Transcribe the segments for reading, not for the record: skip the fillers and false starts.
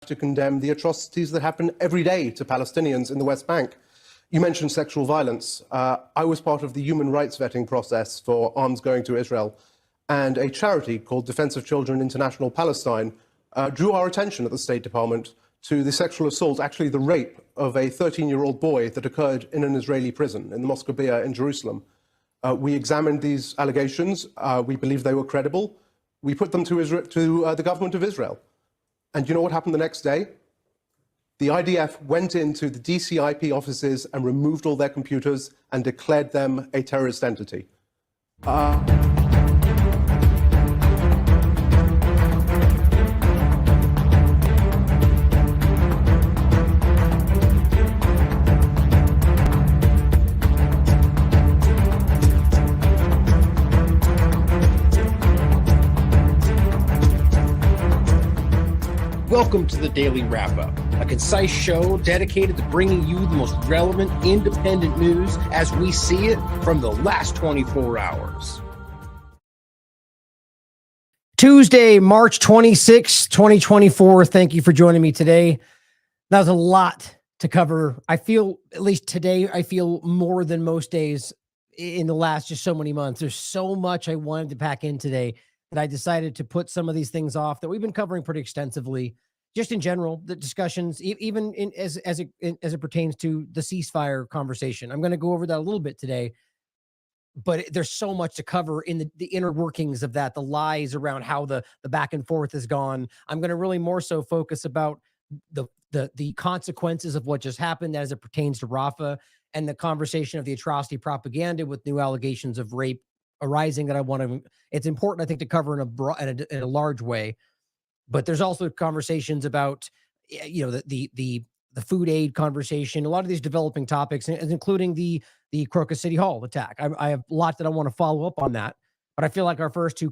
to condemn the atrocities that happen every day to Palestinians in the West Bank. You mentioned sexual violence. I was part of the human rights vetting process for arms going to Israel, and a charity called Defense of Children International Palestine drew our attention at the State Department to the sexual assault, actually the rape, of a 13-year-old boy that occurred in an Israeli prison in the Mosque in Jerusalem. We examined these allegations. We believed they were credible. We put them to the government of Israel. And you know what happened the next day? The IDF went into the DCIP offices and removed all their computers and declared them a terrorist entity. Welcome to the Daily Wrap-Up, a concise show dedicated to bringing you the most relevant independent news as we see it from the last 24 hours. Tuesday, March 26, 2024. Thank you for joining me today. That was a lot to cover. I feel, at least today, I feel more than most days in the last just so many months. There's so much I wanted to pack in today that I decided to put some of these things off that we've been covering pretty extensively. Just in general, the discussions, even as it pertains to the ceasefire conversation. I'm going to go over that a little bit today, but there's so much to cover in the inner workings of that, the lies around how the back and forth has gone. I'm going to really more so focus about the consequences of what just happened as it pertains to Rafah and the conversation of the atrocity propaganda with new allegations of rape arising that I want to. It's important, I think, to cover in a large way. But there's also conversations about, you know, the food aid conversation, a lot of these developing topics, including the Crocus City Hall attack. I have a lot that I want to follow up on that, but I feel like our first two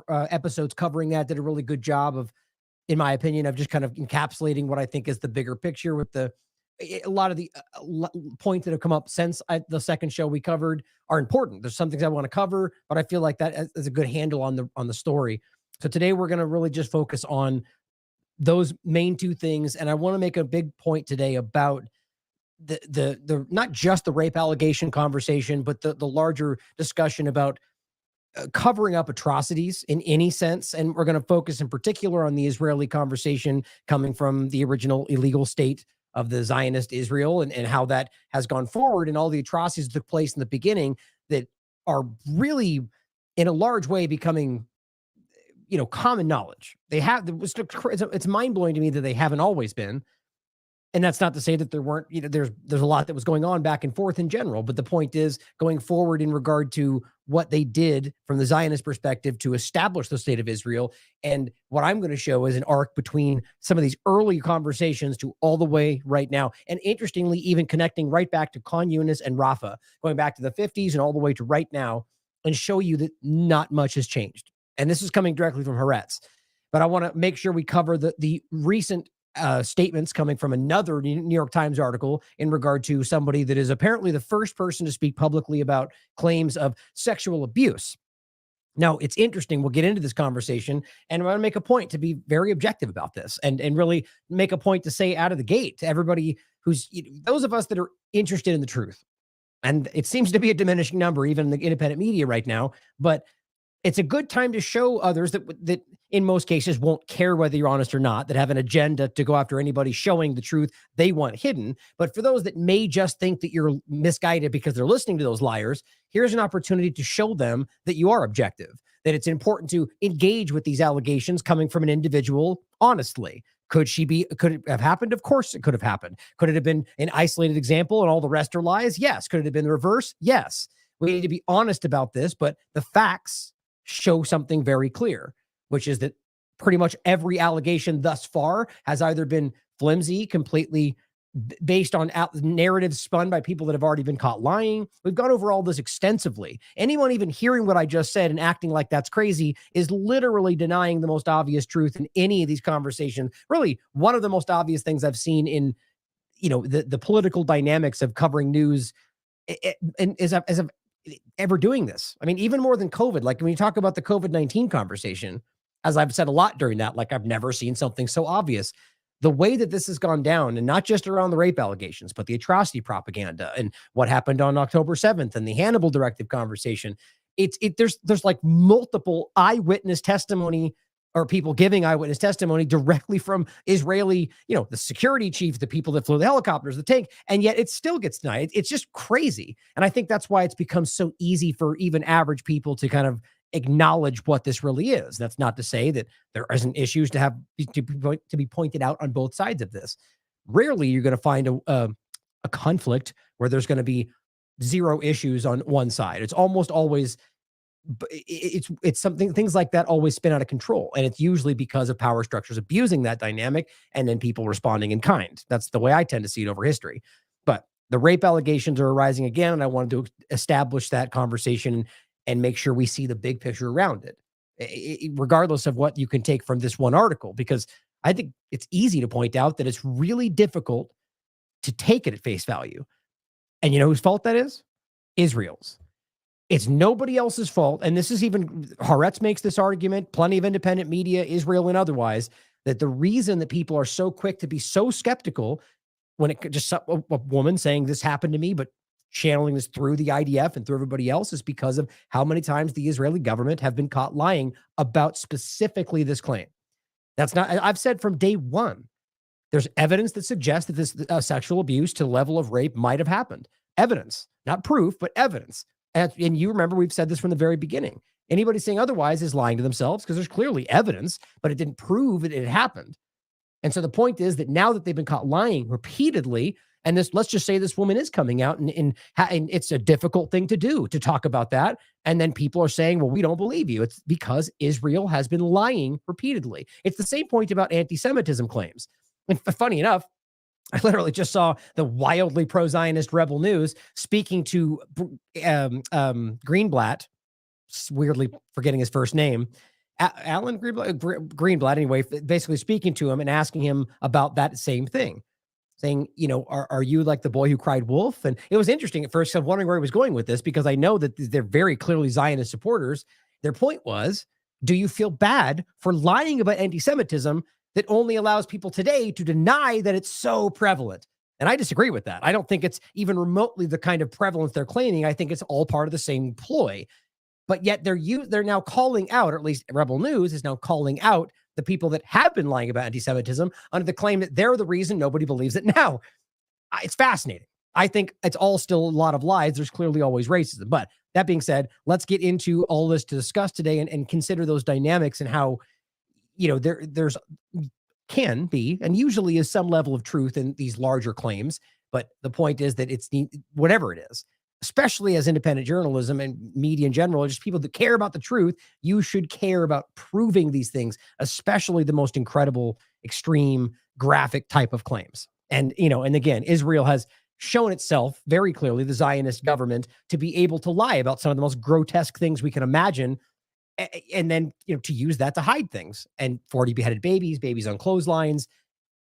episodes covering that did a really good job of, in my opinion, of just kind of encapsulating what I think is the bigger picture with a lot of the points that have come up since the second show we covered are important. There's some things I want to cover, but I feel like that is a good handle on the story. So today we're going to really just focus on those main two things. And I want to make a big point today about the not just the rape allegation conversation, but the larger discussion about covering up atrocities in any sense. And we're going to focus in particular on the Israeli conversation coming from the original illegal state of the Zionist Israel and how that has gone forward and all the atrocities that took place in the beginning that are really in a large way becoming, you know, common knowledge. It's mind-blowing to me that they haven't always been. And that's not to say that there weren't, you know, there's a lot that was going on back and forth in general. But the point is, going forward in regard to what they did from the Zionist perspective to establish the state of Israel. And what I'm going to show is an arc between some of these early conversations to all the way right now. And interestingly, even connecting right back to Khan Yunis and Rafah, going back to the 50s and all the way to right now, and show you that not much has changed. And this is coming directly from Haaretz. But I want to make sure we cover the recent statements coming from another New York Times article in regard to somebody that is apparently the first person to speak publicly about claims of sexual abuse. Now, it's interesting. We'll get into this conversation, and I want to make a point to be very objective about this and really make a point to say out of the gate to everybody who's, those of us that are interested in the truth. And it seems to be a diminishing number, even in the independent media right now, but it's a good time to show others that in most cases won't care whether you're honest or not, that have an agenda to go after anybody showing the truth they want hidden. But for those that may just think that you're misguided because they're listening to those liars, here's an opportunity to show them that you are objective, that it's important to engage with these allegations coming from an individual honestly. Could it have happened? Of course it could have happened. Could it have been an isolated example and all the rest are lies? Yes. Could it have been the reverse? Yes. We need to be honest about this, but the facts show something very clear, which is that pretty much every allegation thus far has either been flimsy, completely based on narratives spun by people that have already been caught lying. We've gone over all this extensively. Anyone even hearing what I just said and acting like that's crazy is literally denying the most obvious truth in any of these conversations. Really, one of the most obvious things I've seen in, the political dynamics of covering news and as I've ever doing this. I mean, even more than COVID, like when you talk about the COVID-19 conversation, as I've said a lot during that, like I've never seen something so obvious. the way that this has gone down, and not just around the rape allegations, but the atrocity propaganda and what happened on October 7th and the Hannibal directive conversation, there's like multiple eyewitness testimony or people giving eyewitness testimony directly from Israeli, the security chief, the people that flew the helicopters, the tank, and yet it still gets denied. It's just crazy. And I think that's why it's become so easy for even average people to kind of acknowledge what this really is. That's not to say that there isn't issues to be pointed out on both sides of this. Rarely you're going to find a conflict where there's going to be zero issues on one side. It's almost always it's something, things like that always spin out of control. And it's usually because of power structures abusing that dynamic and then people responding in kind. That's the way I tend to see it over history. But the rape allegations are arising again, and I wanted to establish that conversation and make sure we see the big picture around it, regardless of what you can take from this one article, because I think it's easy to point out that it's really difficult to take it at face value. And you know whose fault that is? Israel's. It's nobody else's fault. And this is even, Haaretz makes this argument, plenty of independent media, Israel and otherwise, that the reason that people are so quick to be so skeptical when it just a woman saying this happened to me, but channeling this through the IDF and through everybody else, is because of how many times the Israeli government have been caught lying about specifically this claim. That's not, I've said from day one, there's evidence that suggests that this sexual abuse to the level of rape might have happened. Evidence, not proof, but evidence. And you remember, we've said this from the very beginning. Anybody saying otherwise is lying to themselves, because there's clearly evidence, but it didn't prove that it happened. And so the point is that now that they've been caught lying repeatedly, and this, let's just say this woman is coming out and it's a difficult thing to do, to talk about that. And then people are saying, well, we don't believe you. It's because Israel has been lying repeatedly. It's the same point about anti-Semitism claims. And funny enough, I literally just saw the wildly pro-Zionist Rebel News speaking to Greenblatt, weirdly forgetting his first name, Alan Greenblatt, anyway, basically speaking to him and asking him about that same thing, saying, are you like the boy who cried wolf? And it was interesting at first. I'm wondering where he was going with this, because I know that they're very clearly Zionist supporters. Their point was, do you feel bad for lying about anti-Semitism that only allows people today to deny that it's so prevalent? And I disagree with that. I don't think it's even remotely the kind of prevalence they're claiming. I think it's all part of the same ploy. But yet they're now calling out, or at least Rebel News is now calling out, the people that have been lying about anti-Semitism under the claim that they're the reason nobody believes it now. It's fascinating. I think it's all still a lot of lies. There's clearly always racism. But that being said, let's get into all this to discuss today and consider those dynamics and how, there's can be, and usually is, some level of truth in these larger claims. But the point is that it's whatever it is, especially as independent journalism and media in general, just people that care about the truth, you should care about proving these things, especially the most incredible, extreme, graphic type of claims. And, and again, Israel has shown itself very clearly, the Zionist government, to be able to lie about some of the most grotesque things we can imagine. And then, to use that to hide things, and 40 beheaded babies on clotheslines.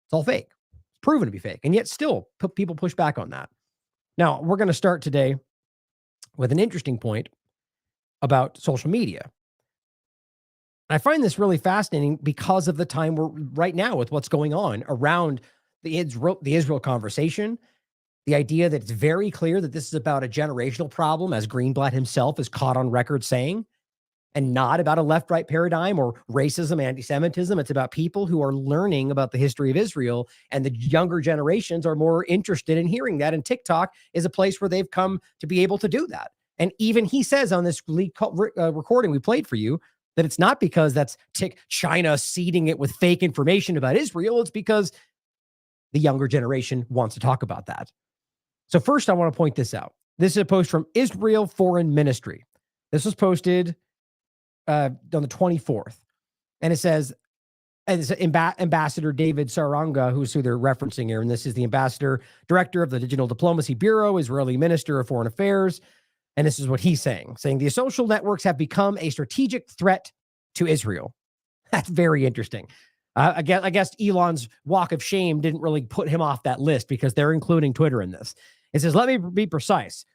It's all fake. It's proven to be fake. And yet still people push back on that. Now, we're going to start today with an interesting point about social media. I find this really fascinating because of the time we're right now with what's going on around the Israel conversation. The idea that it's very clear that this is about a generational problem, as Greenblatt himself is caught on record saying, and not about a left-right paradigm or racism, anti-Semitism. It's about people who are learning about the history of Israel, and the younger generations are more interested in hearing that. And TikTok is a place where they've come to be able to do that. And even he says on this recording we played for you that it's not because that's China seeding it with fake information about Israel. It's because the younger generation wants to talk about that. So first, I want to point this out. This is a post from Israel Foreign Ministry. This was posted on the 24th. And it says, and it's Ambassador David Saranga, who they're referencing here. And this is the ambassador, director of the Digital Diplomacy Bureau, Israeli Minister of Foreign Affairs. And this is what he's saying the social networks have become a strategic threat to Israel. That's very interesting. I guess Elon's walk of shame didn't really put him off that list, because they're including Twitter in this. It says, let me be precise.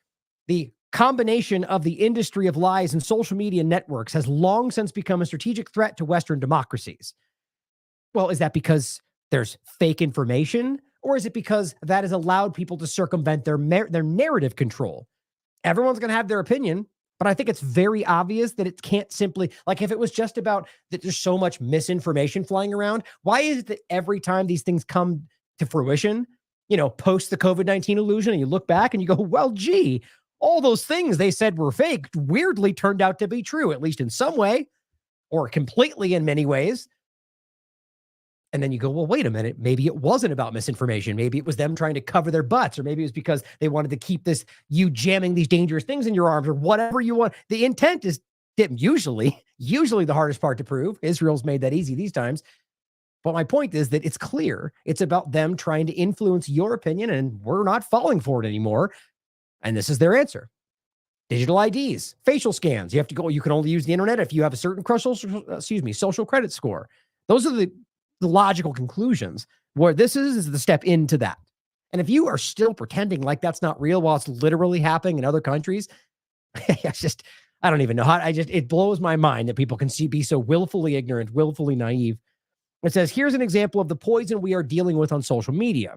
The combination of the industry of lies and social media networks has long since become a strategic threat to Western democracies. Well, is that because there's fake information, or is it because that has allowed people to circumvent their narrative control? Everyone's going to have their opinion, but I think it's very obvious that it can't simply, like if it was just about that there's so much misinformation flying around, why is it that every time these things come to fruition, post the COVID-19 illusion, and you look back and you go, well, gee, all those things they said were fake weirdly turned out to be true, at least in some way, or completely in many ways. And then you go, well, wait a minute. Maybe it wasn't about misinformation. Maybe it was them trying to cover their butts, or maybe it was because they wanted to keep you jamming these dangerous things in your arms, or whatever you want. The intent is usually the hardest part to prove. Israel's made that easy these times. But my point is that it's clear it's about them trying to influence your opinion, and we're not falling for it anymore. And this is their answer. Digital IDs, facial scans. You can only use the internet if you have a certain social credit score. Those are the logical conclusions. Where this is the step into that. And if you are still pretending like that's not real while it's literally happening in other countries, I don't even know how. It blows my mind that people can be so willfully ignorant, willfully naive. It says, here's an example of the poison we are dealing with on social media.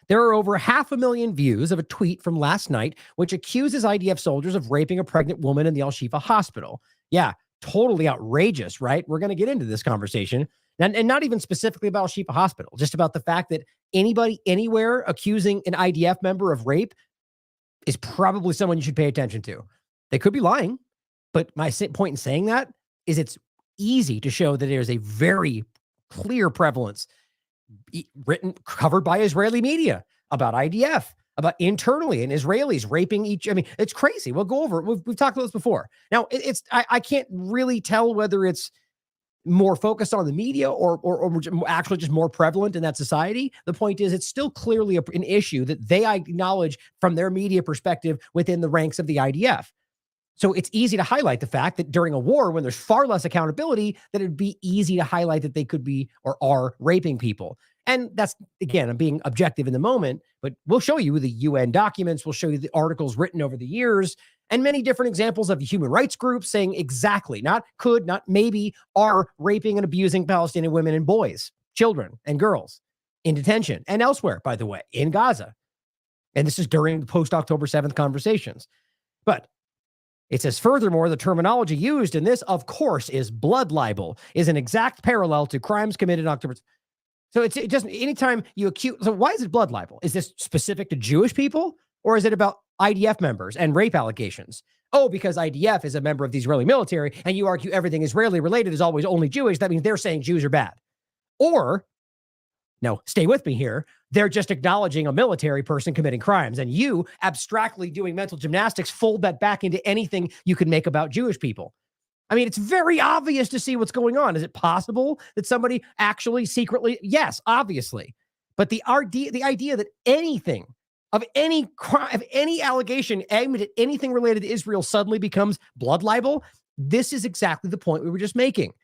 There are over 500,000 views of a tweet from last night, which accuses IDF soldiers of raping a pregnant woman in the Al-Shifa hospital. Yeah, totally outrageous, right? We're going to get into this conversation. And not even specifically about Al-Shifa hospital, just about the fact that anybody anywhere accusing an IDF member of rape is probably someone you should pay attention to. They could be lying, but my point in saying that is it's easy to show that there's a very clear prevalence covered by Israeli media about IDF, about internally and Israelis raping each. I mean, it's crazy. We'll go over it. We've talked about this before. Now, I can't really tell whether it's more focused on the media or actually just more prevalent in that society. The point is, it's still clearly an issue that they acknowledge from their media perspective within the ranks of the IDF. So it's easy to highlight the fact that during a war, when there's far less accountability, that it'd be easy to highlight that they could be or are raping people. And that's, again, I'm being objective in the moment, but we'll show you the UN documents. We'll show you the articles written over the years and many different examples of human rights groups saying exactly, not could, not maybe, are raping and abusing Palestinian women and boys, children and girls in detention and elsewhere, by the way, in Gaza. And this is during the post-October 7th conversations. But it says, furthermore, the terminology used in this, of course, is blood libel, is an exact parallel to crimes committed in October. So it doesn't, anytime you accuse, so why is it blood libel? Is this specific to Jewish people, or is it about IDF members and rape allegations? Oh, because IDF is a member of the Israeli military, and you argue everything Israeli related is always only Jewish. That means they're saying Jews are bad. Or, no, stay with me here. They're just acknowledging a military person committing crimes, and you, abstractly doing mental gymnastics, fold that back into anything you can make about Jewish people. I mean, it's very obvious to see what's going on. Is it possible that somebody actually secretly? Yes, obviously. But the idea that anything of any crime, of any allegation aimed at anything related to Israel suddenly becomes blood libel, this is exactly the point we were just making.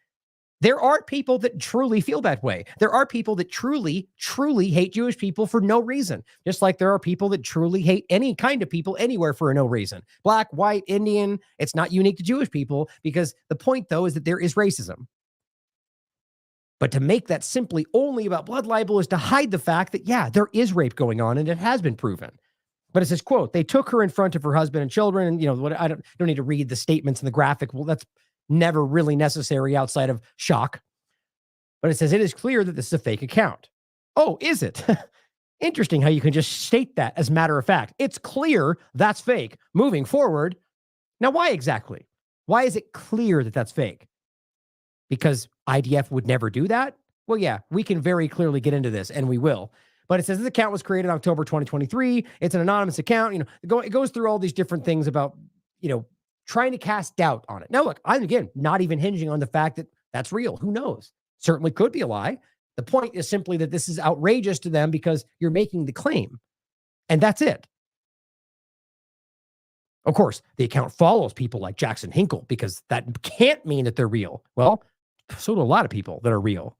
There are people that truly feel that way. There are people that truly, truly hate Jewish people for no reason. Just like there are people that truly hate any kind of people anywhere for no reason. Black, white, Indian. It's not unique to Jewish people, because the point, though, is that there is racism. But to make that simply only about blood libel is to hide the fact that, yeah, there is rape going on, and it has been proven. But it says, quote, they took her in front of her husband and children. And, I don't need to read the statements in the graphic. Well, that's never really necessary outside of shock. But it says it is clear that this is a fake account. Oh, is it? Interesting how you can just state that as a matter of fact. It's clear that's fake. Moving forward. Now, why exactly? Why is it clear that that's fake? Because IDF would never do that? Well, yeah, we can very clearly get into this, and we will. But it says this account was created in October 2023. It's an anonymous account. It goes through all these different things about, trying to cast doubt on it. Now, look, I'm, again, not even hinging on the fact that that's real. Who knows? Certainly could be a lie. The point is simply that this is outrageous to them because you're making the claim. And that's it. Of course, the account follows people like Jackson Hinkle because that can't mean that they're real. Well, so do a lot of people that are real.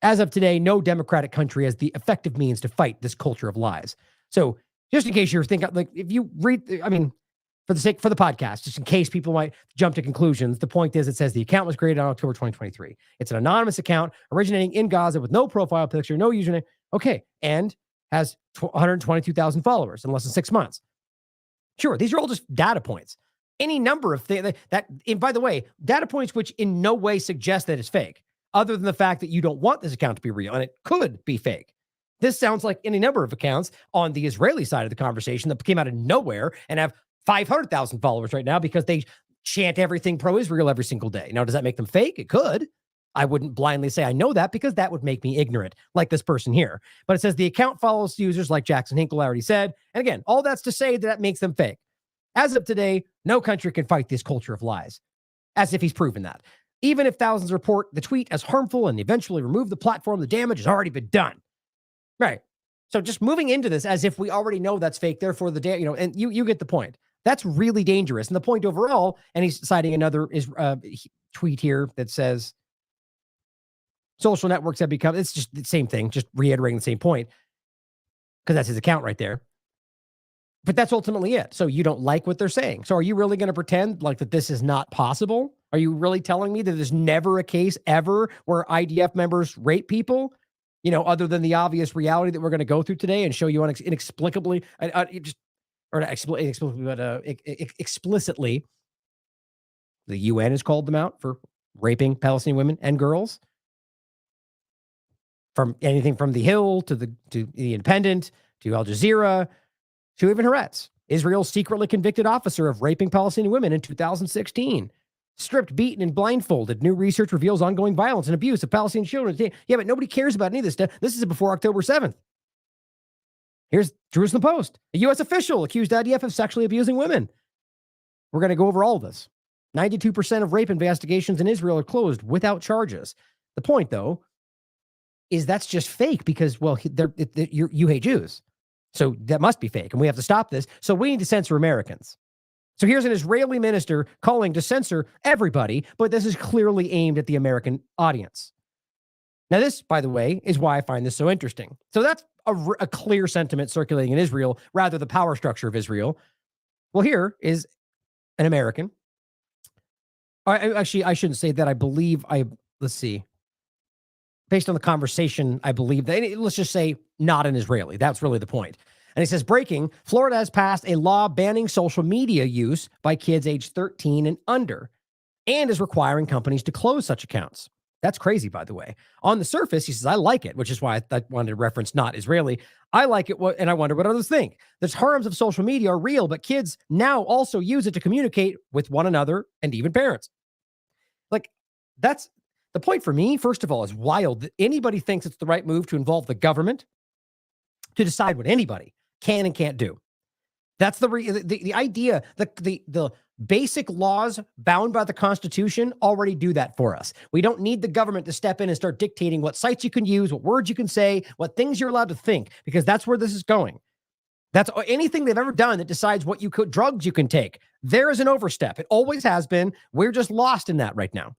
As of today, no democratic country has the effective means to fight this culture of lies. So just in case you're thinking, like, if you read, for the podcast, just in case people might jump to conclusions. The point is, it says the account was created on October 2023. It's an anonymous account originating in Gaza with no profile picture, no username. Okay. And has 122,000 followers in less than 6 months. Sure. These are all just data points. Any number of things and by the way, data points which in no way suggest that it's fake, other than the fact that you don't want this account to be real and it could be fake. This sounds like any number of accounts on the Israeli side of the conversation that came out of nowhere and have 500,000 followers right now because they chant everything pro-Israel every single day. Now, does that make them fake? It could. I wouldn't blindly say I know that because that would make me ignorant, like this person here. But it says the account follows users like Jackson Hinkle, I already said. And again, all that's to say that makes them fake. As of today, no country can fight this culture of lies, as if he's proven that. Even if thousands report the tweet as harmful and eventually remove the platform, the damage has already been done. Right. So just moving into this as if we already know that's fake, therefore and you get the point. That's really dangerous. And the point overall, and he's citing another tweet here that says, social networks have become, it's just the same thing, just reiterating the same point, because that's his account right there. But that's ultimately it. So you don't like what they're saying. So are you really going to pretend like that this is not possible? Are you really telling me that there's never a case ever where IDF members rape people? Other than the obvious reality that we're going to go through today and show you inexplicably, explicitly, the UN has called them out for raping Palestinian women and girls. From anything from The Hill to the Independent to Al Jazeera to even Haaretz. Israel's secretly convicted officer of raping Palestinian women in 2016. Stripped, beaten, and blindfolded. New research reveals ongoing violence and abuse of Palestinian children. Yeah, but nobody cares about any of this stuff. This is before October 7th. Here's Jerusalem Post. A U.S. official accused IDF of sexually abusing women. We're going to go over all of this. 92% of rape investigations in Israel are closed without charges. The point, though, is that's just fake because, well, you hate Jews. So that must be fake, and we have to stop this. So we need to censor Americans. So here's an Israeli minister calling to censor everybody, but this is clearly aimed at the American audience. Now, this, by the way, is why I find this so interesting. So that's a clear sentiment circulating in Israel, rather the power structure of Well, here is an American. Actually, I shouldn't say that. I believe let's see. Based on the conversation, I believe that, let's just say not an Israeli. That's really the point. And he says, breaking, Florida has passed a law banning social media use by kids aged 13 and under, and is requiring companies to close such accounts. That's crazy, by the way. On the surface, he says, I like it, which is why I wanted to reference not Israeli. I like it, and I wonder what others think. The harms of social media are real, but kids now also use it to communicate with one another and even parents. Like, that's the point for me, first of all, is wild that anybody thinks it's the right move to involve the government to decide what anybody can and can't do. That's the idea. The basic laws bound by the Constitution already do that for us. We don't need the government to step in and start dictating what sites you can use, what words you can say, what things you're allowed to think, because that's where this is going. That's anything they've ever done that decides what drugs you can take. There is an overstep. It always has been. We're just lost in that right now.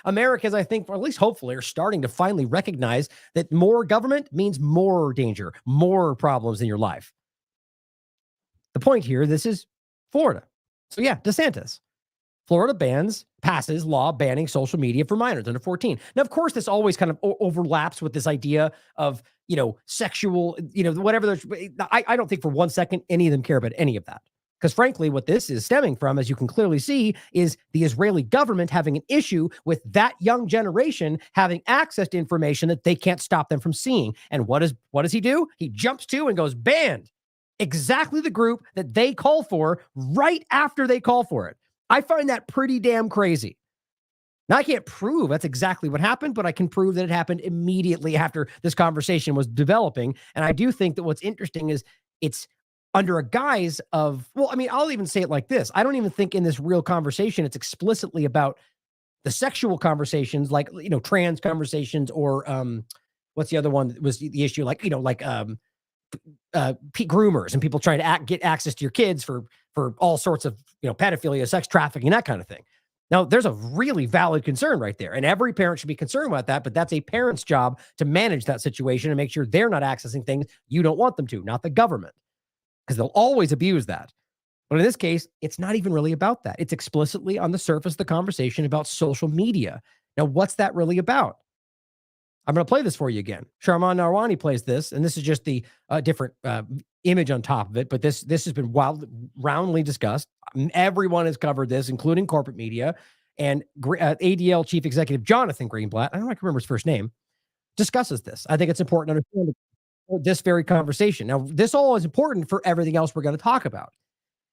Americans, I think, or at least hopefully, are starting to finally recognize that more government means more danger, more problems in your life. The point here, this is Florida. So yeah, DeSantis. Florida passes law banning social media for minors under 14. Now, of course, this always kind of overlaps with this idea of, sexual, whatever. I don't think for 1 second any of them care about any of that. Because frankly, what this is stemming from, as you can clearly see, is the Israeli government having an issue with that young generation having access to information that they can't stop them from seeing. And what does he do? He jumps to and goes, banned. Exactly the group that they call for right after they call for it. I find that pretty damn crazy. Now, I can't prove that's exactly what happened, but I can prove that it happened immediately after this conversation was developing. And I do think that what's interesting is it's under a guise of, I'll even say it like this. I don't even think in this real conversation, it's explicitly about the sexual conversations, like, trans conversations, or what's the other one that was the issue? Groomers and people trying to get access to your kids for all sorts of, pedophilia, sex trafficking, that kind of thing. Now, there's a really valid concern right there, and every parent should be concerned about that, but that's a parent's job to manage that situation and make sure they're not accessing things you don't want them to, not the government, because they'll always abuse that. But in this case, it's not even really about that. It's explicitly on the surface of the conversation about social media. Now, what's that really about? I'm going to play this for you again. Sharman Narwani plays this, and this is just the different image on top of it, but this has been roundly discussed. Everyone has covered this, including corporate media, and ADL Chief Executive Jonathan Greenblatt, I don't remember his first name, discusses this. I think it's important to understand this very conversation. Now, this all is important for everything else we're going to talk about,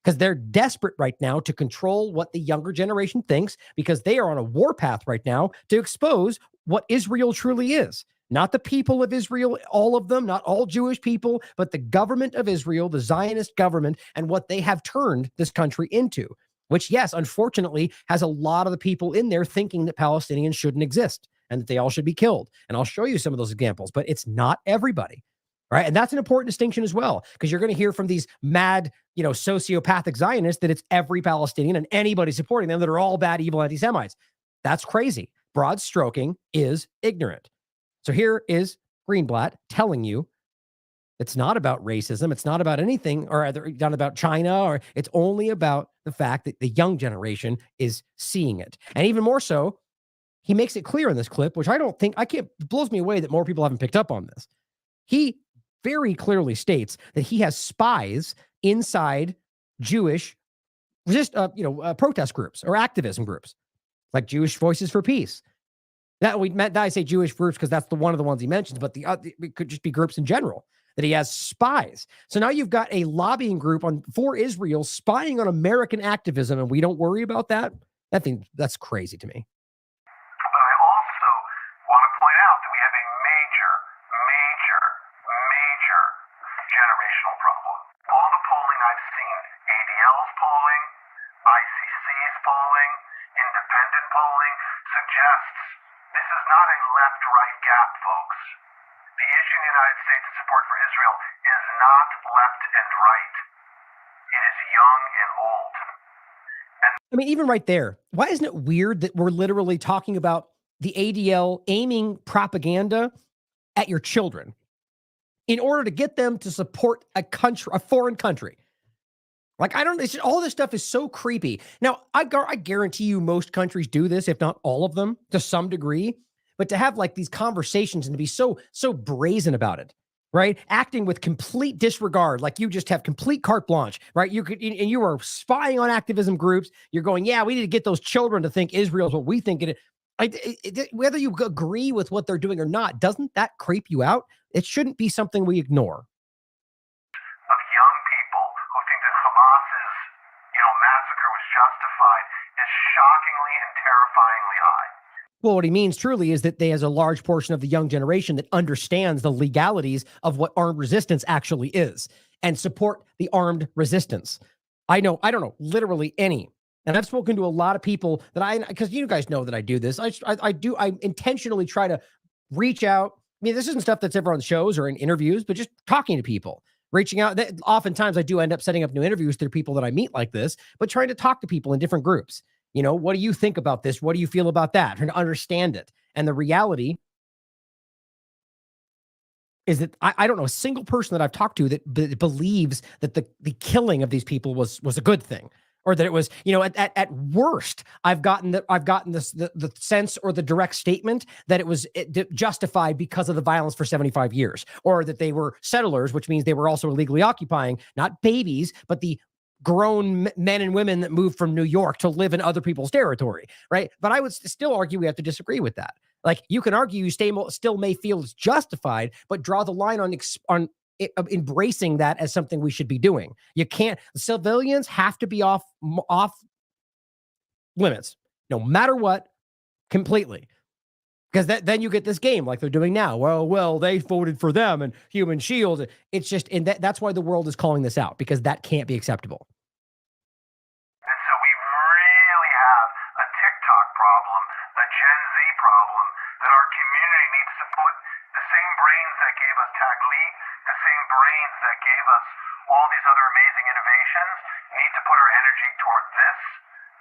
because they're desperate right now to control what the younger generation thinks, because they are on a warpath right now to expose what Israel truly is. Not the people of Israel, all of them, not all Jewish people, but the government of Israel, the Zionist government, and what they have turned this country into, which, yes, unfortunately, has a lot of the people in there thinking that Palestinians shouldn't exist and that they all should be killed. And I'll show you some of those examples, but it's not everybody, right? And that's an important distinction as well, because you're going to hear from these mad, sociopathic Zionists that it's every Palestinian and anybody supporting them that are all bad, evil anti-Semites. That's crazy. Broad stroking is ignorant. So here is Greenblatt telling you it's not about racism. It's not about anything, or not about China, or it's only about the fact that the young generation is seeing it. And even more so, he makes it clear in this clip, which it blows me away that more people haven't picked up on this. He very clearly states that he has spies inside Jewish protest groups or activism groups, like Jewish Voices for Peace. That I say Jewish groups because that's one of the ones he mentions, but it could just be groups in general, that he has spies. So now you've got a lobbying group for Israel spying on American activism, and we don't worry about that? That's crazy to me. But I also want to point out that we have a major generational problem. All the polling I've seen, ADL's polling, ICC's polling, independent polling, suggests this is not a left-right gap, folks. The issue in the United States' support for Israel is not left and right. It is young and old. I mean, even right there, why isn't it weird that we're literally talking about the ADL aiming propaganda at your children in order to get them to support a foreign country? Like, all this stuff is so creepy. Now, I guarantee you most countries do this, if not all of them, to some degree. But to have like these conversations and to be so brazen about it, right? Acting with complete disregard, like you just have complete carte blanche, right? You are spying on activism groups. You're going, yeah, we need to get those children to think Israel is what we think it is. Whether you agree with what they're doing or not, doesn't that creep you out? It shouldn't be something we ignore. Massacre was justified is shockingly and terrifyingly high. Well, what he means truly is that there's a large portion of the young generation that understands the legalities of what armed resistance actually is and support the armed resistance. I don't know, literally any. And I've spoken to a lot of people because you guys know that I do this. I intentionally try to reach out. I mean, this isn't stuff that's ever on shows or in interviews, but just talking to people. Reaching out. Oftentimes I do end up setting up new interviews through people that I meet like this, but trying to talk to people in different groups. What do you think about this? What do you feel about that? Trying to understand it. And the reality is that I don't know a single person that I've talked to that believes that the killing of these people was a good thing, or that it was, at worst, I've gotten the sense or the direct statement that it was justified because of the violence for 75 years, or that they were settlers, which means they were also illegally occupying, not babies, but the grown men and women that moved from New York to live in other people's territory, right? But I would still argue we have to disagree with that. Like, you can argue you still may feel it's justified, but draw the line on embracing that as something we should be doing. You can't. Civilians have to be off limits, no matter what, completely. Because then you get this game like they're doing now. Well, they voted for them and Human Shield. It's just, and that's why the world is calling this out, because that can't be acceptable. And so we really have a TikTok problem, a Gen Z problem, that our community needs to put the same brains that gave us Taglit, the same brains that gave us all these other amazing innovations, need to put our energy toward this,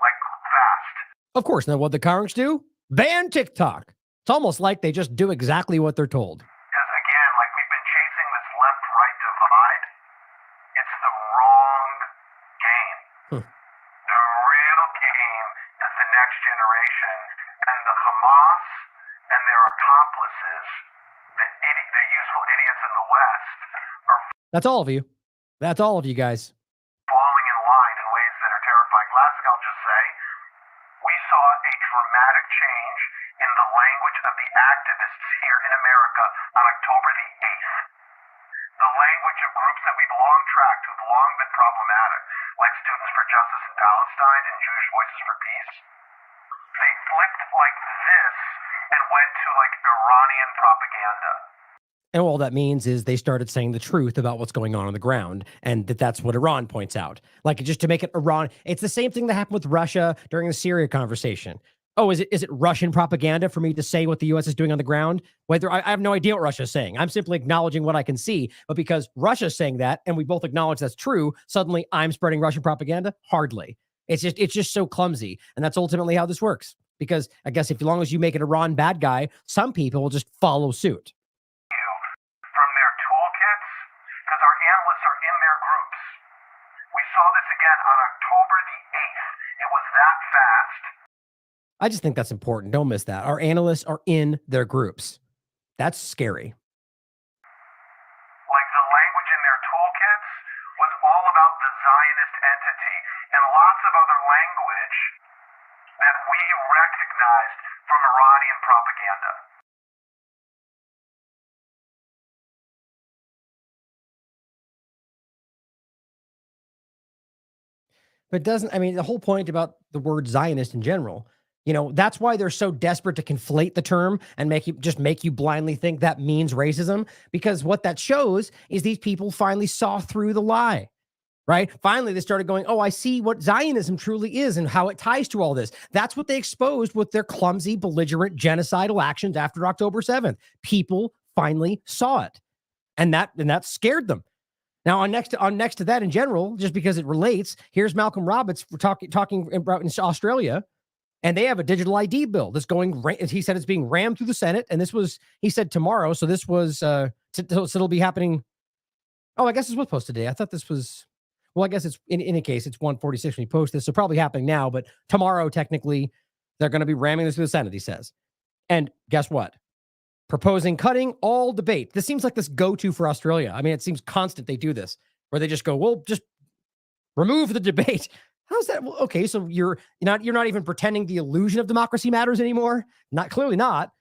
like, fast. Of course. Now, what the currents do? Ban TikTok. It's almost like they just do exactly what they're told. Because again, like, we've been chasing this left-right divide. It's the wrong game. idiots in the West are That's all of you. That's all of you guys. falling in line in ways that are terrifying. Last thing I'll just say, we saw a dramatic change in the language of the activists here in America on October the 8th. The language of groups that we've long tracked, who've long been problematic, like Students for Justice in Palestine and Jewish Voices for Peace, they flipped like this and went to like Iranian propaganda. And all that means is they started saying the truth about what's going on the ground, and that's what Iran points out. Like, just to make it Iran, it's the same thing that happened with Russia during the Syria conversation. Oh, is it Russian propaganda for me to say what the U.S. is doing on the ground? Whether I have no idea what Russia's saying. I'm simply acknowledging what I can see. But because Russia's saying that, and we both acknowledge that's true, suddenly I'm spreading Russian propaganda? Hardly. It's just so clumsy, and that's ultimately how this works. Because I guess as long as you make an Iran bad guy, some people will just follow suit. From their toolkits, because our analysts are in their groups. We saw this again on October the 8th. It was that fast. I just think that's important. Don't miss that. Our analysts are in their groups. That's scary. Like the language in their toolkits was all about the Zionist entity and lots of other language that we recognized from Iranian propaganda. But doesn't, I mean, the whole point about the word Zionist in general, that's why they're so desperate to conflate the term and make you blindly think that means racism, because what that shows is these people finally saw through the lie, right? Finally, they started going, oh, I see what Zionism truly is and how it ties to all this. That's what they exposed with their clumsy, belligerent, genocidal actions after October 7th. People finally saw it, and that scared them. Now, on next to that in general, just because it relates, here's Malcolm Roberts talking about in Australia, and they have a digital ID bill that's going. He said it's being rammed through the Senate, and he said tomorrow. So this was so it'll be happening. Oh, I guess it was posted today. I thought this was. Well, I guess it's in any case it's 1:46 when you post this, so probably happening now. But tomorrow, technically, they're going to be ramming this through the Senate. He says, and guess what? Proposing cutting all debate. This seems like this go-to for Australia. I mean, it seems constant they do this, where they just go, well, just remove the debate. How's that? Well, okay, so you're not even pretending the illusion of democracy matters anymore? Clearly not.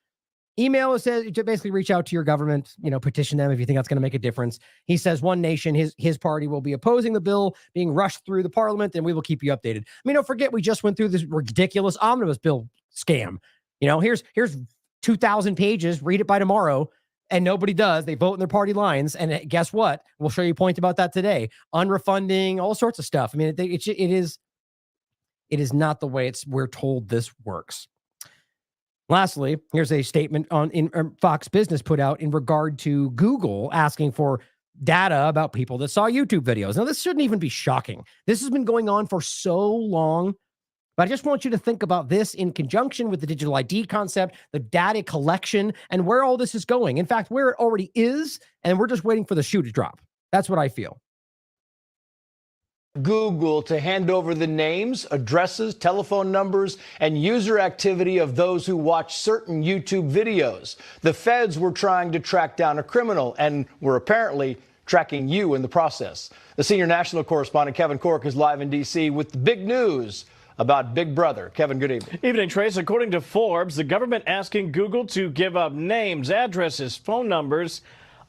Email says to basically reach out to your government, petition them if you think that's going to make a difference. He says One Nation, his party will be opposing the bill being rushed through the parliament, and we will keep you updated. I mean, don't forget we just went through this ridiculous omnibus bill scam. Here's 2,000 pages, read it by tomorrow, and nobody does. They vote in their party lines, and guess what? We'll show you a point about that today. Unrefunding, all sorts of stuff. I mean, it is not the way we're told this works. Lastly, here's a statement in Fox Business put out in regard to Google asking for data about people that saw YouTube videos. Now, this shouldn't even be shocking. This has been going on for so long. But I just want you to think about this in conjunction with the digital ID concept, the data collection, and where all this is going. In fact, where it already is, and we're just waiting for the shoe to drop. That's what I feel. Google to hand over the names, addresses, telephone numbers, and user activity of those who watch certain YouTube videos. The feds were trying to track down a criminal and were apparently tracking you in the process. The senior national correspondent, Kevin Cork, is live in D.C. with the big news about Big Brother. Kevin, good evening. Evening, Trace. According to Forbes, the government asking Google to give up names, addresses, phone numbers,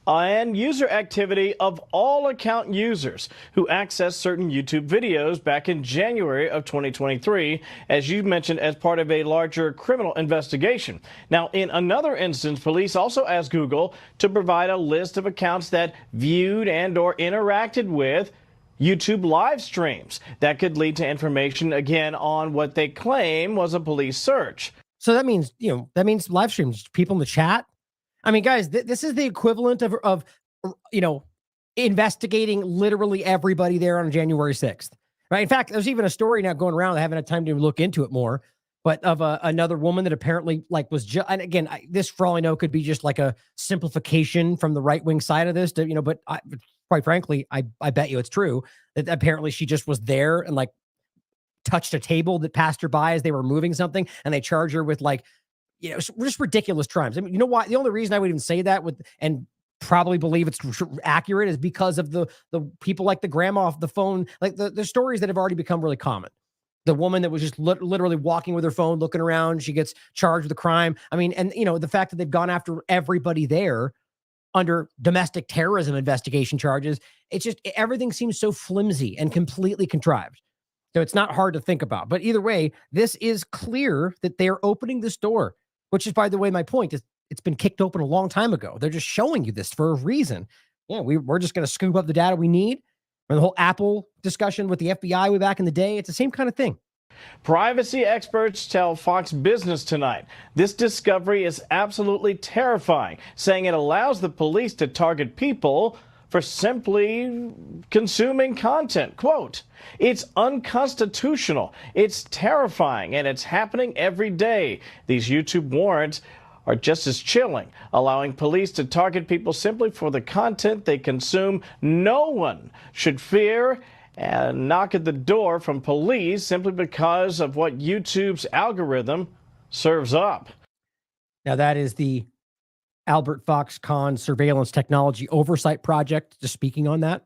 and user activity of all account users who accessed certain YouTube videos back in January of 2023, as you mentioned, as part of a larger criminal investigation. Now, in another instance, police also asked Google to provide a list of accounts that viewed and or interacted with YouTube live streams that could lead to information, again, on what they claim was a police search. So that means, live streams, people in the chat. I mean, guys, this is the equivalent of investigating literally everybody there on January 6th, right? In fact, there's even a story now going around. I haven't had time to look into it more, but of another woman that apparently was just, and again, this for all I know could be just like a simplification from the right-wing side of this, but quite frankly, I bet you it's true that apparently she just was there and touched a table that passed her by as they were moving something, and they charge her with just ridiculous crimes. I mean, you know why? The only reason I would even say that and probably believe it's accurate is because of the people like the grandma off the phone, like the stories that have already become really common. The woman that was just literally walking with her phone, looking around, she gets charged with a crime. I mean, and the fact that they've gone after everybody there under domestic terrorism investigation charges, it's just everything seems so flimsy and completely contrived. So it's not hard to think about. But either way, this is clear that they're opening this door, which is, by the way, my point is it's been kicked open a long time ago. They're just showing you this for a reason. Yeah, we're just going to scoop up the data we need. And the whole Apple discussion with the FBI way back in the day, it's the same kind of thing. Privacy experts tell Fox Business tonight this discovery is absolutely terrifying, saying it allows the police to target people for simply consuming content. Quote, "It's unconstitutional, it's terrifying, and it's happening every day. These YouTube warrants are just as chilling, allowing police to target people simply for the content they consume. No one should fear and knock at the door from police simply because of what YouTube's algorithm serves up." Now, that is the Albert Foxconn Surveillance Technology Oversight Project, just speaking on that.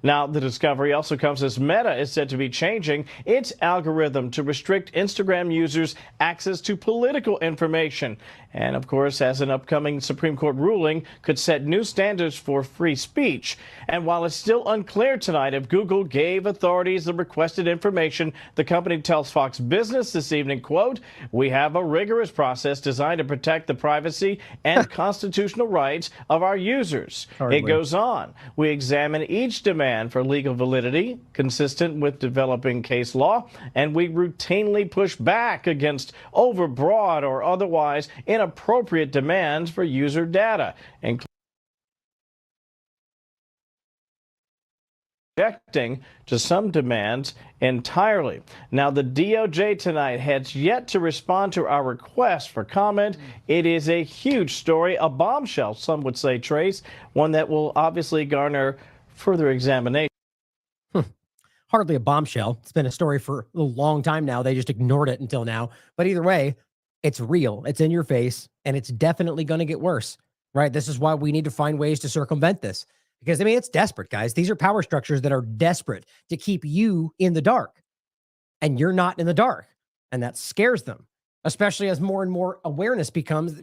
Now, the discovery also comes as Meta is said to be changing its algorithm to restrict Instagram users' access to political information. And, of course, as an upcoming Supreme Court ruling could set new standards for free speech. And while it's still unclear tonight if Google gave authorities the requested information, the company tells Fox Business this evening, quote, "We have a rigorous process designed to protect the privacy and constitutional rights of our users." Hardly. It goes on. "We examine each demand for legal validity consistent with developing case law, and we routinely push back against overbroad or otherwise inappropriate demands for user data, including objecting to some demands entirely." Now, the DOJ tonight has yet to respond to our request for comment. It is a huge story, a bombshell, some would say, Trace, one that will obviously garner further examination. Hardly a bombshell. It's been a story for a long time now. They just ignored it until now. But either way, it's real. It's in your face, and it's definitely going to get worse, right? This is why we need to find ways to circumvent this. Because, I mean, it's desperate, guys. These are power structures that are desperate to keep you in the dark, and you're not in the dark. And that scares them, especially as more and more awareness becomes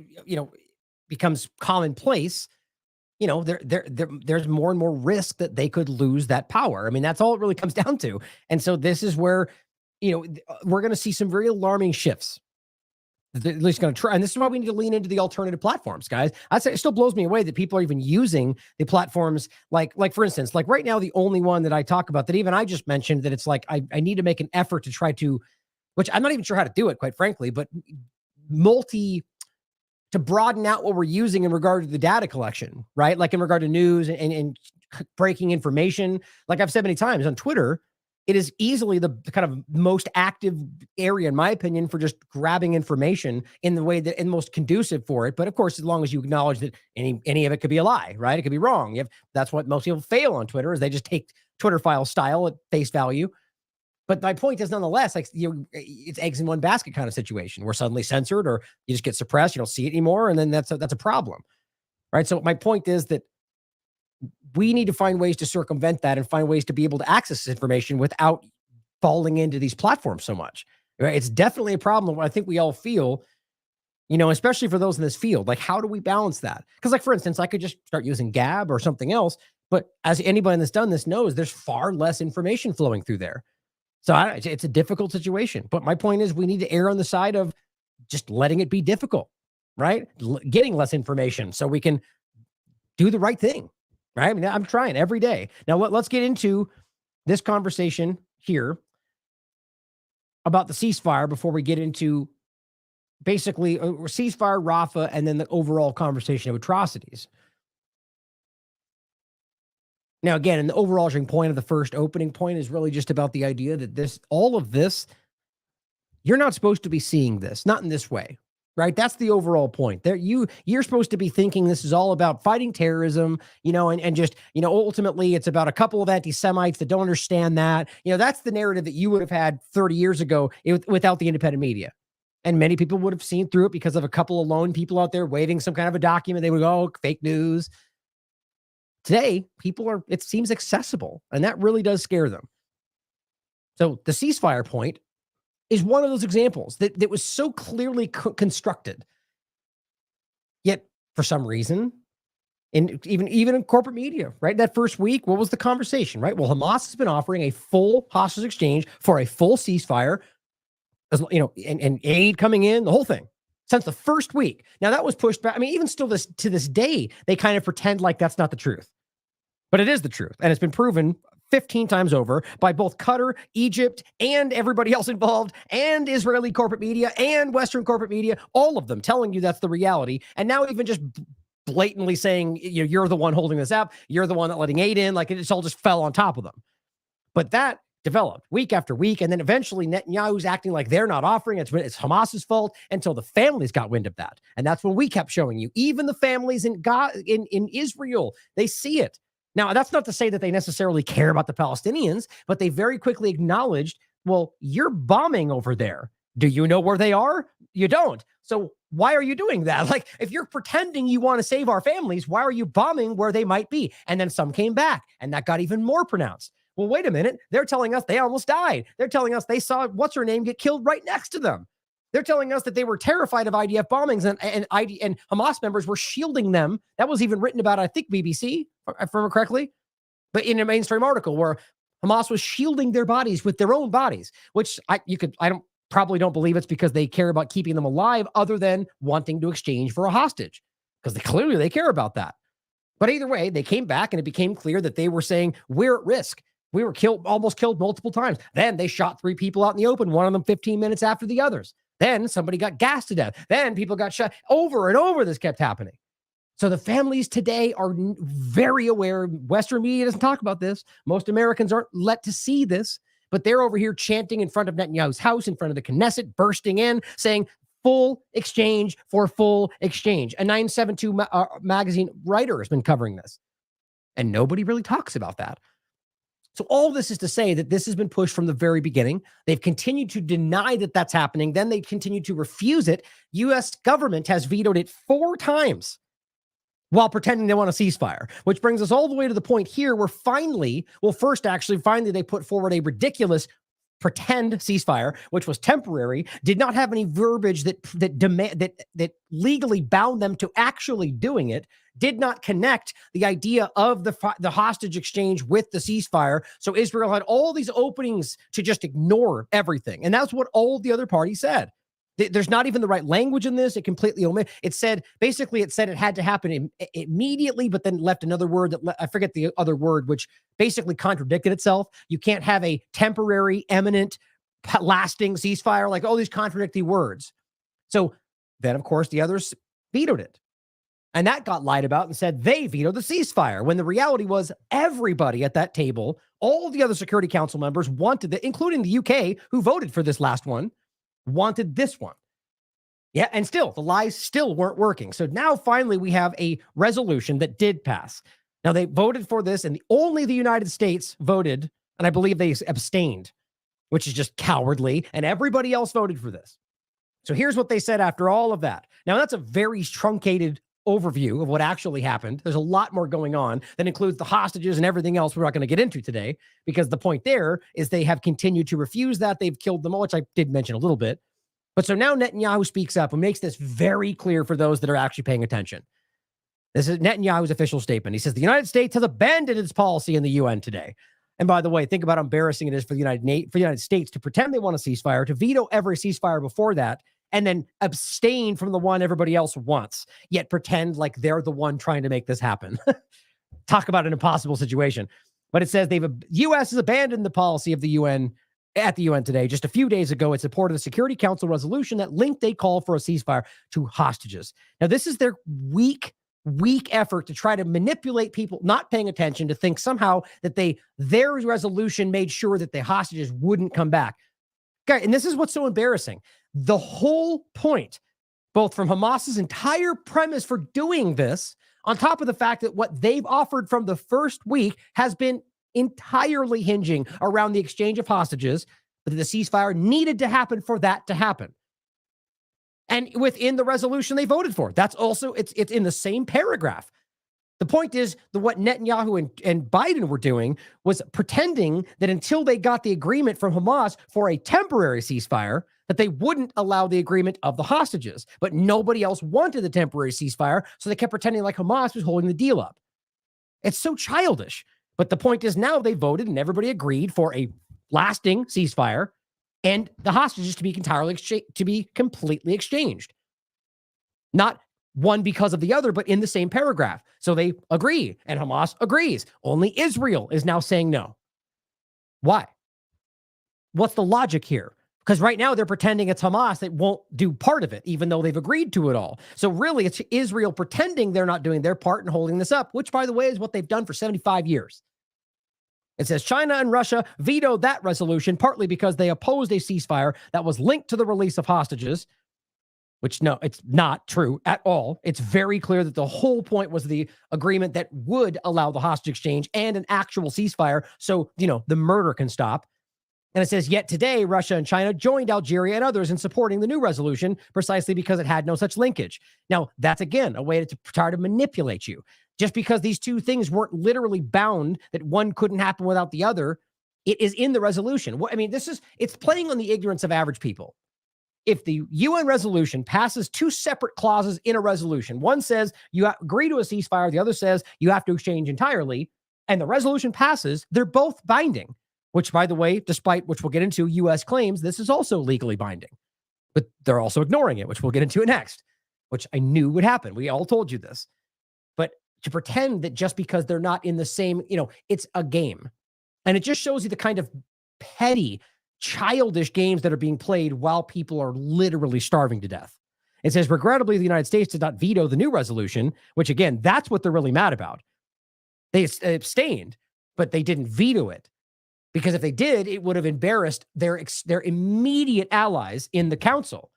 commonplace. There's more and more risk that they could lose that power. I mean, that's all it really comes down to. And so this is where, we're going to see some very alarming shifts. At least going to try. And this is why we need to lean into the alternative platforms, guys. I'd say it still blows me away that people are even using the platforms like for instance, like right now, the only one that I talk about that even I just mentioned that it's like, I need to make an effort to try to, which I'm not even sure how to do it, quite frankly, but to broaden out what we're using in regard to the data collection, right? Like in regard to news and breaking information. Like I've said many times on Twitter, it is easily the kind of most active area, in my opinion, for just grabbing information in the way that is most conducive for it. But of course, as long as you acknowledge that any of it could be a lie, right? It could be wrong. That's what most people fail on Twitter is they just take Twitter file style at face value. But my point is nonetheless, like it's eggs in one basket kind of situation. We're suddenly censored or you just get suppressed. You don't see it anymore. And then that's a problem, right? So my point is that we need to find ways to circumvent that and find ways to be able to access this information without falling into these platforms so much. Right? It's definitely a problem. I think we all feel, especially for those in this field, like how do we balance that? Because like, for instance, I could just start using Gab or something else, but as anybody that's done this knows, there's far less information flowing through there. So it's a difficult situation. But my point is we need to err on the side of just letting it be difficult, right? Getting less information so we can do the right thing, right? I mean, I'm trying every day. Now, let's get into this conversation here about the ceasefire before we get into basically ceasefire, Rafah, and then the overall conversation of atrocities. Now, again, and the overarching point of the first opening point is really just about the idea that all of this, you're not supposed to be seeing this, not in this way, right? That's the overall point. You're supposed to be thinking this is all about fighting terrorism, and just, ultimately it's about a couple of anti-Semites that don't understand that. That's the narrative that you would have had 30 years ago without the independent media. And many people would have seen through it because of a couple of lone people out there waving some kind of a document. They would go, oh, fake news. today, it seems accessible, and that really does scare them. So the ceasefire point is one of those examples that was so clearly constructed. Yet, for some reason, even in corporate media, right? That first week, what was the conversation, right? Well, Hamas has been offering a full hostage exchange for a full ceasefire, and aid coming in, the whole thing, since the first week. Now, that was pushed back. I mean, even still to this day, they kind of pretend like that's not the truth. But it is the truth, and it's been proven 15 times over by both Qatar, Egypt, and everybody else involved, and Israeli corporate media, and Western corporate media, all of them telling you that's the reality. And now even just blatantly saying, you're the one holding this up, you're the one that letting aid in, like it's all just fell on top of them. But that developed week after week, and then eventually Netanyahu's acting like they're not offering it. It's Hamas's fault until the families got wind of that. And that's when we kept showing you, even the families in Israel, they see it. Now, that's not to say that they necessarily care about the Palestinians, but they very quickly acknowledged, well, you're bombing over there. Do you know where they are? You don't. So why are you doing that? Like, if you're pretending you want to save our families, why are you bombing where they might be? And then some came back, and that got even more pronounced. Well, wait a minute. They're telling us they almost died. They're telling us they saw what's-her-name get killed right next to them. They're telling us that they were terrified of IDF bombings, and Hamas members were shielding them. That was even written about, I think, BBC, if I remember correctly, but in a mainstream article where Hamas was shielding their bodies with their own bodies, which I probably don't believe it's because they care about keeping them alive, other than wanting to exchange for a hostage, because clearly they care about that. But either way, they came back, and it became clear that they were saying we're at risk. We were almost killed multiple times. Then they shot 3 people out in the open, one of them 15 minutes after the others. Then somebody got gassed to death. Then people got shot. Over and over, this kept happening. So the families today are very aware. Western media doesn't talk about this. Most Americans aren't let to see this, but they're over here chanting in front of Netanyahu's house, in front of the Knesset, bursting in, saying full exchange for full exchange. A 972 magazine writer has been covering this, and nobody really talks about that. So all this is to say that this has been pushed from the very beginning. They've continued to deny that that's happening. Then they continue to refuse it. U.S. government has vetoed it 4 times while pretending they want a ceasefire, which brings us all the way to the point here where finally they put forward a ridiculous pretend ceasefire, which was temporary, did not have any verbiage that legally bound them to actually doing it, did not connect the idea of the hostage exchange with the ceasefire. So Israel had all these openings to just ignore everything. And that's what all the other parties said. There's not even the right language in this. It completely omitted. It said it had to happen immediately, but then left another word that I forget the other word, which basically contradicted itself. You can't have a temporary, eminent, lasting ceasefire, like all these contradictory words. So then, of course, the others vetoed it. And that got lied about and said they vetoed the ceasefire, when the reality was everybody at that table, all the other Security Council members wanted it, including the UK, who voted for this last one, wanted this one. Yeah, and still, the lies still weren't working. So now finally we have a resolution that did pass. Now they voted for this, and only the United States voted, and I believe they abstained, which is just cowardly, and everybody else voted for this. So here's what they said after all of that. Now that's a very truncated overview of what actually happened. There's a lot more going on that includes the hostages and everything else we're not going to get into today, because the point there is they have continued to refuse that. They've killed them all, which I did mention a little bit. But so now Netanyahu speaks up and makes this very clear for those that are actually paying attention. This is Netanyahu's official statement. He says the United States has abandoned its policy in the UN today. And by the way, think about how embarrassing it is for the United States to pretend they want a ceasefire, to veto every ceasefire before that, and then abstain from the one everybody else wants, yet pretend like they're the one trying to make this happen. Talk about an impossible situation. But it says U.S. has abandoned the policy of the UN at the UN today. Just a few days ago, it supported the Security Council resolution that linked a call for a ceasefire to hostages. Now, this is their weak effort to try to manipulate people not paying attention to think somehow that their resolution made sure that the hostages wouldn't come back. Okay, and this is what's so embarrassing. The whole point, both from Hamas's entire premise for doing this, on top of the fact that what they've offered from the first week has been entirely hinging around the exchange of hostages, but the ceasefire needed to happen for that to happen. And within the resolution they voted for, that's also, it's in the same paragraph. The point is that what Netanyahu and Biden were doing was pretending that until they got the agreement from Hamas for a temporary ceasefire, that they wouldn't allow the agreement of the hostages. But nobody else wanted the temporary ceasefire, so they kept pretending like Hamas was holding the deal up. It's so childish. But the point is now they voted and everybody agreed for a lasting ceasefire and the hostages to be completely exchanged. Not one because of the other, but in the same paragraph. So they agree, and Hamas agrees. Only Israel is now saying no. Why? What's the logic here? Because right now they're pretending it's Hamas that won't do part of it, even though they've agreed to it all. So really, it's Israel pretending they're not doing their part and holding this up, which, by the way, is what they've done for 75 years. It says China and Russia vetoed that resolution, partly because they opposed a ceasefire that was linked to the release of hostages, which, no, it's not true at all. It's very clear that the whole point was the agreement that would allow the hostage exchange and an actual ceasefire so, the murder can stop. And it says, yet today, Russia and China joined Algeria and others in supporting the new resolution precisely because it had no such linkage. Now, that's, again, a way to try to manipulate you. Just because these two things weren't literally bound, that one couldn't happen without the other, it is in the resolution. I mean, it's playing on the ignorance of average people. If the UN resolution passes two separate clauses in a resolution, one says you agree to a ceasefire, the other says you have to exchange entirely, and the resolution passes, they're both binding, which, by the way, despite which we'll get into, U.S. claims this is also legally binding. But they're also ignoring it, which we'll get into next, which I knew would happen. We all told you this. But to pretend that just because they're not in the same, it's a game. And it just shows you the kind of petty, childish games that are being played while people are literally starving to death. It says, regrettably, the United States did not veto the new resolution, which, again, that's what they're really mad about. They abstained, but they didn't veto it. Because if they did, it would have embarrassed their immediate allies in the council.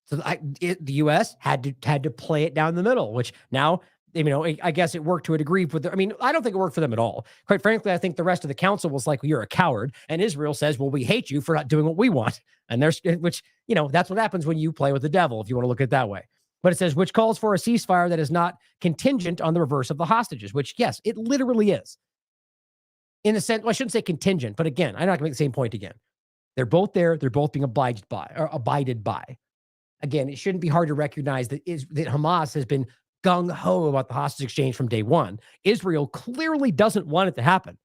So the U.S. had to play it down the middle, which now, I guess it worked to a degree. But I don't think it worked for them at all. Quite frankly, I think the rest of the council was like, well, you're a coward. And Israel says, well, we hate you for not doing what we want. And that's what happens when you play with the devil, if you want to look at it that way. But it says, which calls for a ceasefire that is not contingent on the reverse of the hostages, which, yes, it literally is. In a sense, well, I shouldn't say contingent, but again, I'm not going to make the same point again. They're both there. They're both being abided by. Again, it shouldn't be hard to recognize that Hamas has been gung-ho about the hostage exchange from day one. Israel clearly doesn't want it to happen.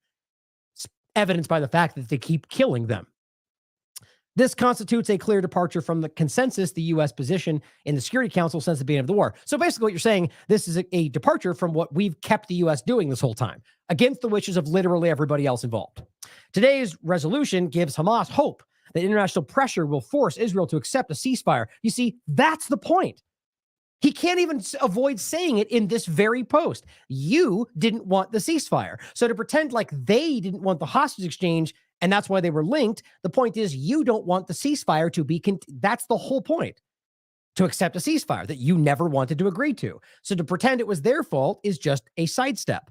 It's evidenced by the fact that they keep killing them. This constitutes a clear departure from the consensus, the U.S. position in the Security Council since the beginning of the war. So basically what you're saying, this is a departure from what we've kept the U.S. doing this whole time, against the wishes of literally everybody else involved. Today's resolution gives Hamas hope that international pressure will force Israel to accept a ceasefire. You see, that's the point. He can't even avoid saying it in this very post. You didn't want the ceasefire. So to pretend like they didn't want the hostage exchange and that's why they were linked, the point is you don't want the ceasefire to be, that's the whole point, to accept a ceasefire that you never wanted to agree to. So to pretend it was their fault is just a sidestep.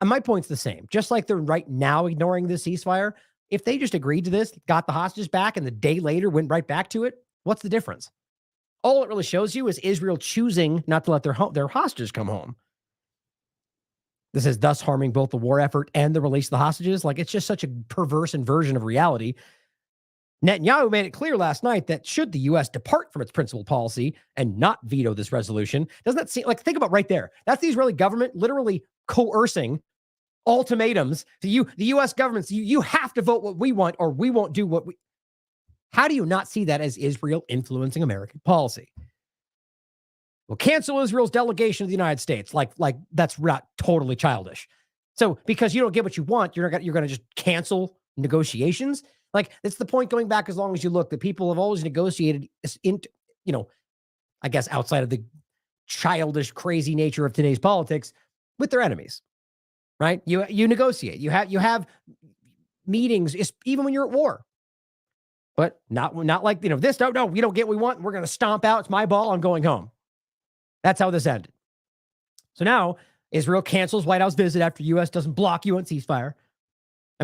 And my point's the same. Just like they're right now ignoring the ceasefire, if they just agreed to this, got the hostages back, and the day later went right back to it, what's the difference? All it really shows you is Israel choosing not to let their hostages come home. This is thus harming both the war effort and the release of the hostages. Like, it's just such a perverse inversion of reality. Netanyahu made it clear last night that should the U.S. depart from its principal policy and not veto this resolution, doesn't that seem like, think about right there. That's the Israeli government literally coercing ultimatums to you, the U.S. government. You have to vote what we want or we won't do what we. How do you not see that as Israel influencing American policy? Well, cancel Israel's delegation to the United States. Like that's not totally childish. So because you don't get what you want, you're going to just cancel negotiations. Like, it's the point going back as long as you look that people have always negotiated I guess outside of the childish, crazy nature of today's politics with their enemies, right? You negotiate, you have meetings, even when you're at war, but not like, this, no, we don't get what we want. We're going to stomp out. It's my ball. I'm going home. That's how this ended. So now Israel cancels White House visit after U.S. doesn't block UN ceasefire.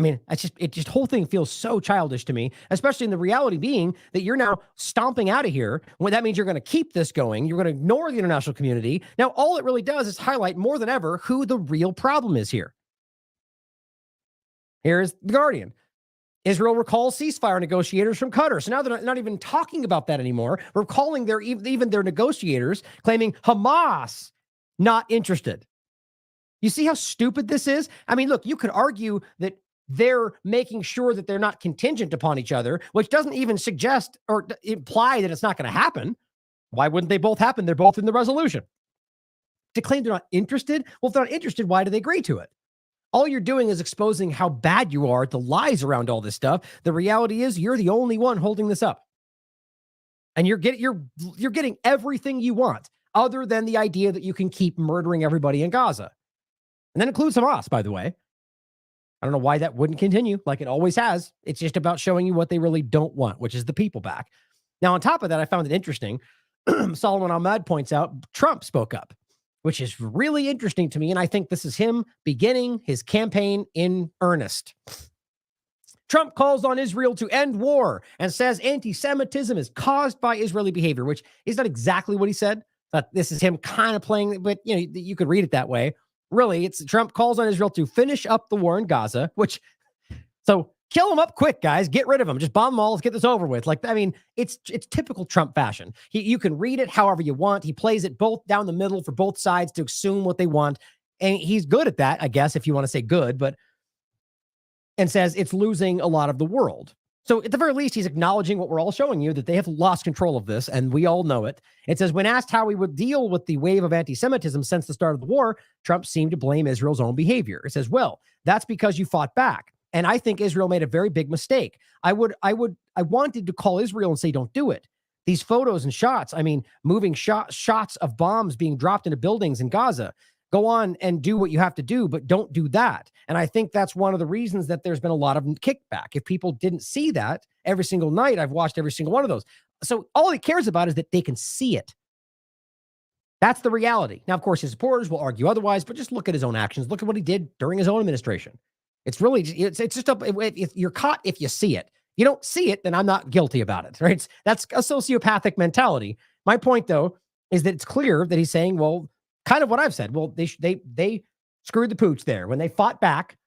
I mean, it just whole thing feels so childish to me, especially in the reality being that you're now stomping out of here. When that means you're going to keep this going, you're going to ignore the international community. Now, all it really does is highlight more than ever who the real problem is here. Here's The Guardian. Israel recalls ceasefire negotiators from Qatar. So now they're not even talking about that anymore. We're calling even their negotiators, claiming Hamas not interested. You see how stupid this is? I mean, look, you could argue that they're making sure that they're not contingent upon each other, which doesn't even suggest or imply that it's not going to happen. Why wouldn't they both happen? They're both in the resolution. To claim they're not interested? Well, if they're not interested, why do they agree to it? All you're doing is exposing how bad you are, the lies around all this stuff. The reality is you're the only one holding this up. And you're getting everything you want other than the idea that you can keep murdering everybody in Gaza. And that includes Hamas, by the way. I don't know why that wouldn't continue like it always has. It's just about showing you what they really don't want, which is the people back. Now, on top of that, I found it interesting. Solomon Ahmed points out Trump spoke up, which is really interesting to me. And I think this is him beginning his campaign in earnest. Trump calls on Israel to end war and says anti-Semitism is caused by Israeli behavior, which is not exactly what he said. But this is him kind of playing, but you could read it that way. Really, it's Trump calls on Israel to finish up the war in Gaza, so kill them up quick, guys. Get rid of them. Just bomb them all. Let's get this over with. It's typical Trump fashion. You can read it however you want. He plays it both down the middle for both sides to assume what they want. And he's good at that, I guess, if you want to say good, and says it's losing a lot of the world. So at the very least, he's acknowledging what we're all showing you, that they have lost control of this, and we all know it. It says, when asked how we would deal with the wave of anti-Semitism since the start of the war, Trump seemed to blame Israel's own behavior. It says, well, that's because you fought back. And I think Israel made a very big mistake. I wanted to call Israel and say, don't do it. These photos and shots, moving shots of bombs being dropped into buildings in Gaza. Go on and do what you have to do, but don't do that. And I think that's one of the reasons that there's been a lot of kickback. If people didn't see that every single night, I've watched every single one of those. So all he cares about is that they can see it. That's the reality. Now, of course, his supporters will argue otherwise, but just look at his own actions. Look at what he did during his own administration. It's really, it's just, if you're caught if you see it. You don't see it, then I'm not guilty about it, right? That's a sociopathic mentality. My point, though, is that it's clear that he's saying, well, kind of what I've said. Well, they screwed the pooch there when they fought back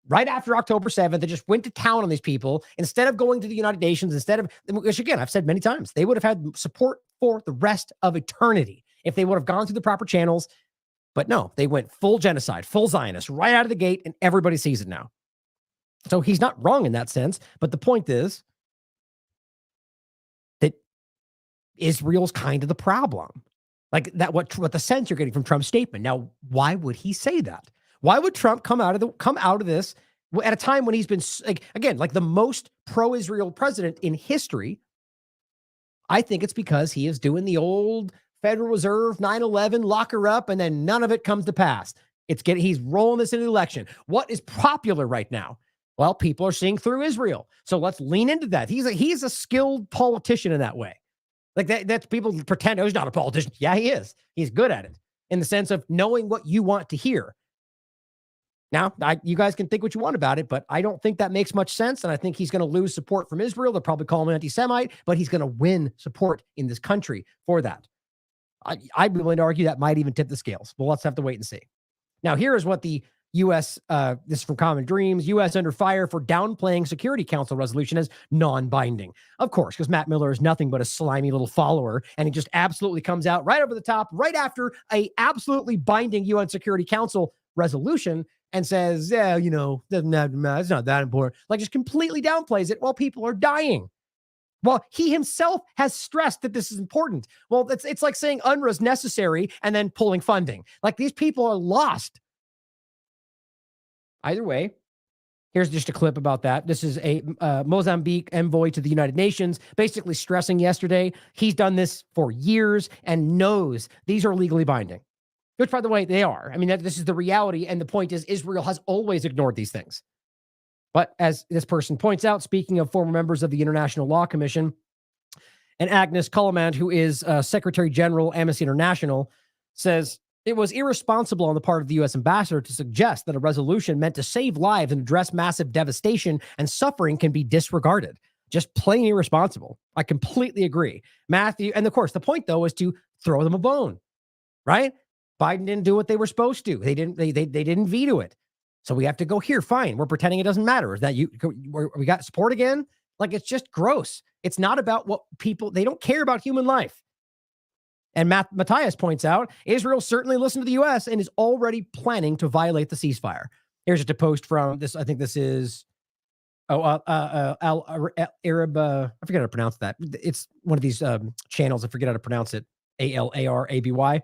right after October 7th. They just went to town on these people instead of going to the United Nations, which again, I've said many times, they would have had support for the rest of eternity if they would have gone through the proper channels. But no, they went full genocide, full Zionist right out of the gate, and everybody sees it now. So he's not wrong in that sense. But the point is that Israel's kind of the problem. Like that, what the sense you're getting from Trump's statement. Now, why would he say that? Why would Trump come out of this at a time when he's been, like the most pro-Israel president in history? I think it's because he is doing the old Federal Reserve 9/11 lock her up, and then none of it comes to pass. He's rolling this into the election. What is popular right now? Well, people are seeing through Israel, so let's lean into that. He's a skilled politician in that way. Like that's people pretend, he's not a politician. Yeah, he is. He's good at it in the sense of knowing what you want to hear. Now, you guys can think what you want about it, but I don't think that makes much sense. And I think he's going to lose support from Israel. They'll probably call him an anti-Semite, but he's going to win support in this country for that. I'd be willing to argue that might even tip the scales. Well, let's have to wait and see. Now, here is what the U.S., this is from Common Dreams, U.S. under fire for downplaying Security Council resolution as non-binding. Of course, because Matt Miller is nothing but a slimy little follower, and he just absolutely comes out right over the top, right after a absolutely binding UN Security Council resolution and says, yeah, it's not that important. Like just completely downplays it while people are dying. Well, he himself has stressed that this is important. Well, it's like saying UNRWA is necessary and then pulling funding. Like these people are lost. Either way, here's just a clip about that. This is a Mozambique envoy to the United Nations, basically stressing yesterday he's done this for years and knows these are legally binding, which, by the way, they are. I mean, this is the reality. And the point is Israel has always ignored these things. But as this person points out, speaking of former members of the International Law Commission, and Agnes Callamand, who is Secretary General, Amnesty International, says It was irresponsible on the part of the U.S. ambassador to suggest that a resolution meant to save lives and address massive devastation and suffering can be disregarded. Just plain irresponsible. I completely agree. Matthew, and of course, the point though is to throw them a bone, right? Biden didn't do what they were supposed to. They didn't veto it. So we have to go here. Fine. We're pretending it doesn't matter. Is that we got support again? Like, it's just gross. It's not about what people, they don't care about human life. And Matthias points out, Israel certainly listened to the U.S. and is already planning to violate the ceasefire. Here's just a post from this. I think this is, Arab, I forget how to pronounce that. It's one of these channels. I forget how to pronounce it. ALARABY.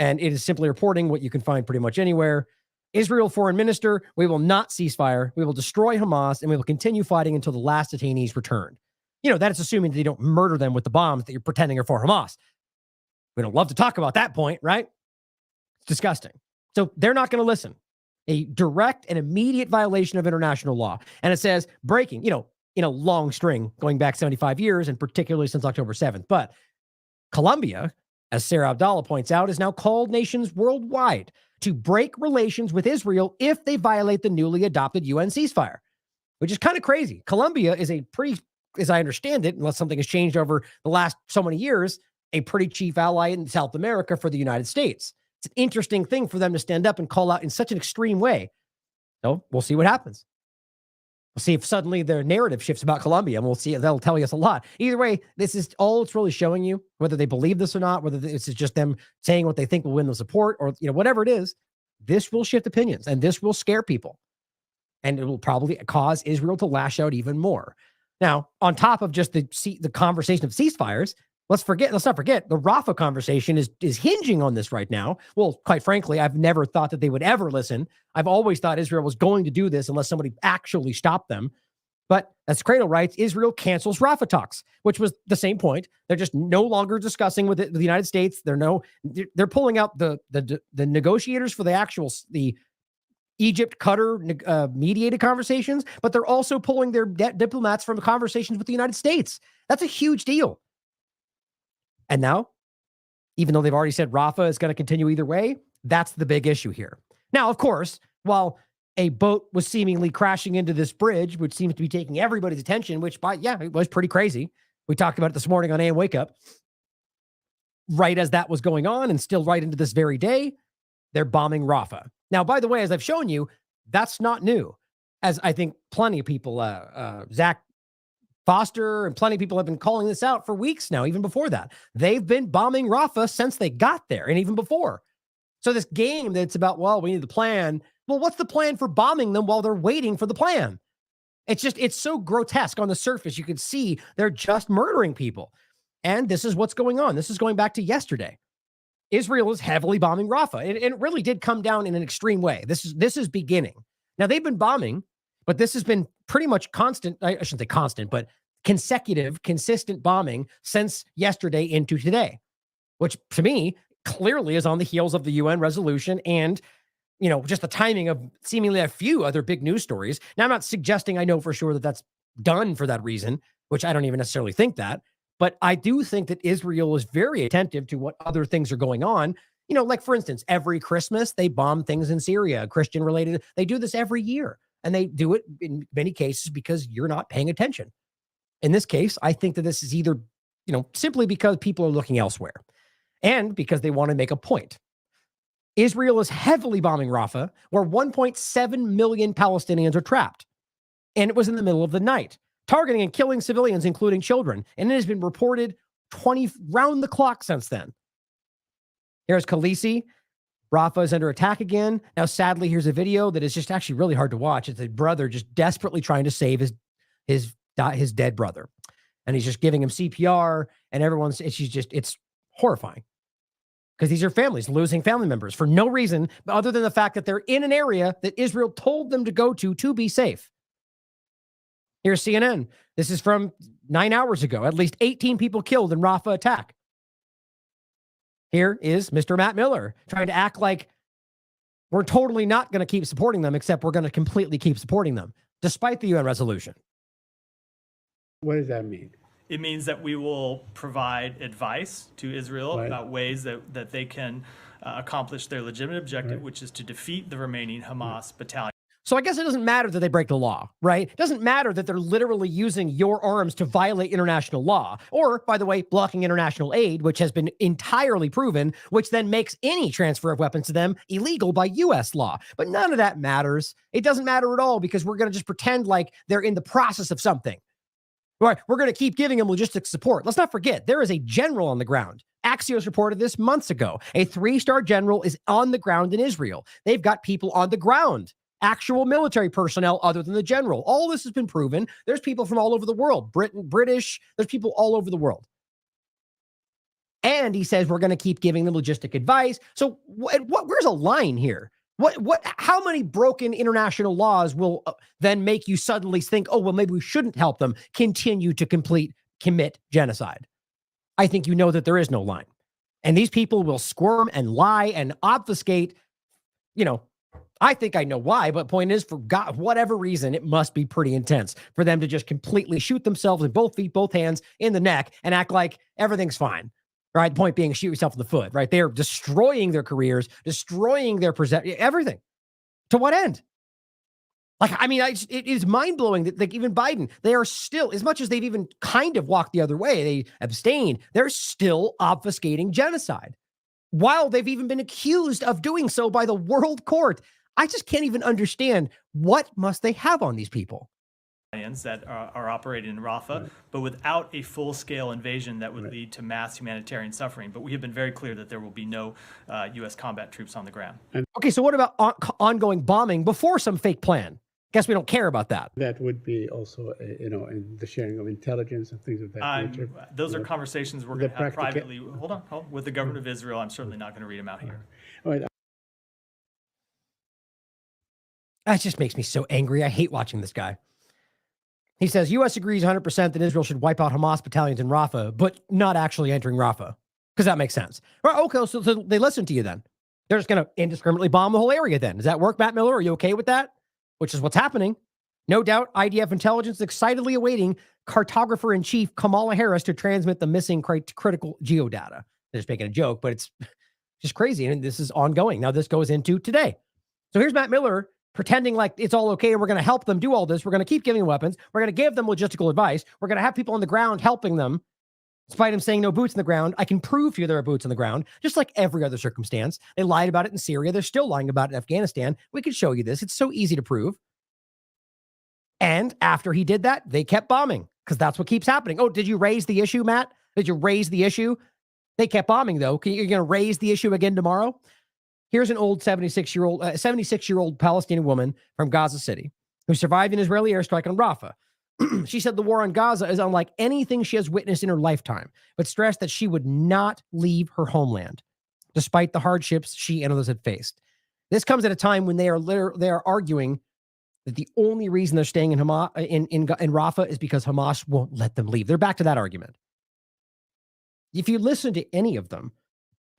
And it is simply reporting what you can find pretty much anywhere. Israel foreign minister, we will not ceasefire. We will destroy Hamas and we will continue fighting until the last detainees return. You know, that is assuming that they don't murder them with the bombs that you're pretending are for Hamas. We don't love to talk about that point, right? It's disgusting. So they're not going to listen. A direct and immediate violation of international law. And it says breaking, you know, in a long string going back 75 years and particularly since October 7th. But Colombia, as Sarah Abdallah points out, is now called nations worldwide to break relations with Israel if they violate the newly adopted UN ceasefire, which is kind of crazy. Colombia is a pretty, as I understand it, unless something has changed over the last so many years, a pretty chief ally in South America for the United States. It's an interesting thing for them to stand up and call out in such an extreme way. So we'll see what happens. We'll see if suddenly their narrative shifts about Colombia, and we'll see. That'll tell us a lot. Either way, this is all it's really showing you, whether they believe this or not, whether this is just them saying what they think will win the support, or whatever it is. This will shift opinions, and this will scare people, and it will probably cause Israel to lash out even more. Now, on top of just the conversation of ceasefires, let's not forget the Rafah conversation is hinging on this right now. Well, quite frankly, I've never thought that they would ever listen. I've always thought Israel was going to do this unless somebody actually stopped them. But as Cradle writes, Israel cancels Rafah talks, which was the same point. They're just no longer discussing with the United States. They're pulling out the negotiators for the Egypt, Qatar mediated conversations, but they're also pulling their diplomats from conversations with the United States. That's a huge deal. And now, even though they've already said Rafah is going to continue either way, that's the big issue here. Now, of course, while a boat was seemingly crashing into this bridge, which seems to be taking everybody's attention, it was pretty crazy. We talked about it this morning on AM Wake Up. Right as that was going on, and still right into this very day, they're bombing Rafah. Now, by the way, as I've shown you, that's not new. As I think plenty of people, Zach Foster and plenty of people have been calling this out for weeks now, even before that. They've been bombing Rafah since they got there and even before. So this game that's about, well, we need the plan. Well, what's the plan for bombing them while they're waiting for the plan? It's so grotesque on the surface. You can see they're just murdering people. And this is what's going on. This is going back to yesterday. Israel is heavily bombing Rafah. And it really did come down in an extreme way. This is beginning. Now, they've been bombing, but this has been pretty much constant. I shouldn't say constant, but consecutive, consistent bombing since yesterday into today, which to me clearly is on the heels of the UN resolution and, just the timing of seemingly a few other big news stories. Now, I'm not suggesting I know for sure that that's done for that reason, which I don't even necessarily think that, but I do think that Israel is very attentive to what other things are going on. Like for instance, every Christmas, they bomb things in Syria, Christian related. They do this every year. And they do it in many cases because you're not paying attention. In this case, I think that this is either, simply because people are looking elsewhere and because they want to make a point. Israel is heavily bombing Rafah, where 1.7 million Palestinians are trapped. And it was in the middle of the night, targeting and killing civilians, including children. And it has been reported 20 round the clock since then. Here's Khaleesi. Rafah is under attack again. Now, sadly, here's a video that is just actually really hard to watch. It's a brother just desperately trying to save his dead brother. And he's just giving him CPR and it's horrifying. Because these are families losing family members for no reason other than the fact that they're in an area that Israel told them to go to be safe. Here's CNN. This is from 9 hours ago. At least 18 people killed in Rafah attack. Here is Mr. Matt Miller trying to act like we're totally not going to keep supporting them, except we're going to completely keep supporting them, despite the UN resolution. What does that mean? It means that we will provide advice to Israel about ways that they can accomplish their legitimate objective, which is to defeat the remaining Hamas battalion. So I guess it doesn't matter that they break the law, right? It doesn't matter that they're literally using your arms to violate international law, or, by the way, blocking international aid, which has been entirely proven, which then makes any transfer of weapons to them illegal by U.S. law. But none of that matters. It doesn't matter at all because we're going to just pretend like they're in the process of something. Right? We're going to keep giving them logistics support. Let's not forget, there is a general on the ground. Axios reported this months ago. A 3-star general is on the ground in Israel. They've got people on the ground. Actual military personnel other than the general. All this has been proven. There's people from all over the world. British, there's people all over the world. And he says we're going to keep giving them logistic advice. So where's a line here? How many broken international laws will then make you suddenly think, oh, well, maybe we shouldn't help them continue to commit genocide? I think you know that there is no line. And these people will squirm and lie and obfuscate, I think I know why, but point is, for God, whatever reason, it must be pretty intense for them to just completely shoot themselves in both feet, both hands in the neck and act like everything's fine. Right? The point being, shoot yourself in the foot, right? They're destroying their careers, destroying their everything. To what end? It is mind-blowing that even Biden, they are still, as much as they've even kind of walked the other way, they abstained, they're still obfuscating genocide while they've even been accused of doing so by the world court. I just can't even understand what must they have on these people. That are operating in Rafah, but without a full-scale invasion that would lead to mass humanitarian suffering. But we have been very clear that there will be no U.S. combat troops on the ground. Okay, so what about ongoing bombing before some fake plan? Guess we don't care about that. That would be also, in the sharing of intelligence and things of that nature. Those are conversations we're going to have privately. Hold on, with the government of Israel. I'm certainly not going to read them out here. All right. That just makes me so angry. I hate watching this guy. He says, U.S. agrees 100% that Israel should wipe out Hamas battalions in Rafah, but not actually entering Rafah, because that makes sense. Right, okay, so they listen to you then. They're just going to indiscriminately bomb the whole area then. Does that work, Matt Miller? Are you okay with that? Which is what's happening. No doubt, IDF intelligence excitedly awaiting cartographer-in-chief Kamala Harris to transmit the missing critical geodata. They're just making a joke, but it's just crazy, and this is ongoing. Now, this goes into today. So here's Matt Miller pretending like it's all okay and we're going to help them do all this. We're going to keep giving weapons. We're going to give them logistical advice. We're going to have people on the ground helping them. Despite him saying no boots in the ground, I can prove to you there are boots on the ground, just like every other circumstance. They lied about it in Syria. They're still lying about it in Afghanistan. We could show you this. It's so easy to prove. And after he did that, they kept bombing because that's what keeps happening. Oh, did you raise the issue, Matt? Did you raise the issue? They kept bombing, though. You're going to raise the issue again tomorrow? Here's an old 76-year-old Palestinian woman from Gaza City who survived an Israeli airstrike on Rafah. She said the war on Gaza is unlike anything she has witnessed in her lifetime, but stressed that she would not leave her homeland, despite the hardships she and others had faced. This comes at a time when they are arguing that the only reason they're staying in Rafah is because Hamas won't let them leave. They're back to that argument. If you listen to any of them,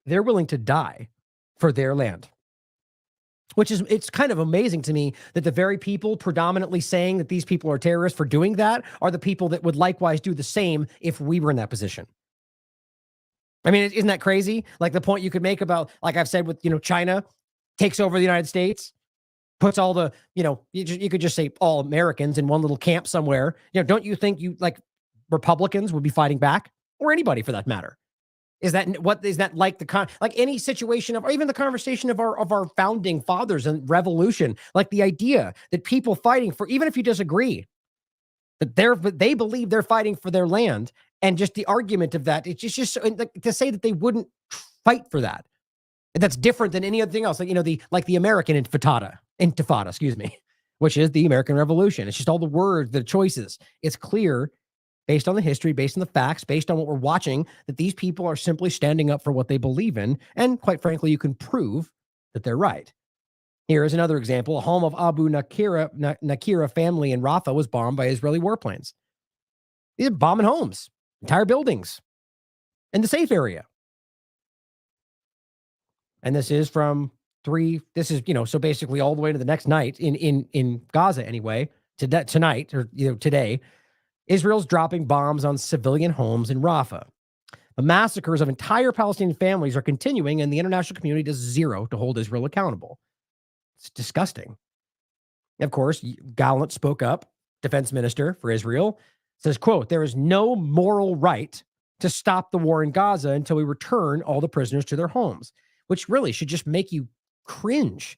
they're willing to die for their land, it's kind of amazing to me that the very people predominantly saying that these people are terrorists for doing that are the people that would likewise do the same if we were in that position. I mean, isn't that crazy? Like the point you could make about, like I've said with, China takes over the United States, puts all the, you could just say all Americans in one little camp somewhere. Don't you think Republicans would be fighting back, or anybody for that matter? Is that like any situation of, or even the conversation of our founding fathers and revolution, like the idea that people fighting for, even if you disagree, that they believe they're fighting for their land, and just the argument of that, it's just to say that they wouldn't fight for that. And that's different than any other thing else. The American intifada, which is the American Revolution. It's just all the words, the choices. It's clear, based on the history, based on the facts, based on what we're watching, that these people are simply standing up for what they believe in. And quite frankly, you can prove that they're right. Here is another example. A home of Abu Nakira family in Rafah was bombed by Israeli warplanes. These are bombing homes, entire buildings, in the safe area. And this is so basically all the way to the next night in Gaza anyway, tonight or today. Israel's dropping bombs on civilian homes in Rafah. The massacres of entire Palestinian families are continuing, and the international community does zero to hold Israel accountable. It's disgusting. Of course, Gallant spoke up, defense minister for Israel, says, quote, there is no moral right to stop the war in Gaza until we return all the prisoners to their homes, which really should just make you cringe.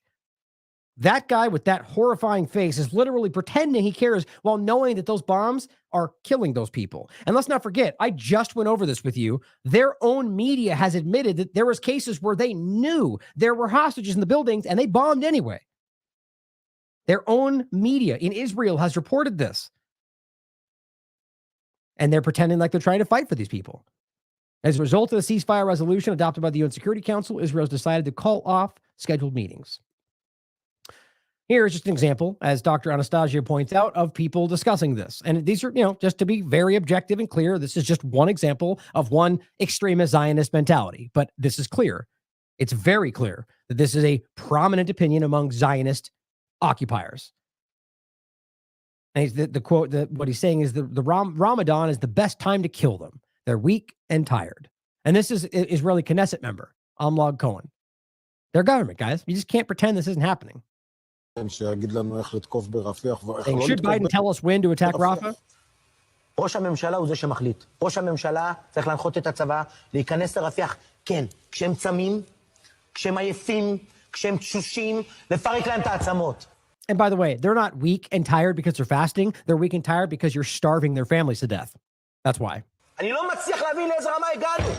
That guy with that horrifying face is literally pretending he cares while knowing that those bombs are killing those people. And let's not forget, I just went over this with you. Their own media has admitted that there was cases where they knew there were hostages in the buildings and they bombed anyway. Their own media in Israel has reported this. And they're pretending like they're trying to fight for these people. As a result of the ceasefire resolution adopted by the UN Security Council, Israel's decided to call off scheduled meetings. Here is just an example, as Dr. Anastasia points out, of people discussing this. And these are, just to be very objective and clear, this is just one example of one extremist Zionist mentality. But this is clear. It's very clear that this is a prominent opinion among Zionist occupiers. And the quote, what he's saying is the Ramadan is the best time to kill them. They're weak and tired. And this is Israeli Knesset member, Amlog Cohen. Their government, guys. You just can't pretend this isn't happening. Should Biden tell us when to attack Rafah? ראש הממשלה הוא זה שמחליט. ראש הממשלה צריך להנחות את הצבא להיכנס לרפיח. כן, כשהם צמים, כשהם עייפים, כשהם תשושים, לפרק להם את העצמות. And by the way, they're not weak and tired because they're fasting. They're weak and tired because you're starving their families to death. That's why. אני לא מצליח להבין לאיזה רמה הגענו.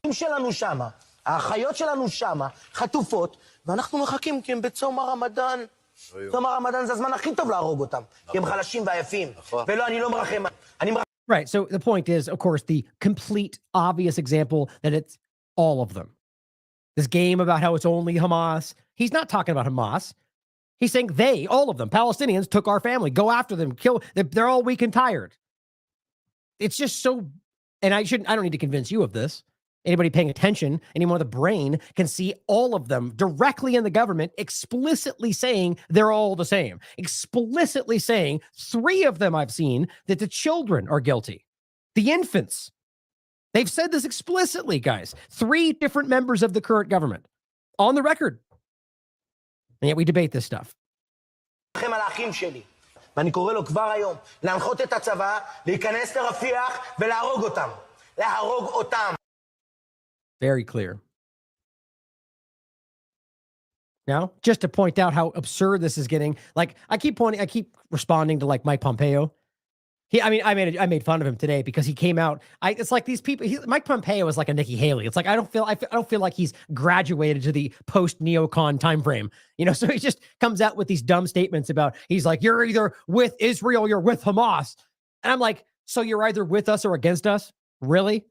האחים שלנו שמה, האחיות שלנו שמה, חטופות, ואנחנו מחכים כי הם בצום הרמדאן. צום הרמדאן זה הזמן הכי טוב להרוג אותם, כי הם חלשים ועייפים. ולא, אני לא מרחם. Right. So the point is, of course, the complete obvious example that it's all of them. This game about how it's only Hamas. He's not talking about Hamas. He's saying they, all of them, Palestinians, took our family, go after them, kill. They're all weak and tired. It's just so, and I don't need to convince you of this. Anybody paying attention, anyone with a brain can see all of them directly in the government explicitly saying they're all the same. Explicitly saying, 3 of them I've seen, that the children are guilty. The infants. They've said this explicitly, guys. 3 different members of the current government. On the record. And yet we debate this stuff. ואני קורא לו כבר היום להנחות את הצבא, להיכנס לרפיח ולהרוג אותם. להרוג אותם. Very clear. Now, just to point out how absurd this is getting, like I keep responding to like Mike Pompeo. I made fun of him today because he came out. It's like these people. Mike Pompeo is like a Nikki Haley. It's like I don't feel like he's graduated to the post neocon time frame. So he just comes out with these dumb statements about he's like, you're either with Israel, you're with Hamas, and I'm like, so you're either with us or against us, really?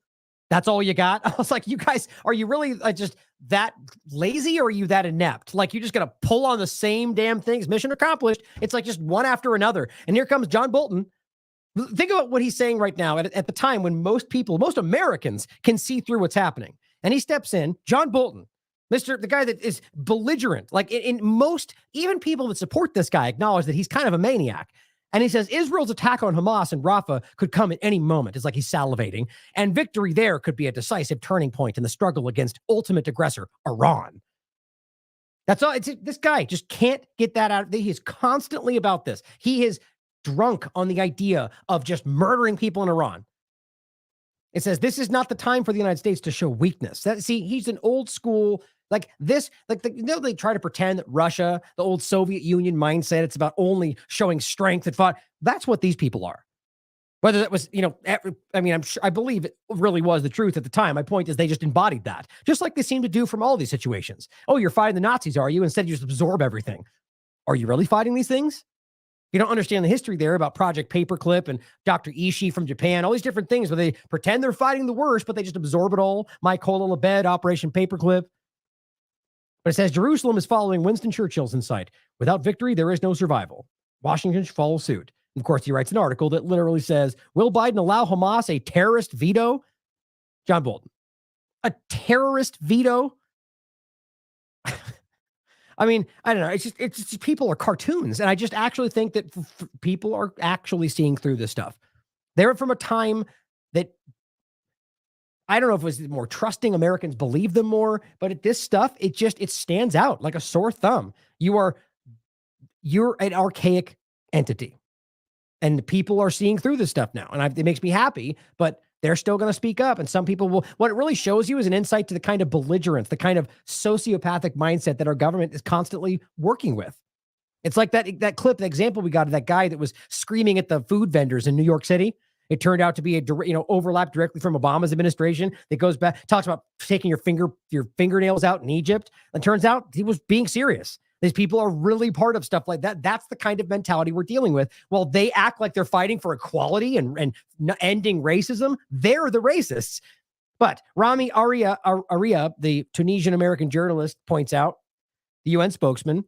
That's all you got? I was like, you guys, are you really just that lazy or are you that inept? Like, you're just going to pull on the same damn things. Mission accomplished. It's like just one after another. And here comes John Bolton. Think about what he's saying right now at the time when most Americans can see through what's happening. And he steps in, John Bolton, the guy that is belligerent. Like in most, even people that support this guy acknowledge that he's kind of a maniac. And he says Israel's attack on Hamas and Rafah could come at any moment. It's like he's salivating. And victory there could be a decisive turning point in the struggle against ultimate aggressor, Iran. That's all. This guy just can't get that out. He is constantly about this. He is drunk on the idea of just murdering people in Iran. It says this is not the time for the United States to show weakness. He's an old school, like this, they try to pretend that Russia, the old Soviet Union mindset, it's about only showing strength and fought. That's what these people are. Whether that was, I believe it really was the truth at the time. My point is they just embodied that, just like they seem to do from all these situations. Oh, you're fighting the Nazis, are you? Instead, you just absorb everything. Are you really fighting these things? You don't understand the history there about Project Paperclip and Dr. Ishii from Japan, all these different things where they pretend they're fighting the worst, but they just absorb it all. Mykola Lebed, Operation Paperclip. But it says Jerusalem is following Winston Churchill's insight. Without victory, there is no survival. Washington should follow suit. And of course, he writes an article that literally says, will Biden allow Hamas a terrorist veto? John Bolton. A terrorist veto? I mean, I don't know. It's just people are cartoons. And I just actually think that people are actually seeing through this stuff. They're from a time that I don't know if it was more trusting. Americans believe them more, but at this stuff, it stands out like a sore thumb. You're an archaic entity, and people are seeing through this stuff now. And it makes me happy, but they're still going to speak up. And some people will. What it really shows you is an insight to the kind of belligerence, the kind of sociopathic mindset that our government is constantly working with. It's like that clip, the example we got of that guy that was screaming at the food vendors in New York City. It turned out to be overlap directly from Obama's administration that goes back, talks about taking your fingernails out in Egypt. And turns out he was being serious. These people are really part of stuff like that. That's the kind of mentality we're dealing with. While they act like they're fighting for equality and ending racism, they're the racists. But Rami Aria, the Tunisian-American journalist, points out, the UN spokesman,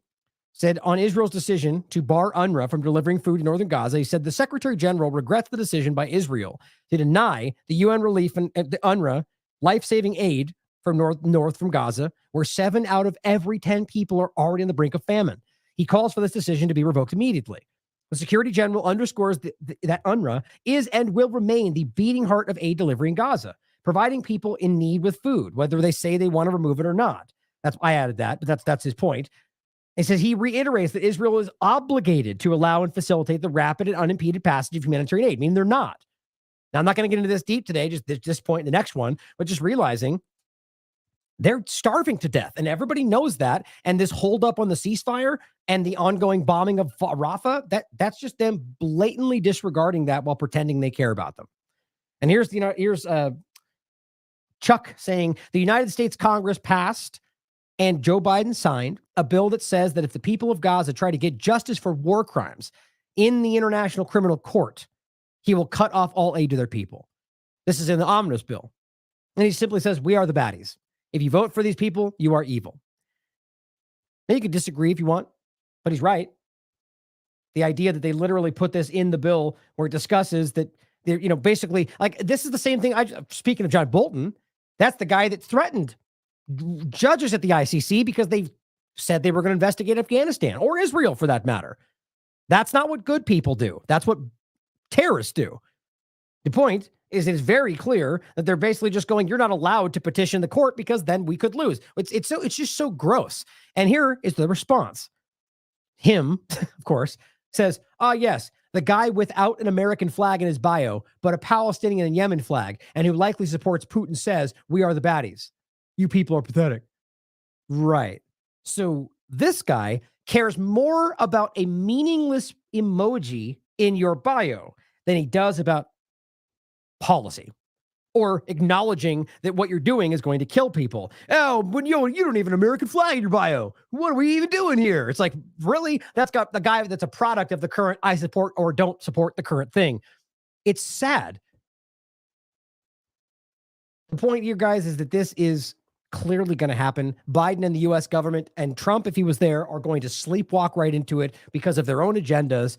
said on Israel's decision to bar UNRWA from delivering food to northern Gaza, he said the Secretary General regrets the decision by Israel to deny the UN relief and the UNRWA life-saving aid from north from Gaza, where 7 out of every 10 people are already on the brink of famine. He calls for this decision to be revoked immediately. The Secretary General underscores that UNRWA is and will remain the beating heart of aid delivery in Gaza, providing people in need with food, whether they say they want to remove it or not. I added that, but that's his point. He says he reiterates that Israel is obligated to allow and facilitate the rapid and unimpeded passage of humanitarian aid. I mean, they're not. Now, I'm not going to get into this deep today, just this point in the next one, but just realizing they're starving to death, and everybody knows that. And this holdup on the ceasefire and the ongoing bombing of Rafah, that's just them blatantly disregarding that while pretending they care about them. And here's Chuck saying the United States Congress passed and Joe Biden signed a bill that says that if the people of Gaza try to get justice for war crimes in the International Criminal Court, he will cut off all aid to their people. This is in the omnibus bill. And he simply says, we are the baddies. If you vote for these people, you are evil. Now, you can disagree if you want, but he's right. The idea that they literally put this in the bill where it discusses that they're, basically, like, this is the same thing. Speaking of John Bolton, that's the guy that threatened judges at the ICC because they said they were going to investigate Afghanistan or Israel for that matter. That's not what good people do. That's what terrorists do. The point is it's very clear that they're basically just going, you're not allowed to petition the court because then we could lose. It's just so gross. And here is the response. Him, of course, says, yes, the guy without an American flag in his bio, but a Palestinian and Yemen flag, and who likely supports Putin says, we are the baddies. You people are pathetic. Right. So this guy cares more about a meaningless emoji in your bio than he does about policy or acknowledging that what you're doing is going to kill people. Oh, when you don't even American flag in your bio. What are we even doing here? It's like, really? That's got the guy that's a product of the current I support or don't support the current thing. It's sad. The point here, guys, is that this is clearly going to happen. Biden and the U.S. government and Trump, if he was there, are going to sleepwalk right into it because of their own agendas.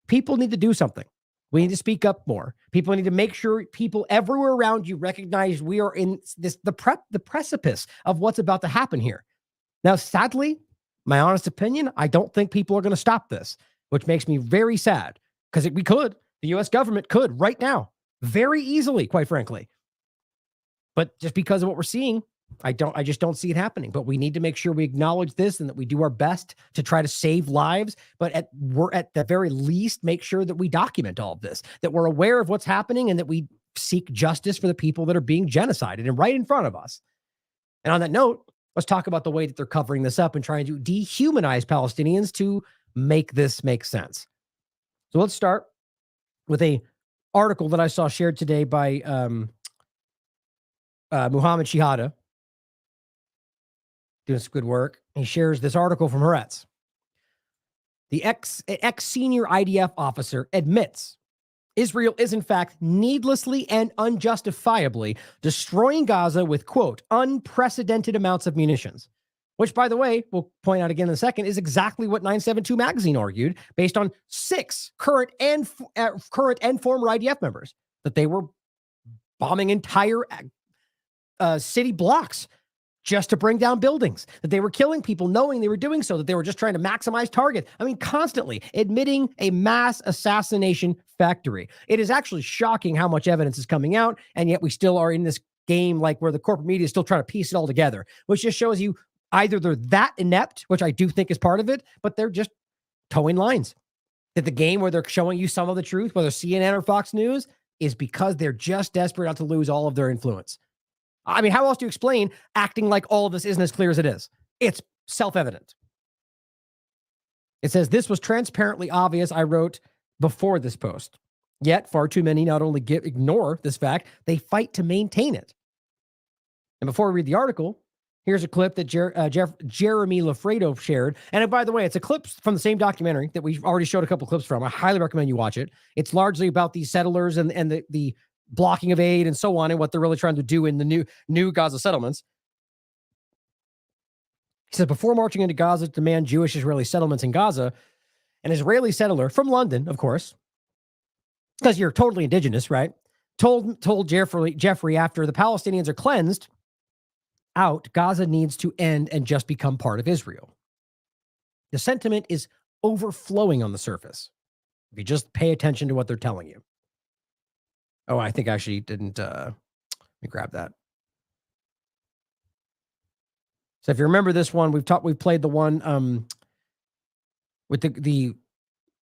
People need to do something. We need to speak up more. People need to make sure people everywhere around you recognize we are in the precipice of what's about to happen here. Now, sadly, my honest opinion, I don't think people are going to stop this, which makes me very sad because the U.S. government could right now, very easily, quite frankly. But just because of what we're seeing, I just don't see it happening. But we need to make sure we acknowledge this and that we do our best to try to save lives. But we're at the very least, make sure that we document all of this, that we're aware of what's happening and that we seek justice for the people that are being genocided and right in front of us. And on that note, let's talk about the way that they're covering this up and trying to dehumanize Palestinians to make this make sense. So let's start with a article that I saw shared today by Muhammad Shihada, doing some good work. He shares this article from Haaretz. The ex-senior IDF officer admits Israel is in fact needlessly and unjustifiably destroying Gaza with, quote, unprecedented amounts of munitions, which, by the way, we'll point out again in a second, is exactly what 972 magazine argued based on 6 current and former IDF members, that they were bombing entire city blocks just to bring down buildings, that they were killing people knowing they were doing so, that they were just trying to maximize target. I mean, constantly admitting a mass assassination factory. It is actually shocking how much evidence is coming out, and yet we still are in this game, like where the corporate media is still trying to piece it all together, which just shows you either they're that inept, which I do think is part of it, but they're just towing lines. That the game where they're showing you some of the truth, whether CNN or Fox News, is because they're just desperate not to lose all of their influence. I mean, how else do you explain acting like all of this isn't as clear as it is? It's self-evident. It says, this was transparently obvious, I wrote before this post. Yet, far too many not only ignore this fact, they fight to maintain it. And before we read the article, here's a clip that Jeremy Lafredo shared. And by the way, it's a clip from the same documentary that we've already showed a couple clips from. I highly recommend you watch it. It's largely about these settlers and the blocking of aid and so on, and what they're really trying to do in the new Gaza settlements. He said, before marching into Gaza to demand Jewish-Israeli settlements in Gaza, an Israeli settler from London, of course, because you're totally indigenous, right? Told Jeffrey after the Palestinians are cleansed out, Gaza needs to end and just become part of Israel. The sentiment is overflowing on the surface. If you just pay attention to what they're telling you. Oh, I think I actually didn't. Let me grab that. So if you remember this one, we've played the one with the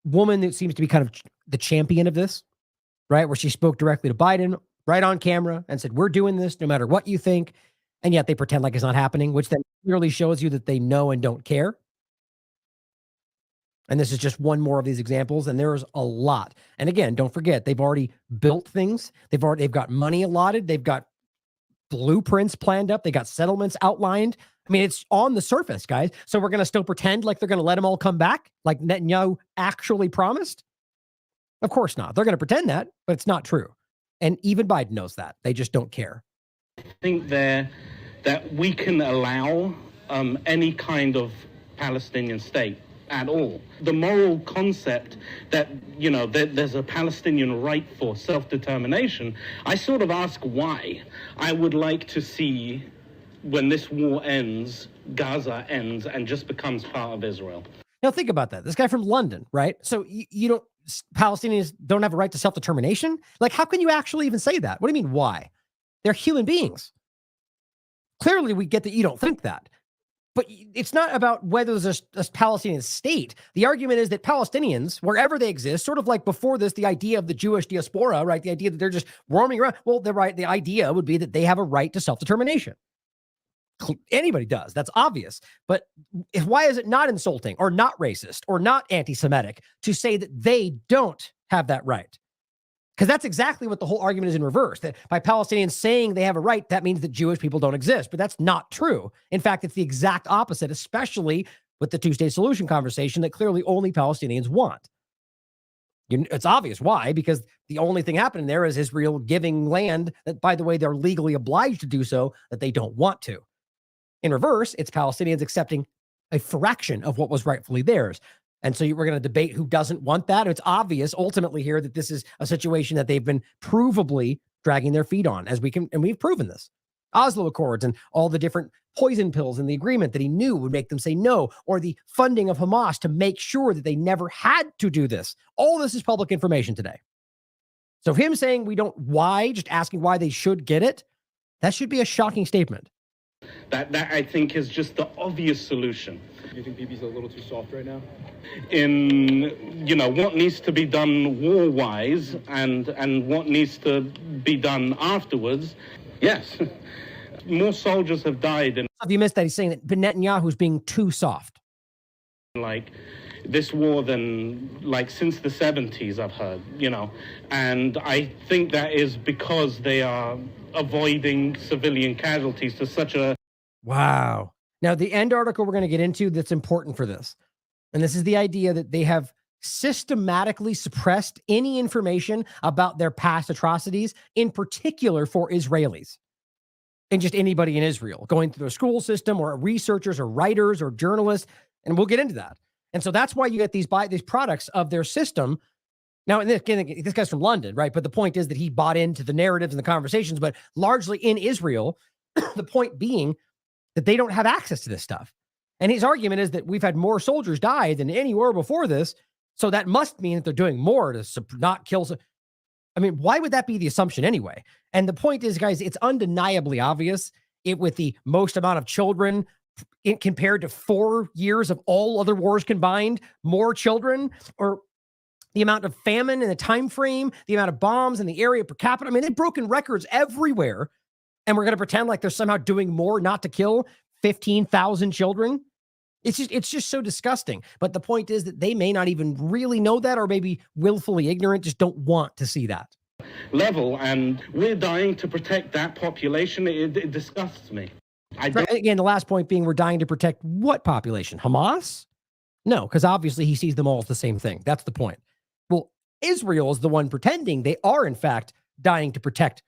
woman that seems to be kind of the champion of this, right? Where she spoke directly to Biden right on camera and said, we're doing this no matter what you think. And yet they pretend like it's not happening, which then clearly shows you that they know and don't care. And this is just one more of these examples. And there's a lot. And again, don't forget, they've already built things. They've got money allotted. They've got blueprints planned up. They got settlements outlined. I mean, it's on the surface, guys. So we're going to still pretend like they're going to let them all come back, like Netanyahu actually promised? Of course not. They're going to pretend that, but it's not true. And even Biden knows that. They just don't care. I think that we can allow any kind of Palestinian state at all. The moral concept that, there's a Palestinian right for self-determination, I sort of ask why. I would like to see, when this war ends, Gaza ends and just becomes part of Israel. Now think about that. This guy from London, right? So Palestinians don't have a right to self-determination? Like, how can you actually even say that? What do you mean, why? They're human beings. Clearly, we get that you don't think that. But it's not about whether there's a Palestinian state. The argument is that Palestinians, wherever they exist, sort of like before this, the idea of the Jewish diaspora, right? The idea that they're just roaming around. Well, the idea would be that they have a right to self-determination. Anybody does. That's obvious. But why is it not insulting or not racist or not anti-Semitic to say that they don't have that right? Because that's exactly what the whole argument is in reverse, that by Palestinians saying they have a right, that means that Jewish people don't exist. But that's not true. In fact, it's the exact opposite, especially with the two-state solution conversation that clearly only Palestinians want. It's obvious why, because the only thing happening there is Israel giving land that, by the way, they're legally obliged to do so, that they don't want to. In reverse, it's Palestinians accepting a fraction of what was rightfully theirs. And so we're going to debate who doesn't want that. It's obvious ultimately here that this is a situation that they've been provably dragging their feet on, and we've proven this. Oslo Accords and all the different poison pills in the agreement that he knew would make them say no, or the funding of Hamas to make sure that they never had to do this. All this is public information today. So him saying just asking why they should get it, that should be a shocking statement. That I think is just the obvious solution. Do you think BB's a little too soft right now? In, what needs to be done war-wise and what needs to be done afterwards, yes. More soldiers have died. If you missed that, he's saying that Netanyahu's being too soft. Like this war than since the 70s, I've heard, and I think that is because they are avoiding civilian casualties to such a... Wow. Now, the end article we're going to get into that's important for this, and this is the idea that they have systematically suppressed any information about their past atrocities, in particular for Israelis and just anybody in Israel going through a school system or researchers or writers or journalists. And we'll get into that. And so that's why you get these products of their system. Now, and this guy's from London, right? But the point is that he bought into the narratives and the conversations, but largely in Israel, the point being that they don't have access to this stuff. And his argument is that we've had more soldiers die than any war before this. So that must mean that they're doing more to not kill. I mean, why would that be the assumption anyway? And the point is, guys, it's undeniably obvious with the most amount of children compared to 4 years of all other wars combined, more children, or the amount of famine in the time frame, the amount of bombs in the area per capita. I mean, they've broken records everywhere. And we're going to pretend like they're somehow doing more not to kill 15,000 children. It's just so disgusting. But the point is that they may not even really know that, or maybe willfully ignorant, just don't want to see that. Level, and we're dying to protect that population. It disgusts me. Again, the last point being, we're dying to protect what population? Hamas? No, because obviously he sees them all as the same thing. That's the point. Well, Israel is the one pretending they are, in fact, dying to protect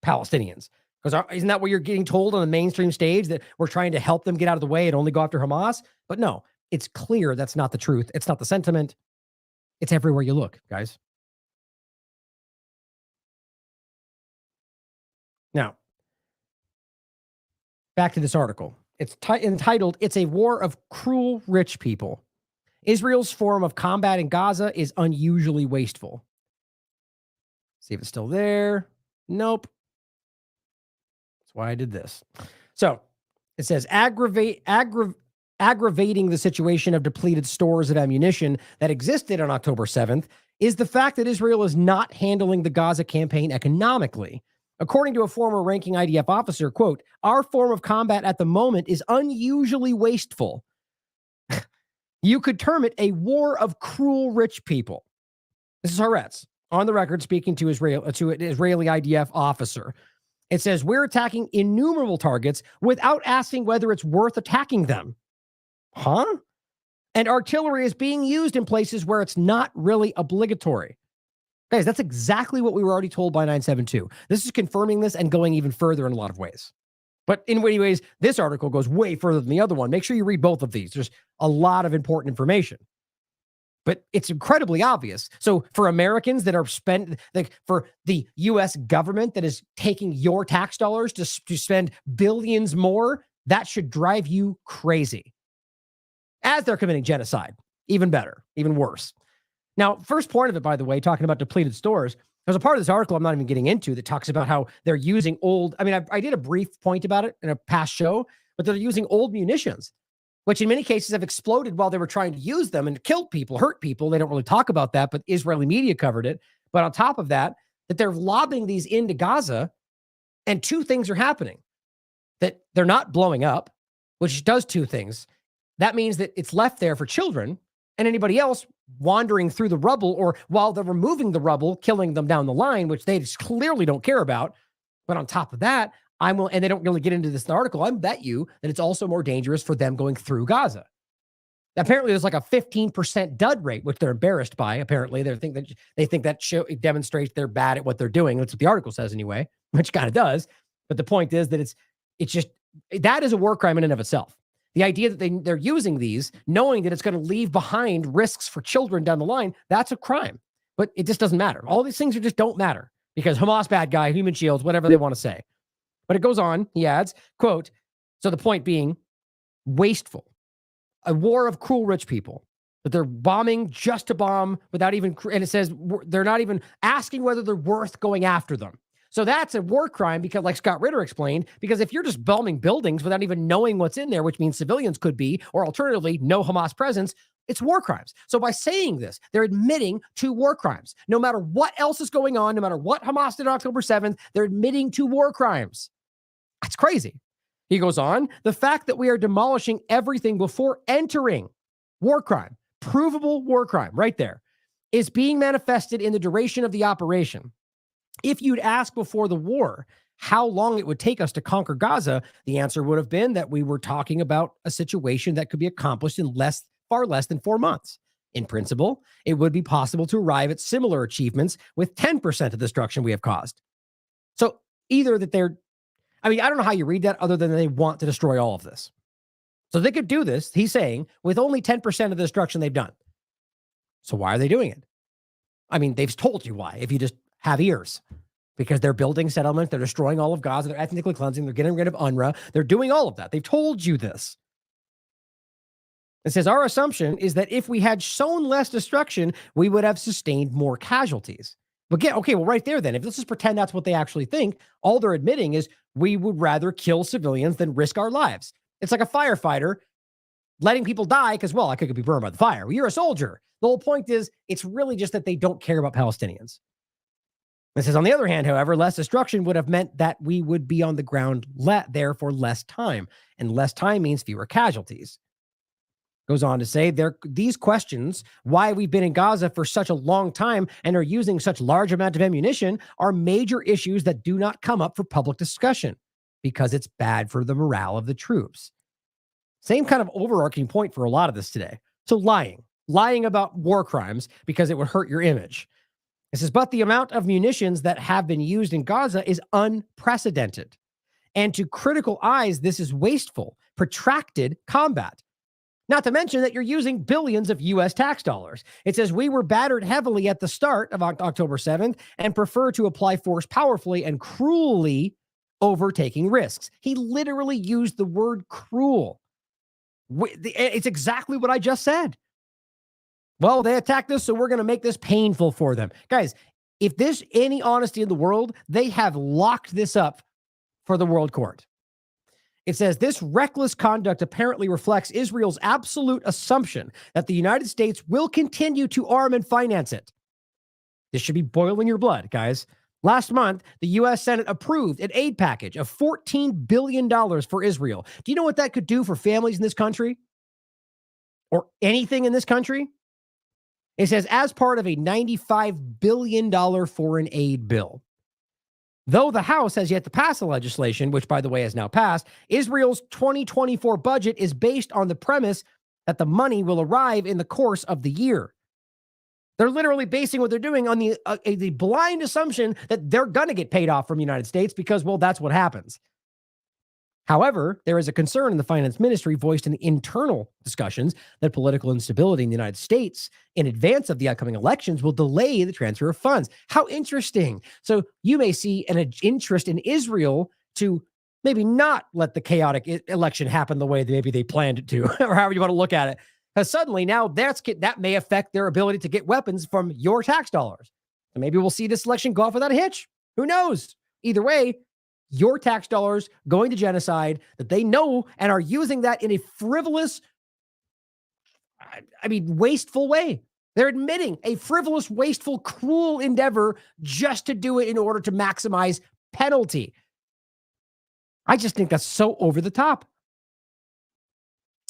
Palestinians. Because isn't that what you're getting told on the mainstream stage, that we're trying to help them get out of the way and only go after Hamas? But no, it's clear that's not the truth. It's not the sentiment. It's everywhere you look, guys. Now, back to this article. It's entitled, "It's a War of Cruel Rich People. Israel's form of combat in Gaza is unusually wasteful." See if it's still there. Nope. That's why I did this. So it says, aggravating the situation of depleted stores of ammunition that existed on October 7th is the fact that Israel is not handling the Gaza campaign economically. According to a former ranking IDF officer, quote, "Our form of combat at the moment is unusually wasteful. You could term it a war of cruel rich people." This is Haaretz on the record speaking to an Israeli IDF officer. It says, "We're attacking innumerable targets without asking whether it's worth attacking them." Huh? And artillery is being used in places where it's not really obligatory. Guys, that's exactly what we were already told by 972. This is confirming this and going even further in a lot of ways. But in many ways, this article goes way further than the other one. Make sure you read both of these. There's a lot of important information. But it's incredibly obvious. So for Americans that are for the U.S. government that is taking your tax dollars to spend billions more, that should drive you crazy. As they're committing genocide. Even better, even worse. Now, first point of it, by the way, talking about depleted stores, there's a part of this article I'm not even getting into that talks about how they're using old, I did a brief point about it in a past show, but they're using old munitions, which in many cases have exploded while they were trying to use them and killed people, hurt people. They don't really talk about that, but Israeli media covered it. But on top of that, that they're lobbing these into Gaza, and two things are happening. That they're not blowing up, which does two things. That means that it's left there for children and anybody else wandering through the rubble, or while they're removing the rubble, killing them down the line, which they just clearly don't care about. But on top of that, and they don't really get into this in the article, I bet you that it's also more dangerous for them going through Gaza. Apparently, there's like a 15% dud rate, which they're embarrassed by. Apparently, they think that it demonstrates they're bad at what they're doing. That's what the article says anyway, which kind of does. But the point is that it's just, that is a war crime in and of itself. The idea that they're using these, knowing that it's going to leave behind risks for children down the line, that's a crime. But it just doesn't matter. All these things just don't matter because Hamas bad guy, human shields, whatever they want to say. But it goes on, he adds, quote, so the point being, wasteful. A war of cruel rich people. That they're bombing just to bomb without even, and it says they're not even asking whether they're worth going after them. So that's a war crime because, like Scott Ritter explained, because if you're just bombing buildings without even knowing what's in there, which means civilians could be, or alternatively, no Hamas presence, it's war crimes. So by saying this, they're admitting to war crimes. No matter what else is going on, no matter what Hamas did on October 7th, they're admitting to war crimes. That's crazy. He goes on, the fact that we are demolishing everything before entering, war crime, provable war crime right there, is being manifested in the duration of the operation. If you'd asked before the war how long it would take us to conquer Gaza, the answer would have been that we were talking about a situation that could be accomplished in far less than 4 months. In principle, it would be possible to arrive at similar achievements with 10% of the destruction we have caused. So either that I don't know how you read that other than they want to destroy all of this. So they could do this, he's saying, with only 10% of the destruction they've done. So why are they doing it? They've told you why, if you just have ears. Because they're building settlements, they're destroying all of Gaza, they're ethnically cleansing, they're getting rid of UNRWA, they're doing all of that. They've told you this. It says, our assumption is that if we had shown less destruction, we would have sustained more casualties. But okay, well, right there then, if let's just pretend that's what they actually think, all they're admitting is we would rather kill civilians than risk our lives. It's like a firefighter letting people die because, well, I could be burned by the fire. Well, you're a soldier. The whole point is it's really just that they don't care about Palestinians. It says, on the other hand, however, less destruction would have meant that we would be on the ground there for less time. And less time means fewer casualties. Goes on to say, these questions, why we've been in Gaza for such a long time and are using such large amount of ammunition, are major issues that do not come up for public discussion because it's bad for the morale of the troops. Same kind of overarching point for a lot of this today. So lying about war crimes because it would hurt your image. It says, but the amount of munitions that have been used in Gaza is unprecedented. And to critical eyes, this is wasteful, protracted combat. Not to mention that you're using billions of U.S. tax dollars. It says, we were battered heavily at the start of October 7th and prefer to apply force powerfully and cruelly over taking risks. He literally used the word cruel. It's exactly what I just said. Well, they attacked us, so we're going to make this painful for them. Guys, if there's any honesty in the world, they have locked this up for the world court. It says, this reckless conduct apparently reflects Israel's absolute assumption that the United States will continue to arm and finance it. This should be boiling your blood, guys. Last month, the U.S. Senate approved an aid package of $14 billion for Israel. Do you know what that could do for families in this country? Or anything in this country? It says, as part of a $95 billion foreign aid bill. Though the House has yet to pass the legislation, which, by the way, has now passed, Israel's 2024 budget is based on the premise that the money will arrive in the course of the year. They're literally basing what they're doing on the blind assumption that they're going to get paid off from the United States because, well, that's what happens. However, there is a concern in the finance ministry voiced in the internal discussions that political instability in the United States in advance of the upcoming elections will delay the transfer of funds. How interesting. So you may see an interest in Israel to maybe not let the chaotic election happen the way that maybe they planned it to, or however you want to look at it. Because suddenly now that may affect their ability to get weapons from your tax dollars. And maybe we'll see this election go off without a hitch. Who knows? Either way, your tax dollars going to genocide that they know and are using that in a frivolous, wasteful way. They're admitting a frivolous, wasteful, cruel endeavor just to do it in order to maximize penalty. I just think that's so over the top.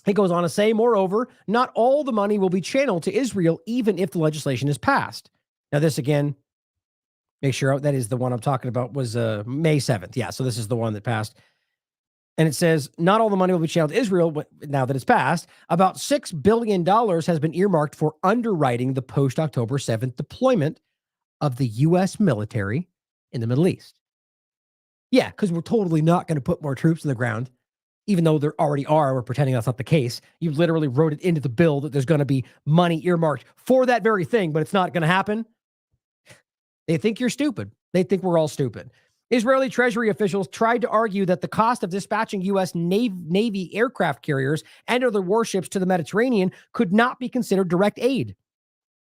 It goes on to say, moreover, not all the money will be channeled to Israel, even if the legislation is passed. Now, this again, make sure that is the one I'm talking about, was May 7th. Yeah, so this is the one that passed. And it says, not all the money will be channeled to Israel now that it's passed. About $6 billion has been earmarked for underwriting the post-October 7th deployment of the U.S. military in the Middle East. Yeah, because we're totally not going to put more troops on the ground, even though there already are. We're pretending that's not the case. You literally wrote it into the bill that there's going to be money earmarked for that very thing, but it's not going to happen. They think you're stupid. They think we're all stupid. Israeli Treasury officials tried to argue that the cost of dispatching U.S. Navy aircraft carriers and other warships to the Mediterranean could not be considered direct aid.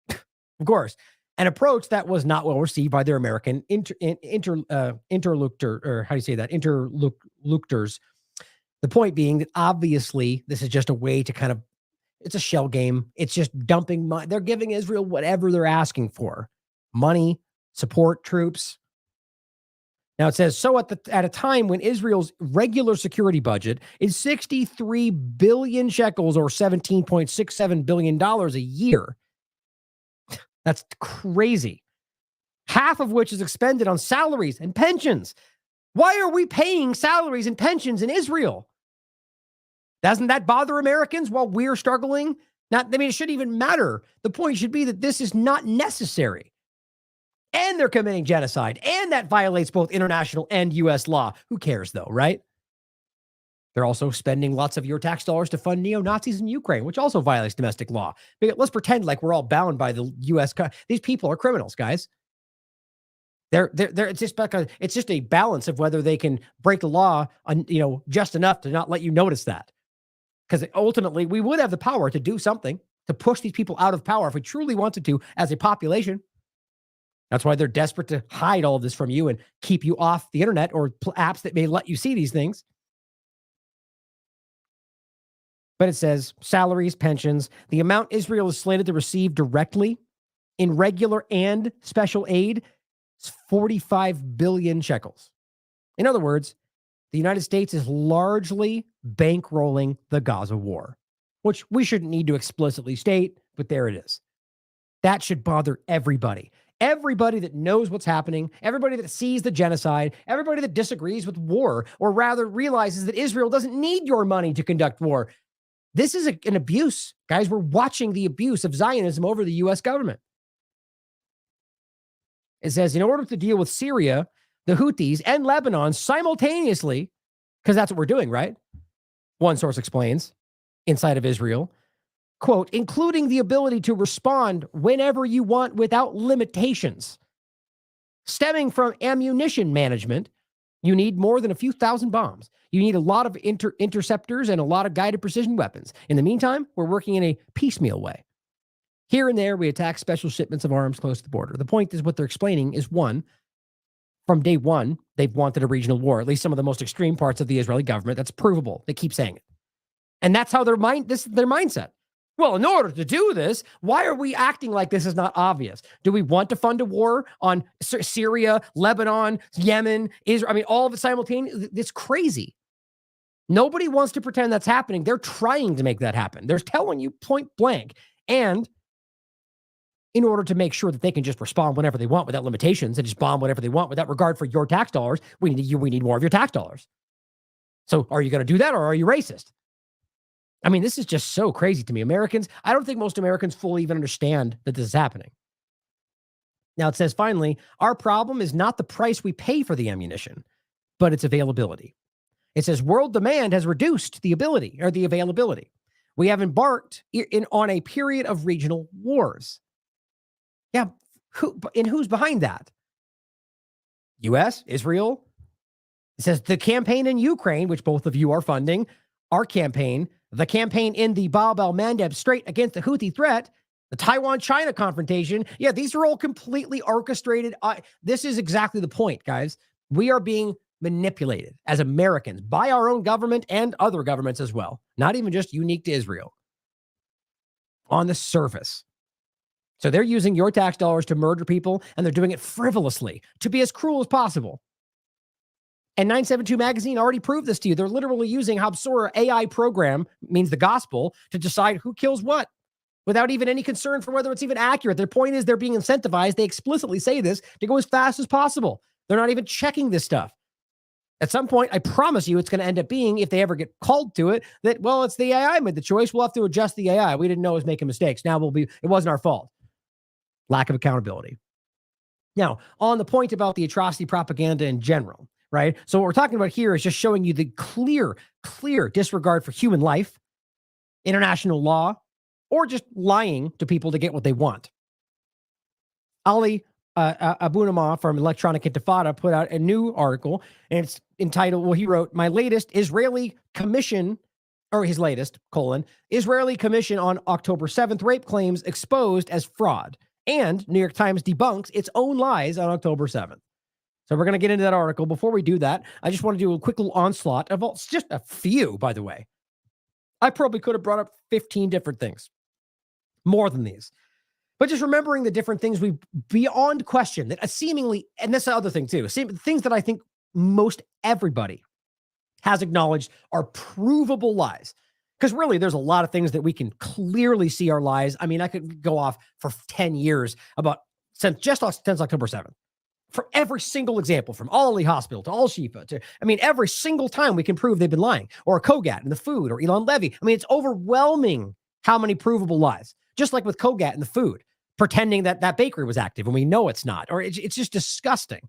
Of course, an approach that was not well received by their American interlocutors. The point being that obviously this is just a way to it's a shell game. It's just dumping money. They're giving Israel whatever they're asking for. Money, support, troops. Now it says, so at a time when Israel's regular security budget is 63 billion shekels or $17.67 billion a year. That's crazy. Half of which is expended on salaries and pensions. Why are we paying salaries and pensions in Israel? Doesn't that bother Americans while we're struggling? It shouldn't even matter. The point should be that this is not necessary. And they're committing genocide, and that violates both international and U.S. law. Who cares, though, right? They're also spending lots of your tax dollars to fund neo-Nazis in Ukraine, which also violates domestic law. Let's pretend like we're all bound by the U.S. These people are criminals, guys. It's just a balance of whether they can break the law, just enough to not let you notice that. Because ultimately, we would have the power to do something to push these people out of power if we truly wanted to as a population. That's why they're desperate to hide all of this from you and keep you off the internet or apps that may let you see these things. But it says salaries, pensions, the amount Israel is slated to receive directly in regular and special aid is 45 billion shekels. In other words, the United States is largely bankrolling the Gaza war, which we shouldn't need to explicitly state, but there it is. That should bother everybody. Everybody that knows what's happening, everybody that sees the genocide, everybody that disagrees with war, or rather realizes that Israel doesn't need your money to conduct war. This is an abuse. Guys, we're watching the abuse of Zionism over the U.S. government. It says, in order to deal with Syria, the Houthis, and Lebanon simultaneously, because that's what we're doing, right? One source explains, inside of Israel, quote, including the ability to respond whenever you want without limitations. Stemming from ammunition management, you need more than a few thousand bombs. You need a lot of interceptors and a lot of guided precision weapons. In the meantime, we're working in a piecemeal way. Here and there, we attack special shipments of arms close to the border. The point is what they're explaining is, one, from day one, they've wanted a regional war, at least some of the most extreme parts of the Israeli government. That's provable. They keep saying it. And that's how this is their mindset. Well, in order to do this, why are we acting like this is not obvious? Do we want to fund a war on Syria, Lebanon, Yemen, Israel? I mean, all of it simultaneously? It's crazy. Nobody wants to pretend that's happening. They're trying to make that happen. They're telling you point blank. And in order to make sure that they can just respond whenever they want without limitations and just bomb whatever they want without regard for your tax dollars, we need more of your tax dollars. So are you going to do that, or are you racist? I mean, this is just so crazy to me. Americans, I don't think most Americans fully even understand that this is happening. Now it says, finally, our problem is not the price we pay for the ammunition, but its availability. It says world demand has reduced the availability. We have embarked on a period of regional wars. Yeah, who's behind that? U.S., Israel. It says the campaign in Ukraine, which both of you are funding, our campaign, the campaign in the Bab el-Mandeb Strait against the Houthi threat, the Taiwan-China confrontation. Yeah, these are all completely orchestrated. This is exactly the point, guys. We are being manipulated as Americans by our own government and other governments as well. Not even just unique to Israel. On the surface. So they're using your tax dollars to murder people, and they're doing it frivolously to be as cruel as possible. And 972 Magazine already proved this to you. They're literally using Habsura AI program, means the gospel, to decide who kills what without even any concern for whether it's even accurate. Their point is they're being incentivized. They explicitly say this to go as fast as possible. They're not even checking this stuff. At some point, I promise you it's going to end up being, if they ever get called to it, that, well, it's the AI made the choice. We'll have to adjust the AI. We didn't know it was making mistakes. Now it wasn't our fault. Lack of accountability. Now, on the point about the atrocity propaganda in general, right? So what we're talking about here is just showing you the clear disregard for human life, international law, or just lying to people to get what they want. Ali Abunimah from Electronic Intifada put out a new article, and it's entitled, well, he wrote, my latest Israeli commission, or his latest, Israeli commission on October 7th, rape claims exposed as fraud. And New York Times debunks its own lies on October 7th. So we're going to get into that article. Before we do that, I just want to do a quick little onslaught of just a few, by the way. I probably could have brought up 15 different things. More than these. But just remembering the different things we beyond question that seemingly, and that's the other thing too, things that I think most everybody has acknowledged are provable lies. Because really, there's a lot of things that we can clearly see are lies. I mean, I could go off for 10 years since October 7th. For every single example, from Ali Hospital to Al-Shifa to, every single time we can prove they've been lying. Or Kogat in the food, or Elon Levy. It's overwhelming how many provable lies. Just like with Kogat in the food, pretending that bakery was active when we know it's not. Or it's just disgusting.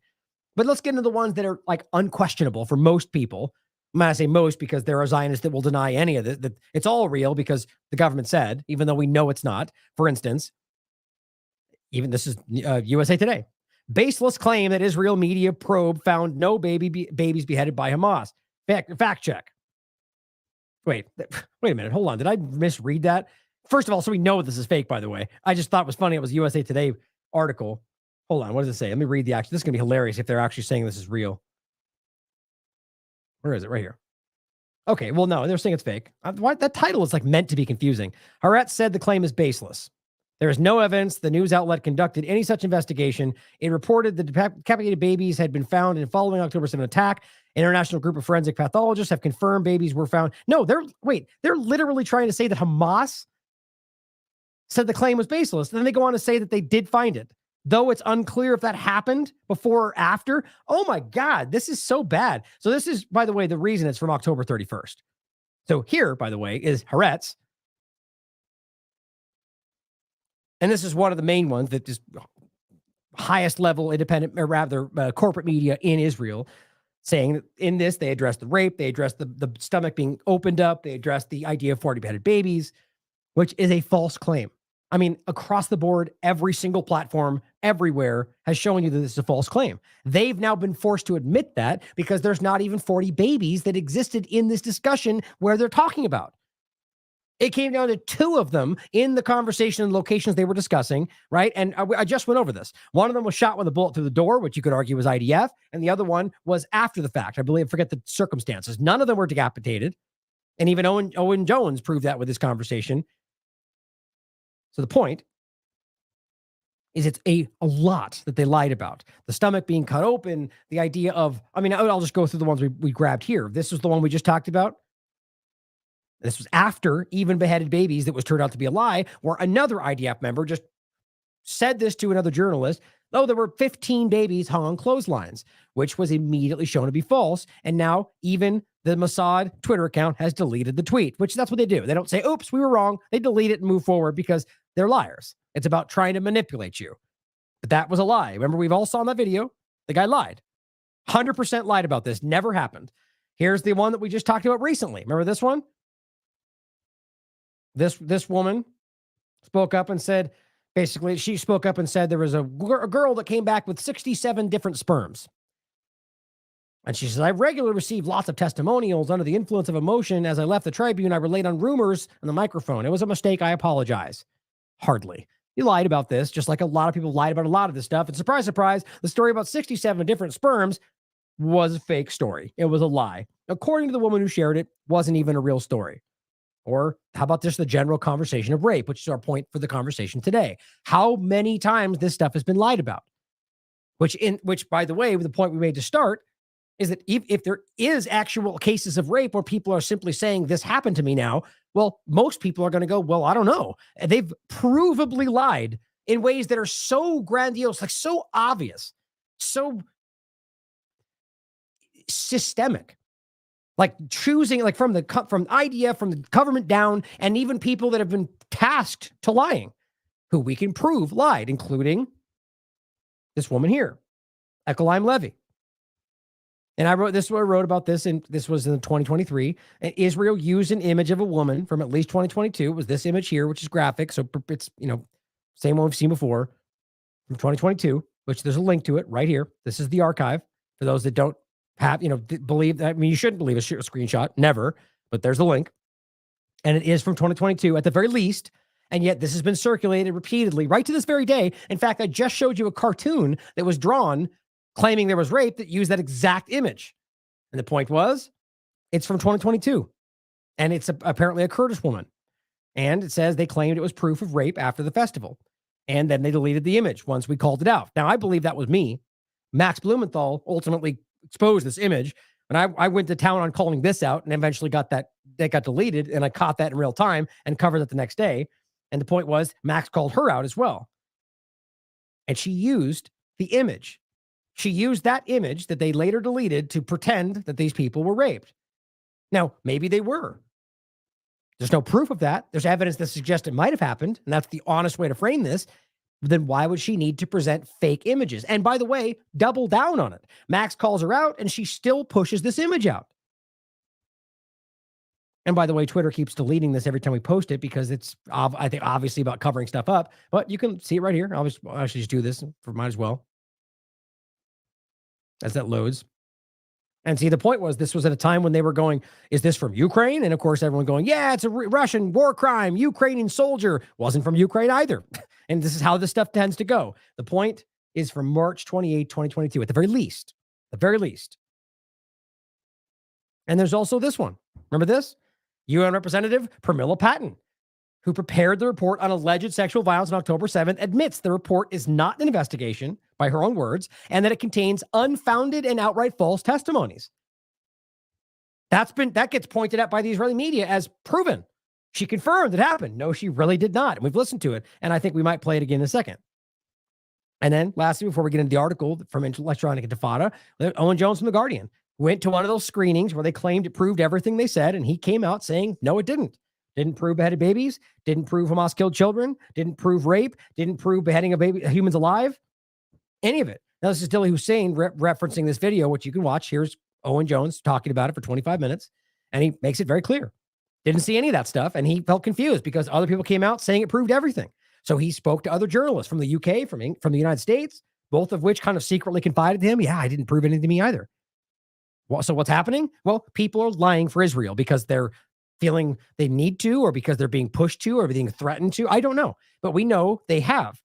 But let's get into the ones that are like unquestionable for most people. I'm going to say most because there are Zionists that will deny any of this. That it's all real because the government said, even though we know it's not. For instance, even this is USA Today. Baseless claim that Israel media probe found no babies beheaded by Hamas. Fact check. Wait a minute. Hold on. Did I misread that? First of all, so we know this is fake, by the way. I just thought it was funny. It was a USA Today article. Hold on. What does it say? Let me read the action. This is going to be hilarious if they're actually saying this is real. Where is it? Right here. Okay. Well, no, they're saying it's fake. That title is like meant to be confusing. Haaretz said the claim is baseless. There is no evidence the news outlet conducted any such investigation. It reported the decapitated babies had been found in following October 7 attack. An international group of forensic pathologists have confirmed babies were found. No, they're literally trying to say that Hamas said the claim was baseless. Then they go on to say that they did find it, though it's unclear if that happened before or after. Oh my God, this is so bad. So this is, by the way, the reason it's from October 31st. So here, by the way, is Haaretz. And this is one of the main ones that is highest level independent, or rather corporate media in Israel, saying that in this, they addressed the rape, they addressed the stomach being opened up, they addressed the idea of 40 beheaded babies, which is a false claim. I mean, across the board, every single platform everywhere has shown you that this is a false claim. They've now been forced to admit that because there's not even 40 babies that existed in this discussion where they're talking about. It came down to 2 of them in the conversation and locations they were discussing, right? And I just went over this. One of them was shot with a bullet through the door, which you could argue was IDF, and the other one was after the fact. I believe, forget the circumstances. None of them were decapitated, and even Owen Jones proved that with this conversation. So the point is it's a lot that they lied about. The stomach being cut open, the idea of, I mean, I'll just go through the ones we grabbed here. This was the one we just talked about. This was after even beheaded babies that was turned out to be a lie, where another IDF member just said this to another journalist. Oh, there were 15 babies hung on clotheslines, which was immediately shown to be false. And now even the Mossad Twitter account has deleted the tweet, which that's what they do. They don't say, oops, we were wrong. They delete it and move forward because they're liars. It's about trying to manipulate you. But that was a lie. Remember, we've all saw in that video, the guy lied. 100% lied about this. Never happened. Here's the one that we just talked about recently. Remember this one? This woman spoke up and said, basically, she spoke up and said there was a girl that came back with 67 different sperms. And she says, I regularly receive lots of testimonials under the influence of emotion. As I left the Tribune, I relayed on rumors on the microphone. It was a mistake. I apologize. Hardly. You lied about this, just like a lot of people lied about a lot of this stuff. And surprise, surprise, the story about 67 different sperms was a fake story. It was a lie. According to the woman who shared it, wasn't even a real story. Or how about just the general conversation of rape, which is our point for the conversation today? How many times this stuff has been lied about? Which, by the way, the point we made to start is that if there is actual cases of rape where people are simply saying this happened to me now, well, most people are going to go, well, I don't know. And they've provably lied in ways that are so grandiose, like so obvious, so systemic. Like choosing, like from IDF, from the government down, and even people that have been tasked to lying, who we can prove lied, including this woman here, Ekalim Levy. And I wrote about this, and this was in 2023. And Israel used an image of a woman from at least 2022. It was this image here, which is graphic. So it's, same one we've seen before from 2022, which there's a link to it right here. This is the archive for those that don't have, believe that. I mean, you shouldn't believe a screenshot, never, but there's the link. And it is from 2022 at the very least. And yet this has been circulated repeatedly right to this very day. In fact, I just showed you a cartoon that was drawn claiming there was rape that used that exact image. And the point was, it's from 2022. And it's apparently a Kurdish woman. And it says they claimed it was proof of rape after the festival. And then they deleted the image once we called it out. Now, I believe that was me. Max Blumenthal ultimately exposed this image. And I went to town on calling this out and eventually got deleted. And I caught that in real time and covered it the next day. And the point was, Max called her out as well. And she used the image. She used that image that they later deleted to pretend that these people were raped. Now, maybe they were. There's no proof of that. There's evidence that suggests it might have happened. And that's the honest way to frame this. Then why would she need to present fake images? And by the way, double down on it. Max calls her out and she still pushes this image out. And by the way, Twitter keeps deleting this every time we post it because it's, I think, obviously about covering stuff up. But you can see it right here. I'll actually just do this for might as well. As that loads. And see, the point was, this was at a time when they were going, is this from Ukraine? And of course, everyone going, yeah, it's a Russian war crime. Ukrainian soldier. Wasn't from Ukraine either. And this is how this stuff tends to go. The point is from March 28, 2022, at the very least. The very least. And there's also this one. Remember this? UN Representative Pramila Patten, who prepared the report on alleged sexual violence on October 7th, admits the report is not an investigation, by her own words, and that it contains unfounded and outright false testimonies. That gets pointed at by the Israeli media as proven. She confirmed it happened. No, she really did not. And we've listened to it, and I think we might play it again in a second. And then, lastly, before we get into the article from Electronic Intifada, Owen Jones from The Guardian went to one of those screenings where they claimed it proved everything they said, and he came out saying, no, it didn't. Didn't prove beheaded babies, didn't prove Hamas killed children, didn't prove rape, didn't prove beheading of humans alive, any of it. Now, this is Dilly Hussein referencing this video, which you can watch. Here's Owen Jones talking about it for 25 minutes, and he makes it very clear. Didn't see any of that stuff, and he felt confused because other people came out saying it proved everything. So he spoke to other journalists from the UK, from the United States, both of which kind of secretly confided to him, yeah, I didn't prove anything to me either. Well, so what's happening? Well, people are lying for Israel because they're feeling they need to, or because they're being pushed to, or being threatened to. I don't know, but we know they have.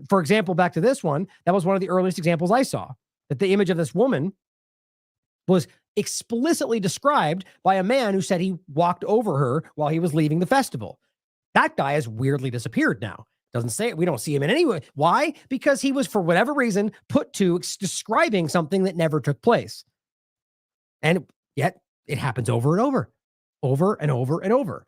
For example, back to this one, that was one of the earliest examples I saw, that the image of this woman was explicitly described by a man who said he walked over her while he was leaving the festival. That guy has weirdly disappeared now. Doesn't say it. We don't see him in any way. Why? Because he was, for whatever reason, put to describing something that never took place. And yet it happens over and over and over and over.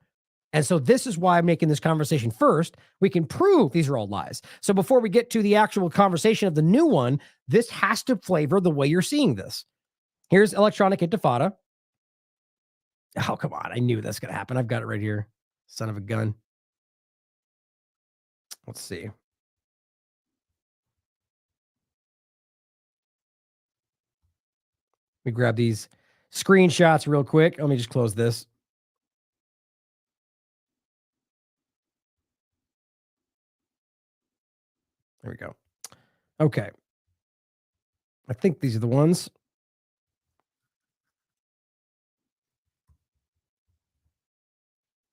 And so this is why I'm making this conversation first. We can prove these are all lies. So before we get to the actual conversation of the new one, this has to flavor the way you're seeing this. Here's Electronic Intifada. Oh, come on. I knew that's going to happen. I've got it right here. Son of a gun. Let's see. Let me grab these screenshots real quick. Let me just close this. There we go. Okay. I think these are the ones.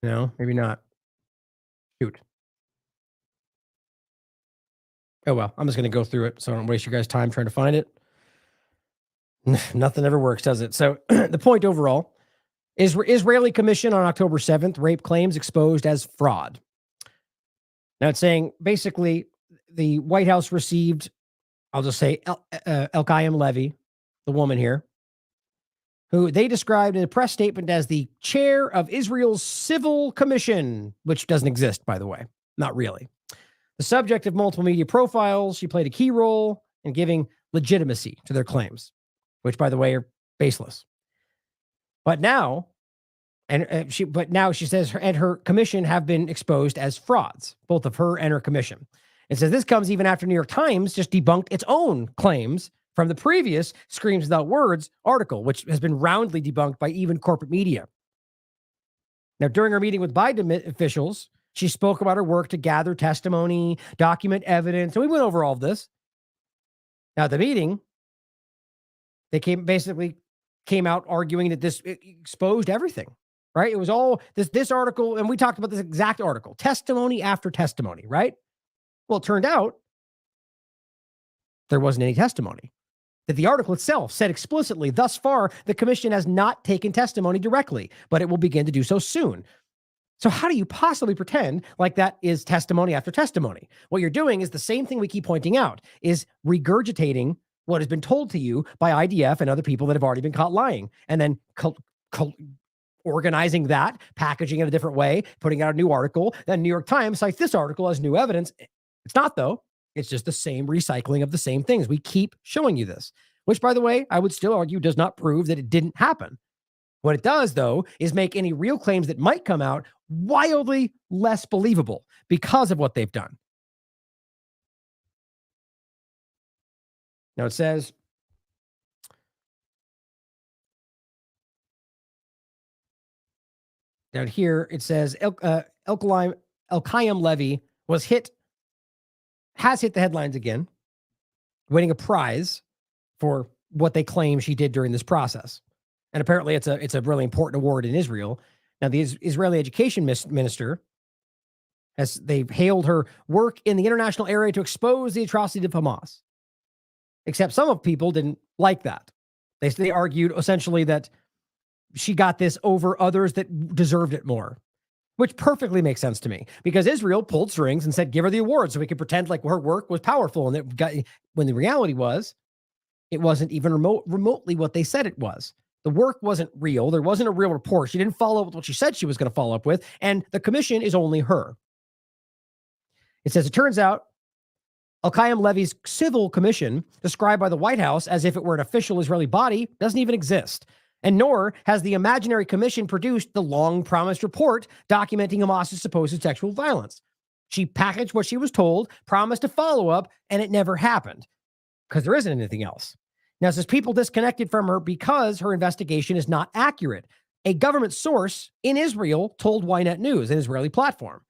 No, maybe not. Shoot. Oh, well, I'm just going to go through it so I don't waste your guys' time trying to find it. Nothing ever works, does it? So the point overall is Israeli commission on October 7th, rape claims exposed as fraud. Now it's saying basically the White House received, I'll just say Elkayam Levy, the woman here, who they described in a press statement as the chair of Israel's Civil Commission, which doesn't exist, by the way. Not really. The subject of multiple media profiles, she played a key role in giving legitimacy to their claims, which, by the way, are baseless. But now, she says her commission have been exposed as frauds, both of her and her commission. It says this comes even after New York Times just debunked its own claims from the previous Screams Without Words article, which has been roundly debunked by even corporate media. Now, during her meeting with Biden officials, she spoke about her work to gather testimony, document evidence, and we went over all of this. Now, at the meeting, they came out arguing that this exposed everything, right? It was all this article, and we talked about this exact article, testimony after testimony, right? Well, it turned out there wasn't any testimony. That the article itself said explicitly, thus far, the commission has not taken testimony directly, but it will begin to do so soon. So how do you possibly pretend like that is testimony after testimony? What you're doing is the same thing we keep pointing out, is regurgitating what has been told to you by IDF and other people that have already been caught lying, and then organizing that, packaging it a different way, putting out a new article. Then New York Times cites this article as new evidence. It's not, though. It's just the same recycling of the same things. We keep showing you this, which, by the way, I would still argue does not prove that it didn't happen. What it does, though, is make any real claims that might come out wildly less believable because of what they've done. Now it says, down here, it says Elkayam Levy has hit the headlines again, winning a prize for what they claim she did during this process. And apparently it's a really important award in Israel. Now, the Israeli education minister, they've hailed her work in the international area to expose the atrocity of Hamas. except some of people didn't like that. They argued essentially that she got this over others that deserved it more, which perfectly makes sense to me because Israel pulled strings and said, give her the award so we could pretend like her work was powerful. And it got, when the reality was, it wasn't even remotely what they said it was. The work wasn't real. There wasn't a real report. She didn't follow up with what she said she was going to follow up with. And the commission is only her. It says, it turns out Al-Qaim Levy's civil commission, described by the White House as if it were an official Israeli body, doesn't even exist. And nor has the imaginary commission produced the long-promised report documenting Hamas's supposed sexual violence. She packaged what she was told, promised to follow up, and it never happened because there isn't anything else. Now, it says people disconnected from her because her investigation is not accurate. A government source in Israel told Ynet News, an Israeli platform.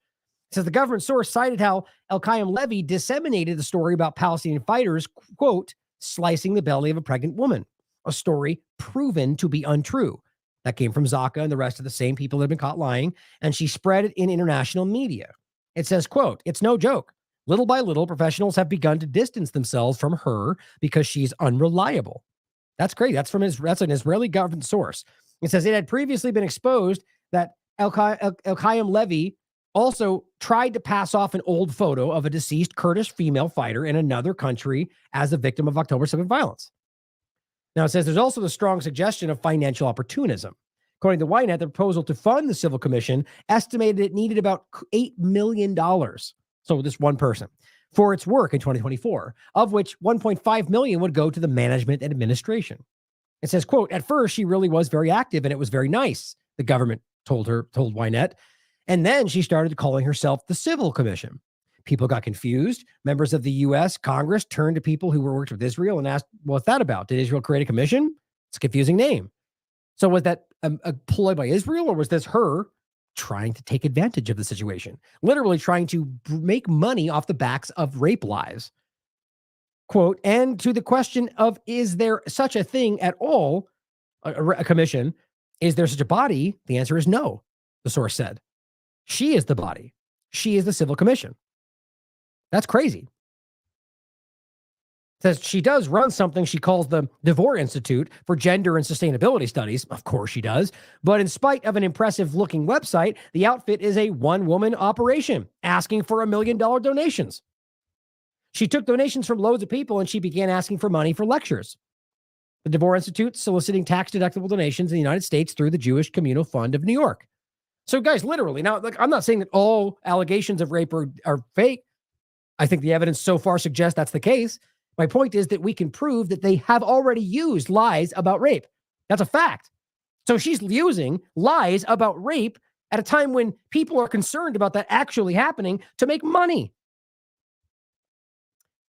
It says the government source cited how Al-Qaim Levy disseminated the story about Palestinian fighters, quote, slicing the belly of a pregnant woman, a story proven to be untrue. That came from Zaka and the rest of the same people that have been caught lying, and she spread it in international media. It says, quote, it's no joke. Little by little, professionals have begun to distance themselves from her because she's unreliable. That's great. That's an Israeli government source. It says it had previously been exposed that Al-Qaim Levy also tried to pass off an old photo of a deceased Kurdish female fighter in another country as a victim of October 7th violence. Now, it says there's also the strong suggestion of financial opportunism. According to Ynet, the proposal to fund the civil commission estimated it needed about $8 million. So this one person for its work in 2024, of which 1.5 million would go to the management and administration. It says, quote, at first, she really was very active and it was very nice. The government told Ynet. And then she started calling herself the Civil Commission. People got confused. Members of the U.S. Congress turned to people who worked with Israel and asked, what's that about? Did Israel create a commission? It's a confusing name. So was that a ploy by Israel, or was this her trying to take advantage of the situation? Literally trying to make money off the backs of rape lies. Quote, and to the question of, is there such a thing at all, a commission, is there such a body? The answer is no, the source said. She is the body. She is the Civil Commission. That's crazy. It says she does run something she calls the DeVore Institute for Gender and Sustainability Studies. Of course she does. But in spite of an impressive looking website, the outfit is a one-woman operation asking for $1 million donations. She took donations from loads of people and she began asking for money for lectures. The DeVore Institute soliciting tax-deductible donations in the United States through the Jewish Communal Fund of New York. So guys, literally, now, like, I'm not saying that all allegations of rape are fake. I think the evidence so far suggests that's the case. My point is that we can prove that they have already used lies about rape. That's a fact. So she's using lies about rape at a time when people are concerned about that actually happening to make money.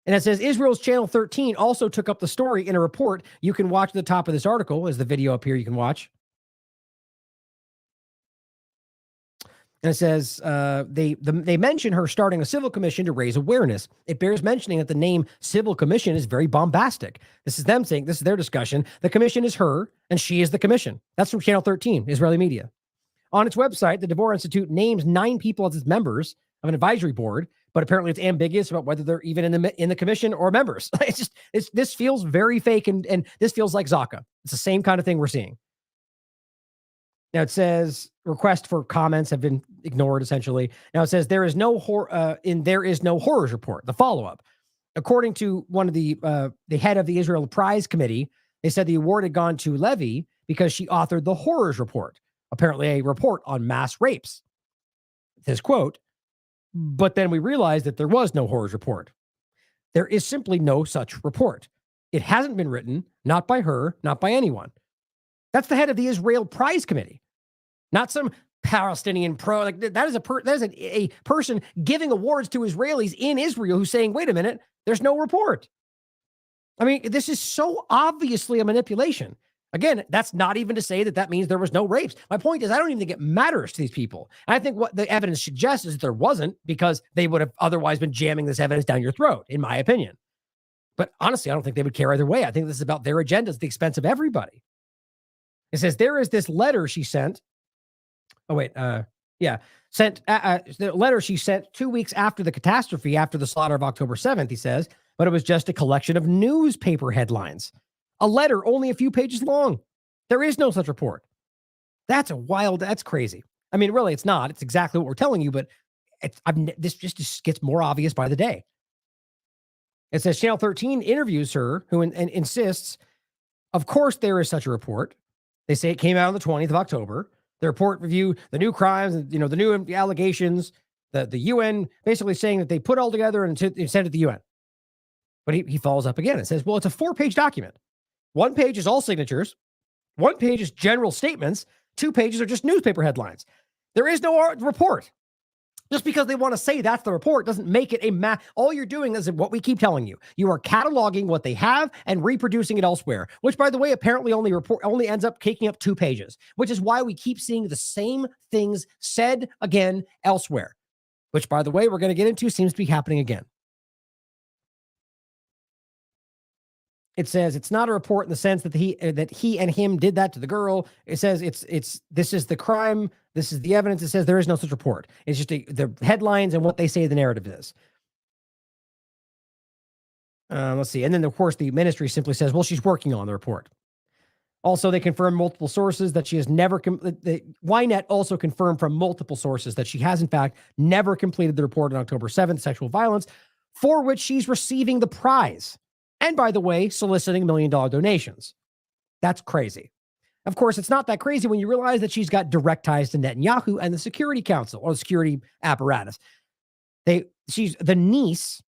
And it says Israel's Channel 13 also took up the story in a report. You can watch at the top of this article. Is the video up here you can watch. And it says they mention her starting a civil commission to raise awareness. It bears mentioning that the name Civil Commission is very bombastic. This is them saying, this is their discussion. The commission is her, and she is the commission. That's from Channel 13, Israeli media. On its website, the DeVore Institute names 9 people as its members of an advisory board, but apparently it's ambiguous about whether they're even in the commission or members. This feels very fake, and this feels like Zaka. It's the same kind of thing we're seeing. Now it says requests for comments have been ignored essentially. Now it says there is no horrors report. The follow-up, according to one of the head of the Israel Prize Committee, they said the award had gone to Levy because she authored the horrors report, apparently a report on mass rapes. It says, quote, but then we realized that there was no horrors report. There is simply no such report. It hasn't been written, not by her, not by anyone. That's the head of the Israel Prize Committee, not some Palestinian pro. Like that is a person giving awards to Israelis in Israel who's saying, wait a minute, there's no report. I mean, this is so obviously a manipulation. Again, that's not even to say that means there was no rapes. My point is, I don't even think it matters to these people. And I think what the evidence suggests is that there wasn't, because they would have otherwise been jamming this evidence down your throat, in my opinion. But honestly, I don't think they would care either way. I think this is about their agendas at the expense of everybody. It says there is this letter she sent. Oh, wait. The letter she sent 2 weeks after the catastrophe, after the slaughter of October 7th, he says, but it was just a collection of newspaper headlines. A letter only a few pages long. There is no such report. That's crazy. I mean, really, it's not. It's exactly what we're telling you, but this just gets more obvious by the day. It says Channel 13 interviews her, who insists, of course, there is such a report. They say it came out on the 20th of October. The report reviewed the new crimes, the new allegations, the UN basically saying that they put all together and sent it to the UN. But he follows up again and says, well, it's a 4-page document. 1 page is all signatures. 1 page is general statements. 2 pages are just newspaper headlines. There is no report. Just because they want to say that's the report doesn't make it a all you're doing is what we keep telling you. You are cataloging what they have and reproducing it elsewhere, which, by the way, apparently only ends up taking up 2 pages, which is why we keep seeing the same things said again elsewhere, which, by the way, we're going to get into seems to be happening again. It says it's not a report in the sense that he and him did that to the girl. It says this is the crime. This is the evidence. It says there is no such report. It's just the headlines and what they say the narrative is. Let's see. And then, of course, the ministry simply says, well, she's working on the report. Also, they confirm multiple sources that she has never, Ynet also confirmed from multiple sources that she has, in fact, never completed the report on October 7th, sexual violence, for which she's receiving the prize. And by the way, soliciting $1 million donations. That's crazy. Of course, it's not that crazy when you realize that she's got direct ties to Netanyahu and the Security Council or the security apparatus. She's the niece.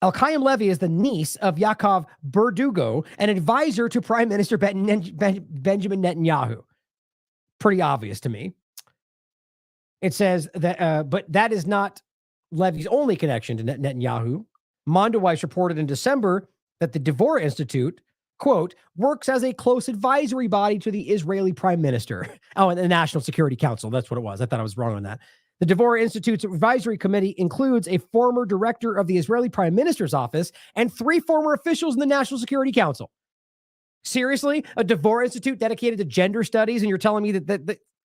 Al-Qaim Levy is the niece of Yaakov Berdugo, an advisor to Prime Minister Benjamin Netanyahu. Pretty obvious to me. It says that, but that is not Levy's only connection to Netanyahu. Mondoweiss reported in December that the Devorah Institute, quote, works as a close advisory body to the Israeli Prime Minister. Oh, and the National Security Council. That's what it was. I thought I was wrong on that. The Devorah Institute's advisory committee includes a former director of the Israeli Prime Minister's office and 3 former officials in the National Security Council. Seriously? A Devorah Institute dedicated to gender studies, and you're telling me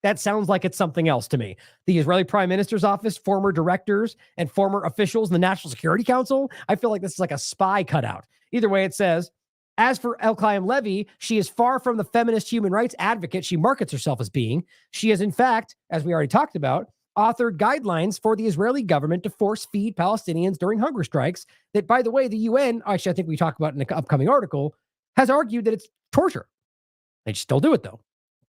that sounds like it's something else to me. The Israeli Prime Minister's office, former directors, and former officials in the National Security Council. I feel like this is like a spy cutout. Either way, it says, as for Al-Qaim Levy, she is far from the feminist human rights advocate she markets herself as being. She has, in fact, as we already talked about, authored guidelines for the Israeli government to force feed Palestinians during hunger strikes that, by the way, the UN, actually, I think we talk about in an upcoming article, has argued that it's torture. They still do it, though.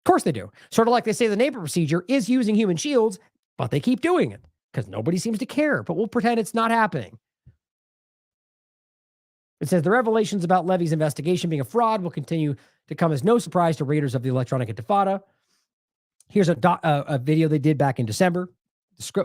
Of course they do. Sort of like they say the NAPA procedure is using human shields, but they keep doing it because nobody seems to care, but we'll pretend it's not happening. It says the revelations about Levy's investigation being a fraud will continue to come as no surprise to readers of the Electronic Intifada. Here's a video they did back in December,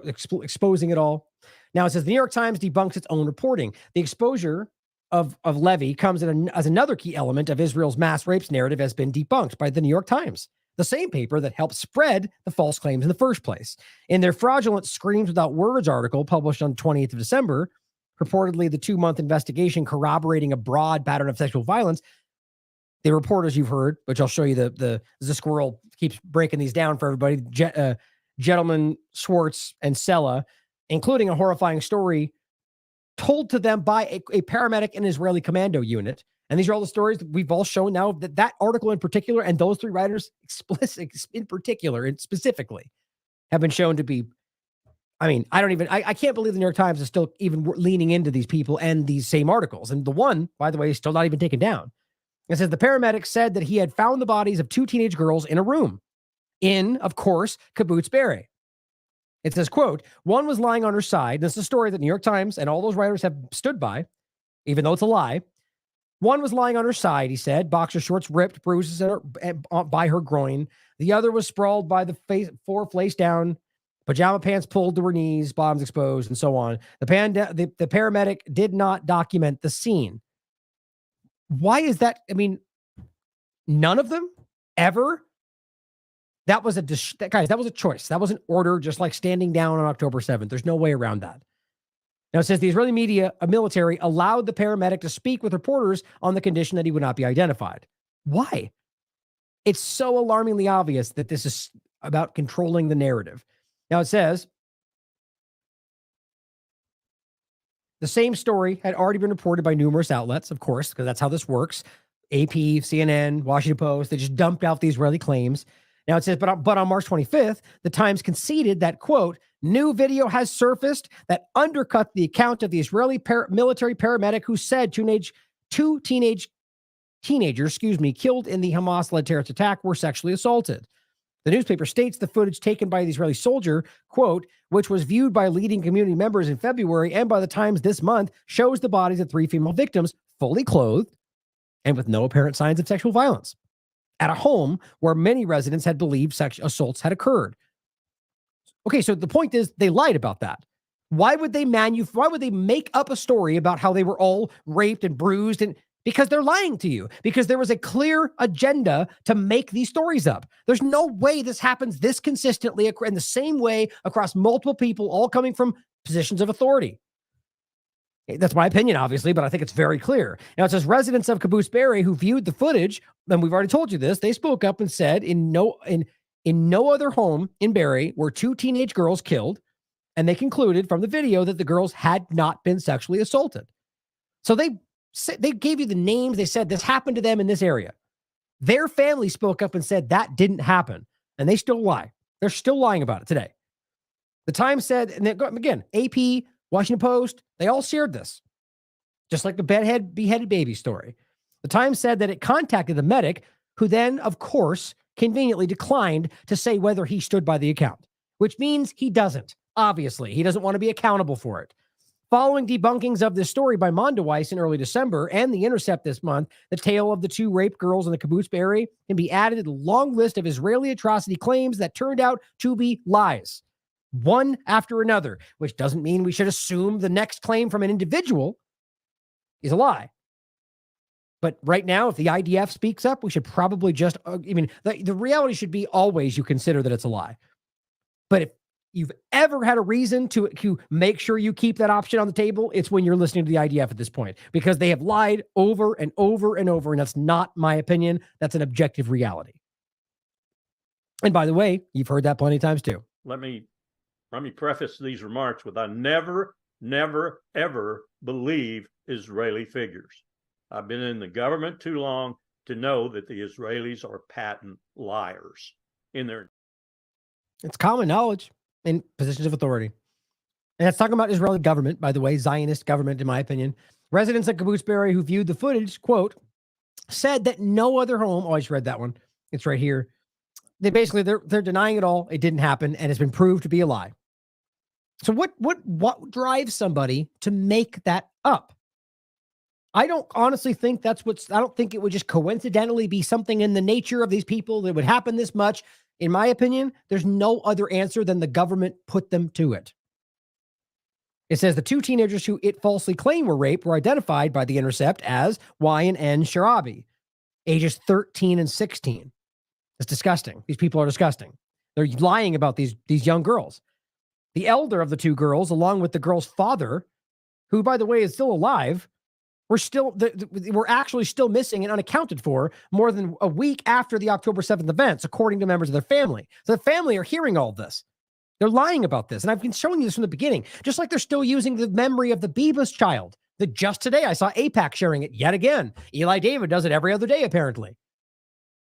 exposing it all. Now it says the New York Times debunks its own reporting. The exposure of Levy comes as another key element of Israel's mass rapes narrative has been debunked by the New York Times, the same paper that helped spread the false claims in the first place. In their fraudulent Screams Without Words article published on 20th of December, purportedly the 2-month investigation corroborating a broad pattern of sexual violence, the reporters you've heard, which I'll show you, the squirrel keeps breaking these down for everybody, Gentleman, Schwartz, and Sella, including a horrifying story told to them by a paramedic in an Israeli commando unit. And these are all the stories that we've all shown now that article in particular and those 3 writers in particular and specifically have been shown to be, I mean, I can't believe the New York Times is still even leaning into these people and these same articles. And the one, by the way, is still not even taken down. It says the paramedic said that he had found the bodies of 2 teenage girls in a room in, of course, Kibbutz Be'eri. It says, quote, one was lying on her side. This is a story that New York Times and all those writers have stood by, even though it's a lie. One was lying on her side, he said, boxer shorts ripped, bruises by her groin. The other was sprawled by the face down, pajama pants pulled to her knees, bottoms exposed, and so on. The paramedic did not document the scene. Why is that? I mean, none of them ever. That was guys, that was a choice. That was an order, just like standing down on October 7th. There's no way around that. Now it says the Israeli military allowed the paramedic to speak with reporters on the condition that he would not be identified. Why? It's so alarmingly obvious that this is about controlling the narrative. Now it says, The same story had already been reported by numerous outlets, of course, because that's how this works. AP, CNN, Washington Post, they just dumped out the Israeli claims. Now it says, but on March 25th, the Times conceded that, quote, new video has surfaced that undercut the account of the Israeli military paramedic who said two teenagers, killed in the Hamas-led terrorist attack were sexually assaulted. The newspaper states the footage taken by the Israeli soldier, quote, which was viewed by leading community members in February and by the Times this month, shows the bodies of 3 female victims fully clothed and with no apparent signs of sexual violence at a home where many residents had believed sexual assaults had occurred. Okay, so the point is they lied about that. Why would they make up a story about how they were all raped and bruised? And because they're lying to you, because there was a clear agenda to make these stories up. There's no way this happens this consistently in the same way across multiple people, all coming from positions of authority. That's my opinion, obviously, but I think it's very clear. Now, it says residents of Caboose Berry who viewed the footage, and we've already told you this, they spoke up and said in no other home in Berry were 2 teenage girls killed, and they concluded from the video that the girls had not been sexually assaulted. So they gave you the names. They said this happened to them in this area. Their family spoke up and said that didn't happen, and they still lie. They're still lying about it today. The Times said, and then, again, AP, Washington Post, they all shared this, just like the beheaded baby story. The Times said that it contacted the medic, who then, of course, conveniently declined to say whether he stood by the account, which means he doesn't. Obviously, he doesn't want to be accountable for it. Following debunkings of this story by Mondoweiss in early December and The Intercept this month, the tale of the 2 raped girls in the Caboose Berry can be added to the long list of Israeli atrocity claims that turned out to be lies, one after another, which doesn't mean we should assume the next claim from an individual is a lie. But right now, if the IDF speaks up, we should probably just, the reality should be always you consider that it's a lie. But if you've ever had a reason to make sure you keep that option on the table, it's when you're listening to the IDF at this point, because they have lied over and over and over, and that's not my opinion. That's an objective reality. And by the way, you've heard that plenty of times too. Let me preface these remarks with I never, ever believe Israeli figures. I've been in the government too long to know that the Israelis are patent liars in their. It's common knowledge in positions of authority. And that's talking about Israeli government, by the way, Zionist government, in my opinion. Residents of Caboose Berry who viewed the footage, quote, said that no other home, I just read that one. It's right here. They're denying it all. It didn't happen, and it's been proved to be a lie. So what drives somebody to make that up? I don't honestly think I don't think it would just coincidentally be something in the nature of these people that would happen this much. In my opinion, there's no other answer than the government put them to it. It says the 2 teenagers who it falsely claimed were raped were identified by The Intercept as Y and N Sharabi, ages 13 and 16. It's disgusting. These people are disgusting. They're lying about these young girls. The elder of the 2 girls, along with the girl's father, who, by the way, is still alive, were actually still missing and unaccounted for more than a week after the October 7th events, according to members of their family. So the family are hearing all this. They're lying about this. And I've been showing you this from the beginning, just like they're still using the memory of the Bibas child. That just today, I saw AIPAC sharing it yet again. Eli David does it every other day, apparently.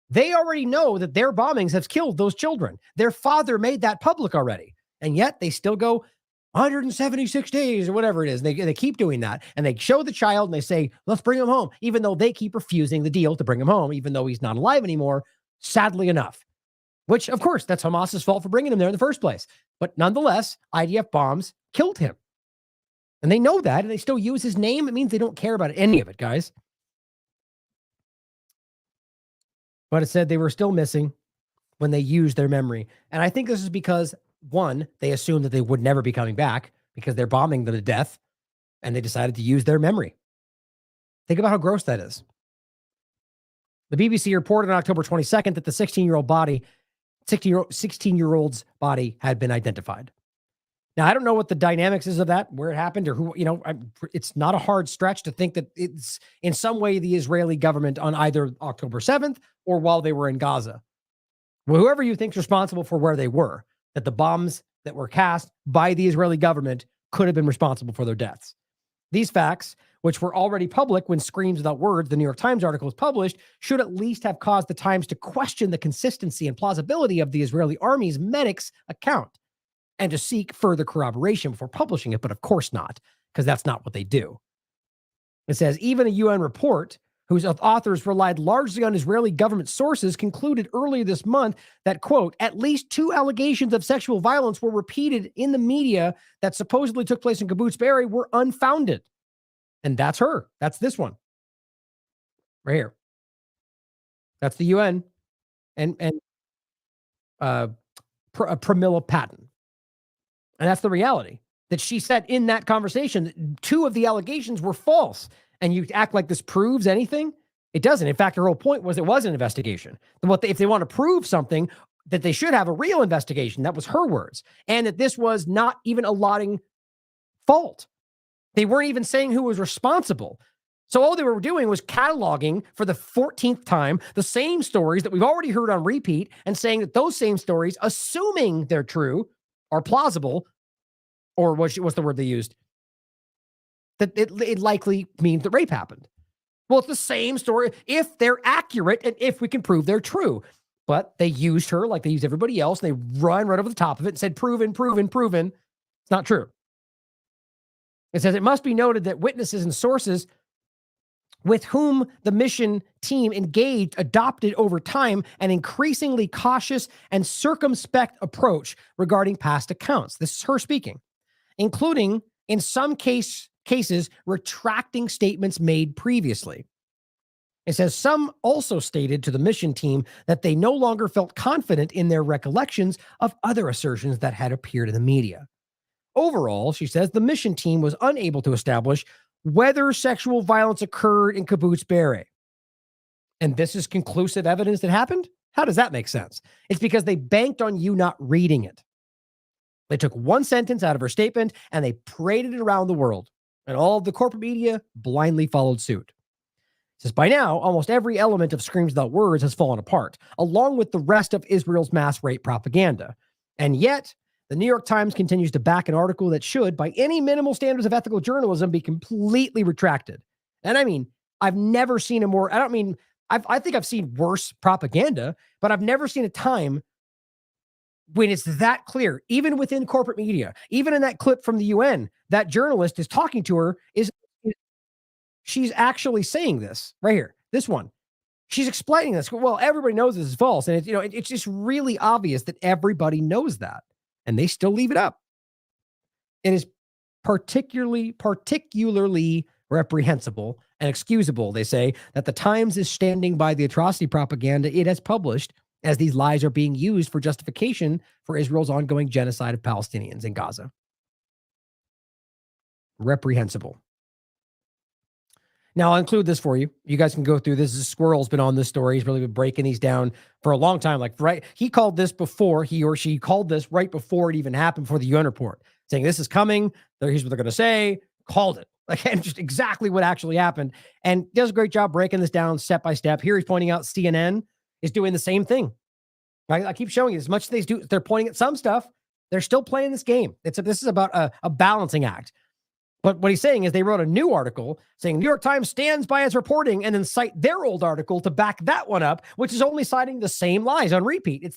They already know that their bombings have killed those children. Their father made that public already. And yet they still go 176 days or whatever it is. They keep doing that. And they show the child and they say, let's bring him home, even though they keep refusing the deal to bring him home, even though he's not alive anymore, sadly enough. Which, of course, that's Hamas's fault for bringing him there in the first place. But nonetheless, IDF bombs killed him. And they know that, and they still use his name. It means they don't care about any of it, guys. But it said they were still missing when they used their memory. And I think this is because, one, they assumed that they would never be coming back because they're bombing them to death, and they decided to use their memory. Think about how gross that is. The BBC reported on October 22nd that the 16-year-old's body had been identified. Now, I don't know what the dynamics is of that, where it happened, or who, it's not a hard stretch to think that it's in some way the Israeli government on either October 7th or while they were in Gaza. Well, whoever you think's responsible for where they were, that the bombs that were cast by the Israeli government could have been responsible for their deaths. These facts, which were already public when Screams Without Words, the New York Times article, was published, should at least have caused the Times to question the consistency and plausibility of the Israeli army's medics account and to seek further corroboration before publishing it, but of course not, because that's not what they do. It says, even a UN report whose authors relied largely on Israeli government sources concluded earlier this month that, quote, at least 2 allegations of sexual violence were repeated in the media that supposedly took place in Kibbutz Be'eri were unfounded. And that's her. That's this one. Right here. That's the UN and Pramila Patton. And that's the reality that she said in that conversation that 2 of the allegations were false. And you act like this proves anything? It doesn't. In fact, her whole point was it was an investigation. If they want to prove something, that they should have a real investigation. That was her words. And that this was not even allotting fault. They weren't even saying who was responsible. So all they were doing was cataloging for the 14th time the same stories that we've already heard on repeat and saying that those same stories, assuming they're true, are plausible, or what's the word they used? That it likely means that rape happened. Well, it's the same story if they're accurate and if we can prove they're true. But they used her like they used everybody else, and they run right over the top of it and said, proven, proven, proven. It's not true. It says it must be noted that witnesses and sources with whom the mission team engaged adopted over time an increasingly cautious and circumspect approach regarding past accounts. This is her speaking, including in some cases retracting statements made previously. It says some also stated to the mission team that they no longer felt confident in their recollections of other assertions that had appeared in the media. Overall, she says the mission team was unable to establish whether sexual violence occurred in Kibbutz Be'eri. And this is conclusive evidence that happened? How does that make sense? It's because they banked on you not reading it. They took one sentence out of her statement and they paraded it around the world. And all of the corporate media blindly followed suit. It says by now, almost every element of Screams Without Words has fallen apart, along with the rest of Israel's mass rape propaganda. And yet, the New York Times continues to back an article that should, by any minimal standards of ethical journalism, be completely retracted. And I mean, I've never seen a more, I think I've seen worse propaganda, but I've never seen a time when it's that clear, even within corporate media, even in that clip from the UN, that journalist is talking to her, she's actually saying this right here, this one. She's explaining this. Well, everybody knows this is false. And it's just really obvious that everybody knows that. And they still leave it up. It is particularly reprehensible and excusable, they say, that the Times is standing by the atrocity propaganda it has published as these lies are being used for justification for Israel's ongoing genocide of Palestinians in Gaza. Reprehensible. Now, I'll include this for you. You guys can go through this. Squirrel's been on this story. He's really been breaking these down for a long time. He called this before, he or she called this right before it even happened, for the UN report, saying this is coming. Here's what they're going to say. Called it. And just exactly what actually happened. And does a great job breaking this down step by step. Here he's pointing out CNN is doing the same thing. I keep showing you, as much as they're pointing at some stuff, they're still playing this game. This is about a balancing act. But what he's saying is they wrote a new article saying New York Times stands by its reporting and then cite their old article to back that one up, which is only citing the same lies on repeat. It's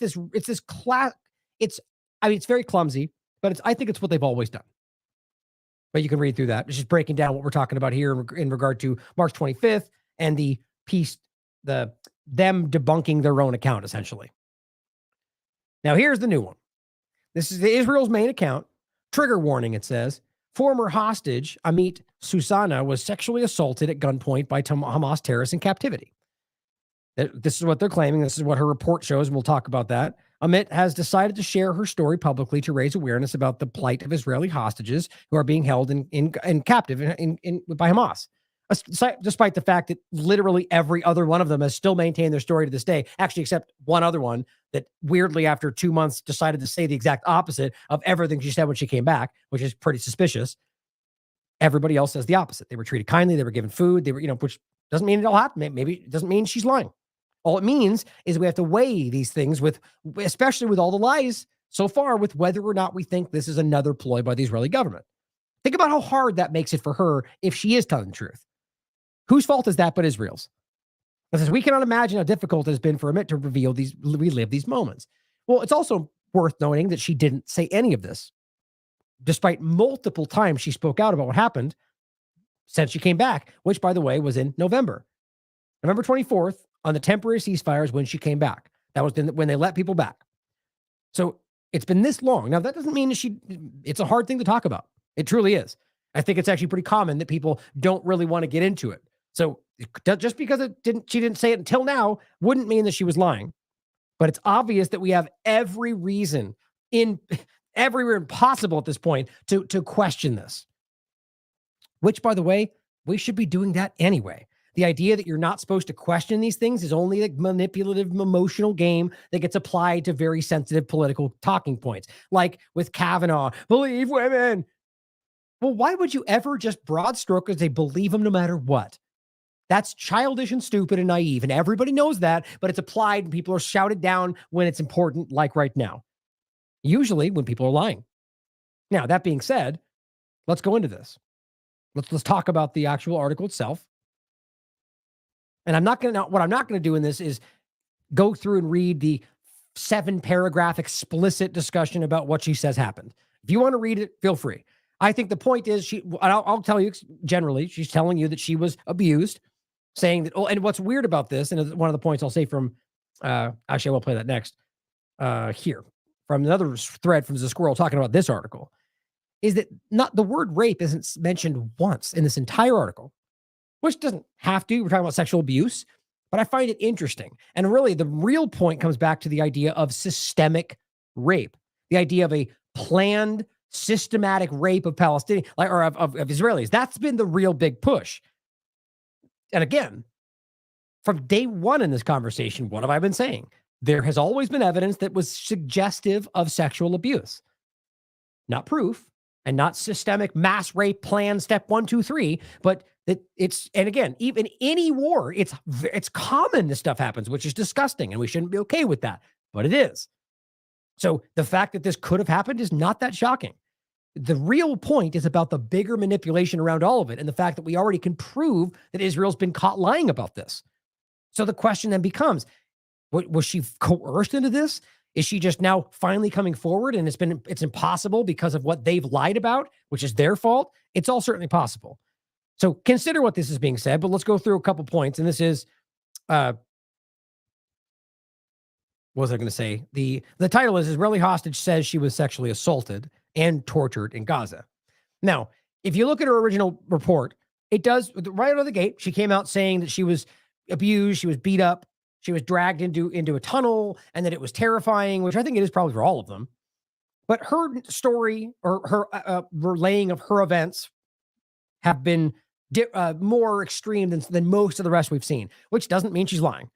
very clumsy, but I think it's what they've always done. But you can read through that. It's just breaking down what we're talking about here in regard to March 25th and the piece, them debunking their own account, essentially. Now, here's the new one. This is Israel's main account. Trigger warning, it says. Former hostage Amit Susana was sexually assaulted at gunpoint by Hamas terrorists in captivity. This is what they're claiming. This is what her report shows, and we'll talk about that. Amit has decided to share her story publicly to raise awareness about the plight of Israeli hostages who are being held in captive by Hamas, despite the fact that literally every other one of them has still maintained their story to this day, actually except one other one that weirdly after 2 months decided to say the exact opposite of everything she said when she came back, which is pretty suspicious. Everybody else says the opposite. They were treated kindly. They were given food. They were, which doesn't mean it all happened. Maybe it doesn't mean she's lying. All it means is we have to weigh these things especially with all the lies so far, with whether or not we think this is another ploy by the Israeli government Think about how hard that makes it for her if she is telling the truth. Whose fault is that but Israel's? Because we cannot imagine how difficult it has been for Amit to relive these moments. Well, it's also worth noting that she didn't say any of this, despite multiple times she spoke out about what happened since she came back, which, by the way, was in November. November 24th, on the temporary ceasefires when she came back. That was when they let people back. So it's been this long. Now, that doesn't mean that it's a hard thing to talk about. It truly is. I think it's actually pretty common that people don't really want to get into it. So just because she didn't say it until now wouldn't mean that she was lying. But it's obvious that we have every reason everywhere possible at this point to question this. Which, by the way, we should be doing that anyway. The idea that you're not supposed to question these things is only a manipulative, emotional game that gets applied to very sensitive political talking points. Like with Kavanaugh, believe women. Well, why would you ever just broad stroke and say believe them no matter what? That's childish and stupid and naive, and everybody knows that, but it's applied and people are shouted down when it's important, like right now. Usually when people are lying. Now, that being said, let's go into this. Let's talk about the actual article itself. And what I'm not going to do in this is go through and read the 7-paragraph explicit discussion about what she says happened. If you want to read it, feel free. I think the point is I'll tell you generally, she's telling you that she was abused, saying that, and what's weird about this, and one of the points I'll say from, actually I will play that next, here, from another thread from the Squirrel talking about this article, is that not the word rape isn't mentioned once in this entire article. Which doesn't have to. We're talking about sexual abuse, but I find it interesting. And really, the real point comes back to the idea of systemic rape, the idea of a planned, systematic rape of Palestinians, or of Israelis. That's been the real big push. And again, from day one in this conversation, what have I been saying? There has always been evidence that was suggestive of sexual abuse. Not proof, and not systemic mass rape plan step 1, 2, 3, but that it's, and again, even any war, it's common this stuff happens, which is disgusting, and we shouldn't be okay with that, but it is. So the fact that this could have happened is not that shocking. The real point is about the bigger manipulation around all of it, and the fact that we already can prove that Israel's been caught lying about this. So the question then becomes, was she coerced into this? Is she just now finally coming forward and it's impossible because of what they've lied about, which is their fault? It's all certainly possible. So consider what this is being said, but let's go through a couple points. And this is, what was I going to say? The title is Israeli hostage says she was sexually assaulted and tortured in Gaza. Now, if you look at her original report, it does, right out of the gate, she came out saying that she was abused, she was beat up, she was dragged into a tunnel, and that it was terrifying, which I think it is probably for all of them. But her story, or her relaying of her events, have been more extreme than most of the rest we've seen, which doesn't mean she's lying.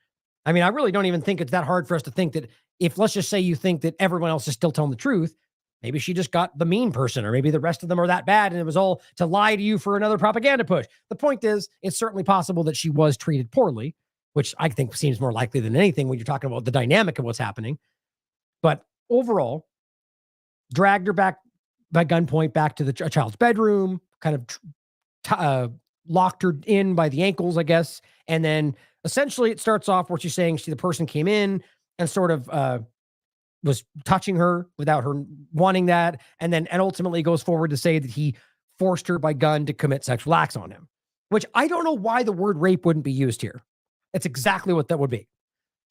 I mean, I really don't even think it's that hard for us to think that if, let's just say you think that everyone else is still telling the truth, maybe she just got the mean person, or maybe the rest of them are that bad and it was all to lie to you for another propaganda push. The point is, it's certainly possible that she was treated poorly, which I think seems more likely than anything when you're talking about the dynamic of what's happening. But overall, dragged her back by gunpoint back to a child's bedroom, kind of locked her in by the ankles, I guess. And then essentially it starts off where she's saying the person came in and sort of was touching her without her wanting that. And ultimately goes forward to say that he forced her by gun to commit sexual acts on him, which I don't know why the word rape wouldn't be used here. It's exactly what that would be.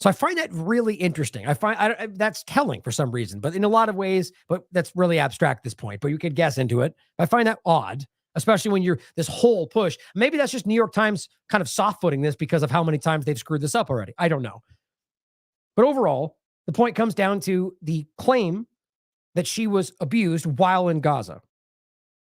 So I find that really interesting. I find that's telling for some reason, but in a lot of ways, but that's really abstract at this point, but you could guess into it. I find that odd, especially when you're this whole push. Maybe that's just New York Times kind of soft footing this because of how many times they've screwed this up already. I don't know. But overall, the point comes down to the claim that she was abused while in Gaza.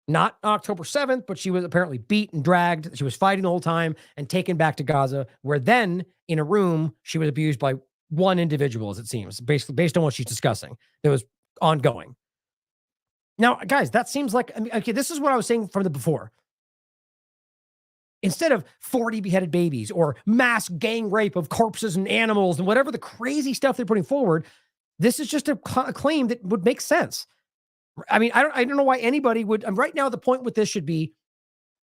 Not October 7th, but she was apparently beat and dragged. She was fighting the whole time and taken back to Gaza, where then in a room, she was abused by one individual, as it seems, basically based on what she's discussing. It was ongoing. Now, guys, that seems like, okay, this is what I was saying from the before. Instead of 40 beheaded babies or mass gang rape of corpses and animals and whatever the crazy stuff they're putting forward, this is just a claim that would make sense. I mean, I don't know why anybody would. Right now, the point with this should be,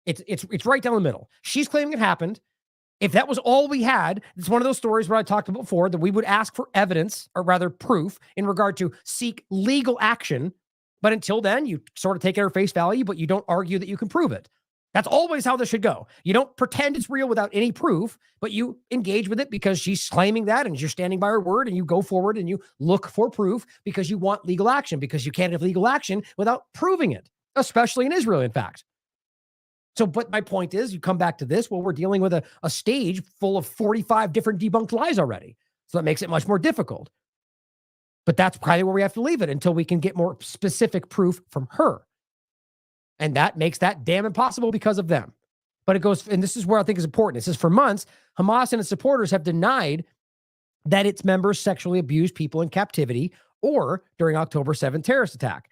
it's right down the middle. She's claiming it happened. If that was all we had, it's one of those stories where I talked about before that we would ask for evidence, or rather proof, in regard to seek legal action. But until then, you sort of take it at face value, but you don't argue that you can prove it. That's always how this should go. You don't pretend it's real without any proof, but you engage with it because she's claiming that and you're standing by her word, and you go forward and you look for proof because you want legal action, because you can't have legal action without proving it, especially in Israel, in fact. So, but my point is, you come back to this, well, we're dealing with a stage full of 45 different debunked lies already. So that makes it much more difficult. But that's probably where we have to leave it until we can get more specific proof from her. And that makes that damn impossible because of them. But it goes, and this is where I think is important. It says, for months, Hamas and its supporters have denied that its members sexually abused people in captivity or during October 7th terrorist attack.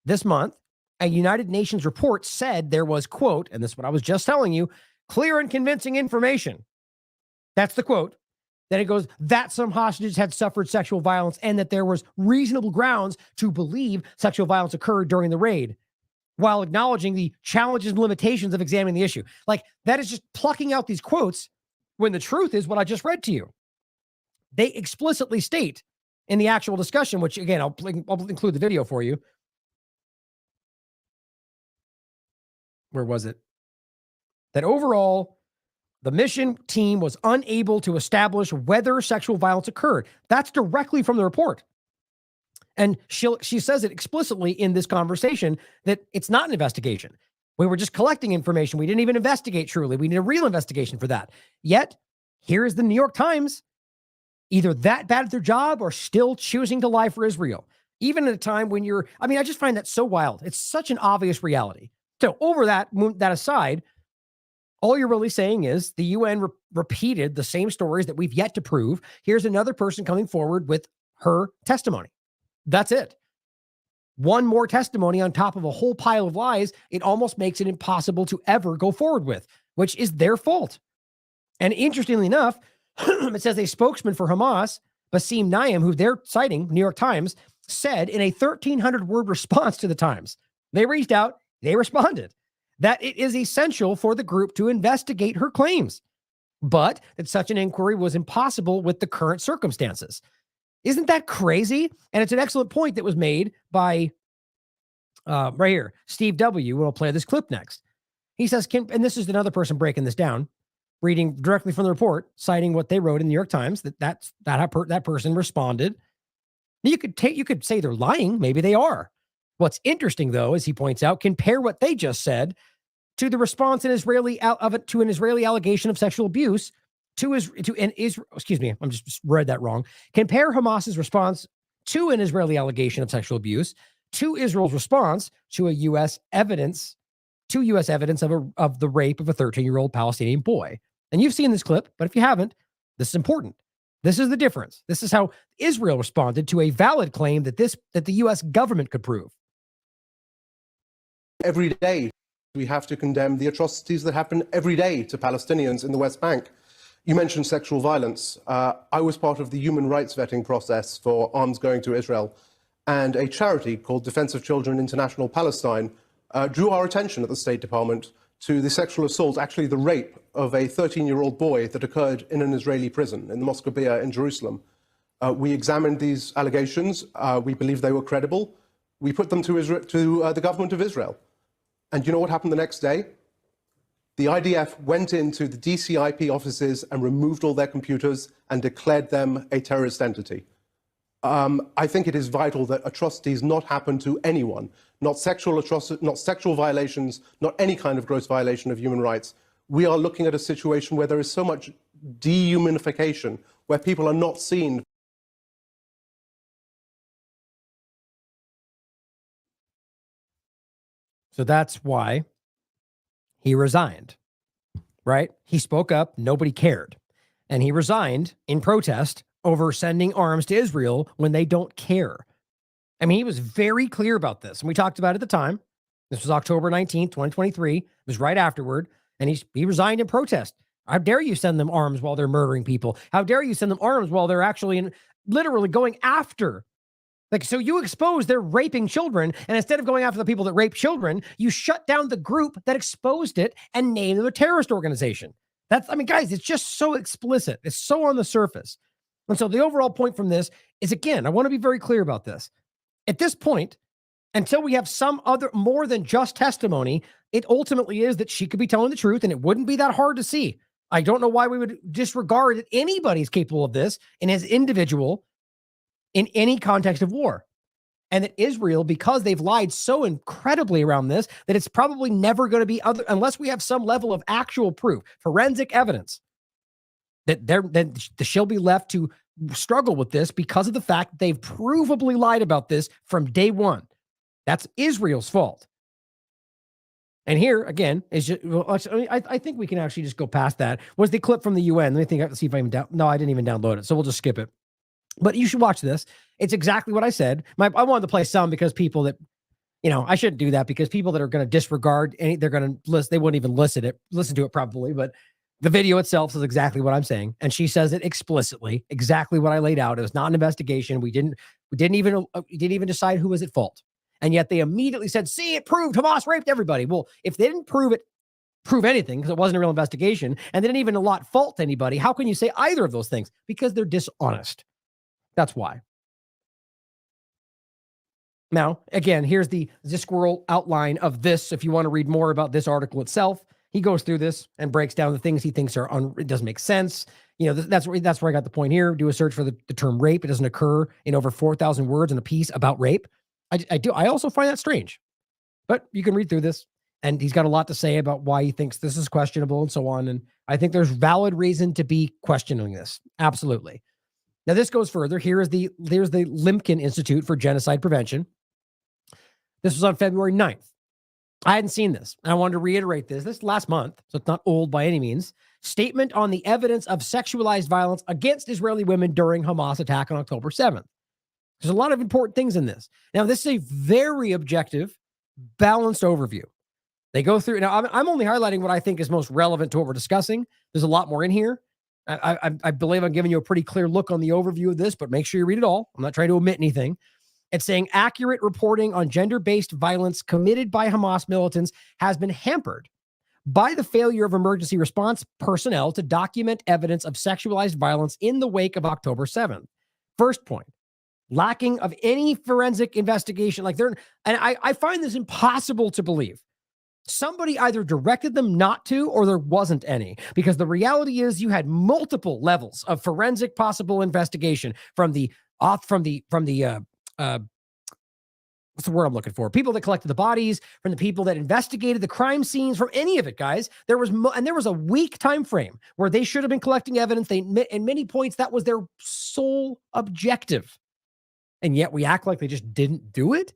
This month, a United Nations report said there was, quote, and this is what I was just telling you, clear and convincing information. That's the quote. Then it goes that some hostages had suffered sexual violence and that there was reasonable grounds to believe sexual violence occurred during the raid, while acknowledging the challenges and limitations of examining the issue. Like, that is just plucking out these quotes when the truth is what I just read to you. They explicitly state in the actual discussion, which again, I'll include the video for you. Where was it? That overall, the mission team was unable to establish whether sexual violence occurred. That's directly from the report. And she says it explicitly in this conversation that it's not an investigation. We were just collecting information. We didn't even investigate truly. We need a real investigation for that. Yet, here is the New York Times, either that bad at their job or still choosing to lie for Israel. Even at a time when I just find that so wild. It's such an obvious reality. So over that aside, all you're really saying is the UN repeated the same stories that we've yet to prove. Here's another person coming forward with her testimony. That's it. One more testimony on top of a whole pile of lies. It almost makes it impossible to ever go forward with, which is their fault. And interestingly enough, it says a spokesman for Hamas, Bassem Naim, who they're citing, New York Times, said in a 1,300-word response to the Times, they reached out, they responded, that it is essential for the group to investigate her claims, but that such an inquiry was impossible with the current circumstances. Isn't that crazy? And it's an excellent point that was made by, right here, Steve W. We'll play this clip next. He says, and this is another person breaking this down, reading directly from the report, citing what they wrote in the New York Times, that person responded. You could say they're lying. Maybe they are. What's interesting, though, as he points out, compare what they just said to the response to an Israeli allegation of sexual abuse excuse me, I'm just read that wrong. Compare Hamas's response to an Israeli allegation of sexual abuse to Israel's response to U.S. evidence of the rape of a 13-year-old Palestinian boy. And you've seen this clip, but if you haven't, this is important. This is the difference. This is how Israel responded to a valid claim that the U.S. government could prove. Every day, we have to condemn the atrocities that happen every day to Palestinians in the West Bank. You mentioned sexual violence. I was part of the human rights vetting process for arms going to Israel, and a charity called Defense of Children International Palestine drew our attention at the State Department to the sexual assault, actually the rape of a 13-year-old boy that occurred in an Israeli prison in the Mosque in Jerusalem. We examined these allegations. We believe they were credible. We put them to the government of Israel. And you know what happened the next day? The IDF went into the DCIP offices and removed all their computers and declared them a terrorist entity. I think it is vital that atrocities not happen to anyone, not sexual violations, not any kind of gross violation of human rights. We are looking at a situation where there is so much dehumanification, where people are not seen. So that's why he resigned, right? He spoke up, nobody cared. And he resigned in protest over sending arms to Israel when they don't care. I mean, he was very clear about this. And we talked about it at the time. This was October 19th, 2023. It was right afterward. And he resigned in protest. How dare you send them arms while they're murdering people? How dare you send them arms while they're actually literally going after Like, so you expose they're raping children, and instead of going after the people that rape children, you shut down the group that exposed it and named them a terrorist organization. Guys, it's just so explicit. It's so on the surface. And so the overall point from this is, again, I want to be very clear about this. At this point, until we have some other more than just testimony, it ultimately is that she could be telling the truth, and it wouldn't be that hard to see. I don't know why we would disregard that anybody's capable of this and as individual in any context of war. And that Israel, because they've lied so incredibly around this, that it's probably never going to be other, unless we have some level of actual proof, forensic evidence, that she'll be left to struggle with this because of the fact that they've provably lied about this from day one. That's Israel's fault. And here, again, is just, I think we can actually just go past that. Was the clip from the UN? Let me see if I even no, I didn't even download it, so we'll just skip it. But you should watch this. It's exactly what I said. I wanted to play some because people that, I shouldn't do that because people that are going to disregard they're going to listen. They wouldn't even listen to it probably. But the video itself says exactly what I'm saying, and she says it explicitly, exactly what I laid out. It was not an investigation. We didn't even decide who was at fault, and yet they immediately said, "See, it proved Hamas raped everybody." Well, if they didn't prove anything because it wasn't a real investigation, and they didn't even allot fault to anybody, how can you say either of those things? Because they're dishonest. That's why. Now, again, here's the Discworld outline of this. If you want to read more about this article itself, he goes through this and breaks down the things he thinks it doesn't make sense. That's where I got the point here. Do a search for the term rape. It doesn't occur in over 4,000 words in a piece about rape. I also find that strange, but you can read through this, and he's got a lot to say about why he thinks this is questionable and so on. And I think there's valid reason to be questioning this. Absolutely. Now, this goes further. Here's the Limkin Institute for Genocide Prevention. This was on February 9th. I hadn't seen this, and I wanted to reiterate this last month, so it's not old by any means. Statement on the evidence of sexualized violence against Israeli women during Hamas attack on October 7th. There's a lot of important things in this. Now, this is a very objective, balanced overview. They go through. Now, I'm only highlighting what I think is most relevant to what we're discussing. There's a lot more in here. I believe I'm giving you a pretty clear look on the overview of this, but make sure you read it all. I'm not trying to omit anything. It's saying accurate reporting on gender-based violence committed by Hamas militants has been hampered by the failure of emergency response personnel to document evidence of sexualized violence in the wake of October 7th. First point, lacking of any forensic investigation. I find this impossible to believe. Somebody either directed them not to, or there wasn't any, because the reality is you had multiple levels of forensic possible investigation from the what's the word I'm looking for? People that collected the bodies, from the people that investigated the crime scenes, from any of it, guys. There was a week time frame where they should have been collecting evidence. In many points, that was their sole objective, and yet we act like they just didn't do it.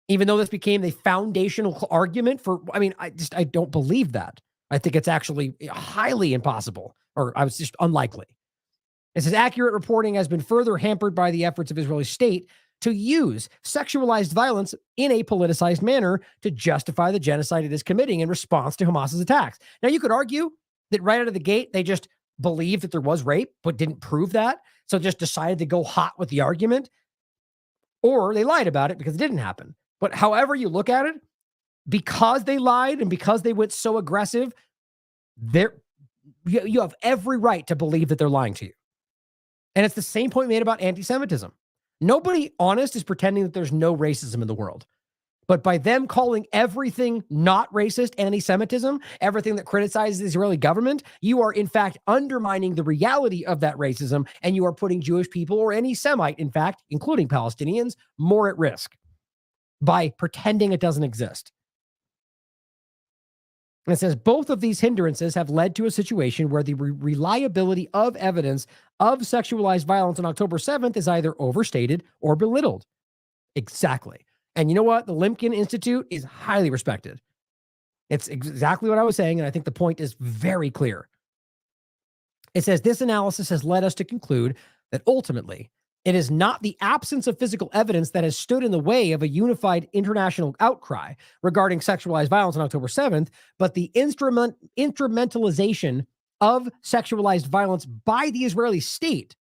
Even though this became the foundational argument for, I don't believe that. I think it's actually highly impossible, or I was just unlikely. It says accurate reporting has been further hampered by the efforts of Israeli state to use sexualized violence in a politicized manner to justify the genocide it is committing in response to Hamas's attacks. Now, you could argue that right out of the gate, they just believed that there was rape, but didn't prove that, so just decided to go hot with the argument, or they lied about it because it didn't happen. But however you look at it, because they lied and because they went so aggressive, you have every right to believe that they're lying to you. And it's the same point made about anti-Semitism. Nobody honest is pretending that there's no racism in the world. But by them calling everything not racist anti-Semitism, everything that criticizes the Israeli government, you are in fact undermining the reality of that racism, and you are putting Jewish people, or any Semite, in fact, including Palestinians, more at risk by pretending it doesn't exist. And it says both of these hindrances have led to a situation where the reliability of evidence of sexualized violence on October 7th is either overstated or belittled. Exactly. And you know what? The Limkin Institute is highly respected. It's exactly what I was saying, and I think the point is very clear. It says this analysis has led us to conclude that ultimately it is not the absence of physical evidence that has stood in the way of a unified international outcry regarding sexualized violence on October 7th, but the instrumentalization of sexualized violence by the Israeli state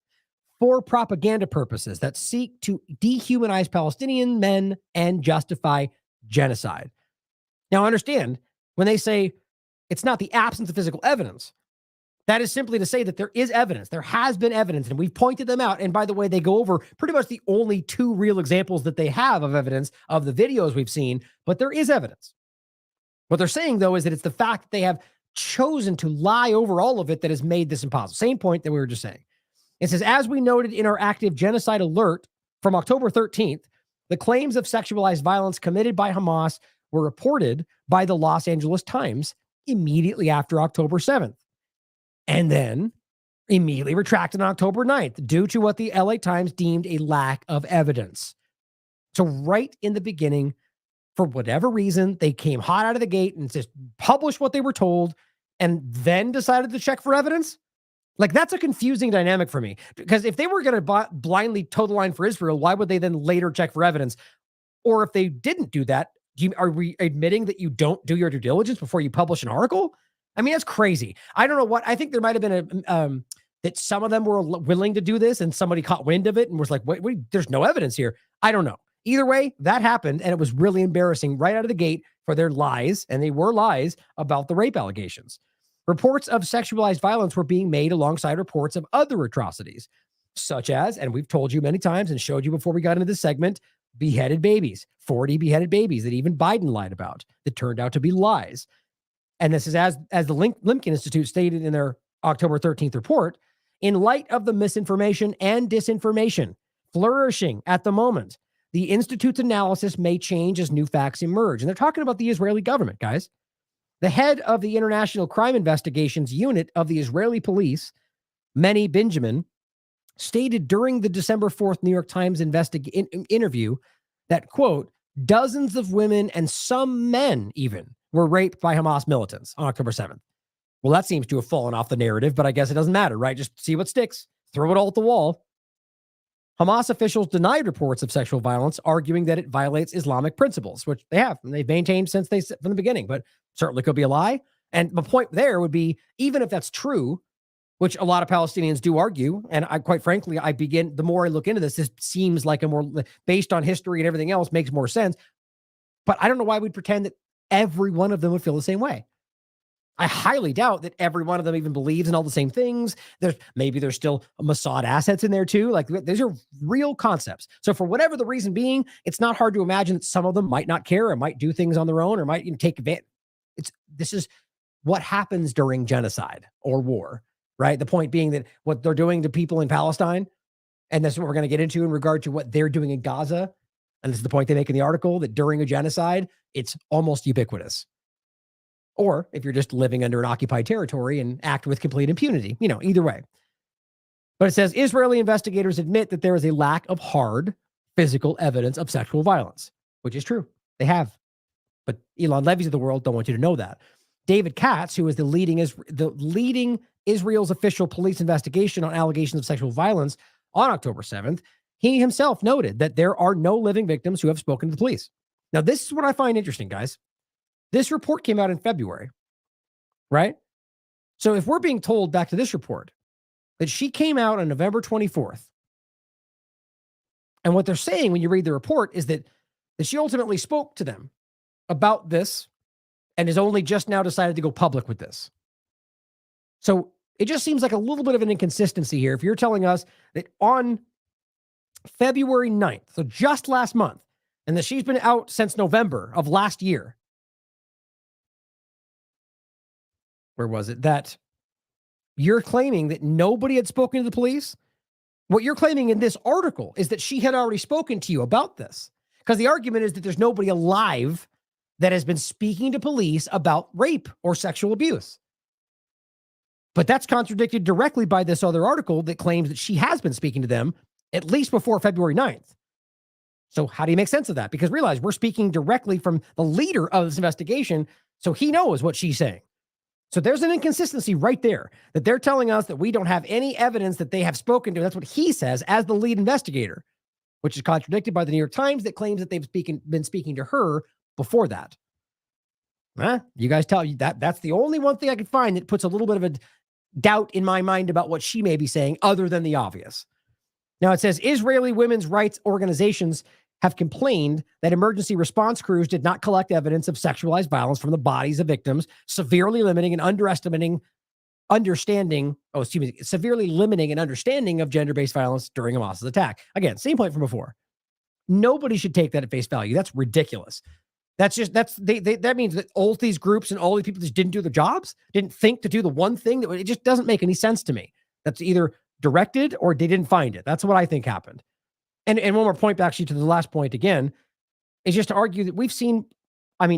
for propaganda purposes that seek to dehumanize Palestinian men and justify genocide. Now, understand, when they say it's not the absence of physical evidence, that is simply to say that there is evidence. There has been evidence, and we've pointed them out. And by the way, they go over pretty much the only two real examples that they have of evidence of the videos we've seen, but there is evidence. What they're saying, though, is that it's the fact that they have chosen to lie over all of it that has made this impossible. Same point that we were just saying. It says, as we noted in our active genocide alert from October 13th, the claims of sexualized violence committed by Hamas were reported by the Los Angeles Times immediately after October 7th. And then immediately retracted on October 9th due to what the LA Times deemed a lack of evidence. So right in the beginning, for whatever reason, they came hot out of the gate and just published what they were told and then decided to check for evidence. Like, that's a confusing dynamic for me, because if they were going to blindly toe the line for Israel, why would they then later check for evidence? Or if they didn't do that, are we admitting that you don't do your due diligence before you publish an article? I mean, that's crazy. I don't know what, I think there might have been that some of them were willing to do this and somebody caught wind of it and was like, wait, there's no evidence here. I don't know. Either way, that happened, and it was really embarrassing right out of the gate for their lies, and they were lies about the rape allegations. Reports of sexualized violence were being made alongside reports of other atrocities, such as, and we've told you many times and showed you before we got into this segment, beheaded babies, 40 beheaded babies that even Biden lied about that turned out to be lies. And this is as the Limkin Institute stated in their October 13th report, in light of the misinformation and disinformation flourishing at the moment, the Institute's analysis may change as new facts emerge. And they're talking about the Israeli government, guys. The head of the International Crime Investigations Unit of the Israeli police, Meni Benjamin, stated during the December 4th New York Times interview that, quote, dozens of women and some men even were raped by Hamas militants on October 7th. Well, that seems to have fallen off the narrative, but I guess it doesn't matter, right? Just see what sticks. Throw it all at the wall. Hamas officials denied reports of sexual violence, arguing that it violates Islamic principles, which they have, and they've maintained from the beginning, but certainly could be a lie. And the point there would be, even if that's true, which a lot of Palestinians do argue, and quite frankly, the more I look into this seems like a more, based on history and everything else, makes more sense. But I don't know why we'd pretend that every one of them would feel the same way. I highly doubt that every one of them even believes in all the same things. Maybe there's still Mossad assets in there too. Like, these are real concepts. So for whatever the reason being, it's not hard to imagine that some of them might not care or might do things on their own or might even take advantage. This is what happens during genocide or war, right? The point being that what they're doing to people in Palestine, and that's what we're going to get into in regard to what they're doing in Gaza. And this is the point they make in the article, that during a genocide, it's almost ubiquitous. Or if you're just living under an occupied territory and act with complete impunity, either way. But it says Israeli investigators admit that there is a lack of hard physical evidence of sexual violence, which is true. They have. But Elon Levy's of the world don't want you to know that. David Katz, who is the leading Israel's official police investigation on allegations of sexual violence on October 7th, he himself noted that there are no living victims who have spoken to the police. Now, this is what I find interesting, guys. This report came out in February, right? So if we're being told, back to this report, that she came out on November 24th, and what they're saying when you read the report is that she ultimately spoke to them about this and has only just now decided to go public with this. So it just seems like a little bit of an inconsistency here. If you're telling us that on February 9th, so just last month, and that she's been out since November of last year, where was it? That you're claiming that nobody had spoken to the police. What you're claiming in this article is that she had already spoken to you about this, because the argument is that there's nobody alive that has been speaking to police about rape or sexual abuse. But that's contradicted directly by this other article that claims that she has been speaking to them at least before February 9th. So how do you make sense of that? Because realize we're speaking directly from the leader of this investigation, so he knows what she's saying. So there's an inconsistency right there, that they're telling us that we don't have any evidence that they have spoken to. That's what he says as the lead investigator, which is contradicted by the New York Times that claims that they've been speaking to her before that. You guys tell you that's the only one thing I could find that puts a little bit of a doubt in my mind about what she may be saying, other than the obvious. Now it says Israeli women's rights organizations have complained that emergency response crews did not collect evidence of sexualized violence from the bodies of victims, severely limiting and severely limiting an understanding of gender-based violence during Hamas's attack. Again, same point from before. Nobody should take that at face value. That's ridiculous. That means that all these groups and all these people just didn't do their jobs, didn't think to do the one thing it just doesn't make any sense to me. That's either directed or they didn't find it. That's what I think happened. And one more point back to the last point again, is just to argue that we've seen,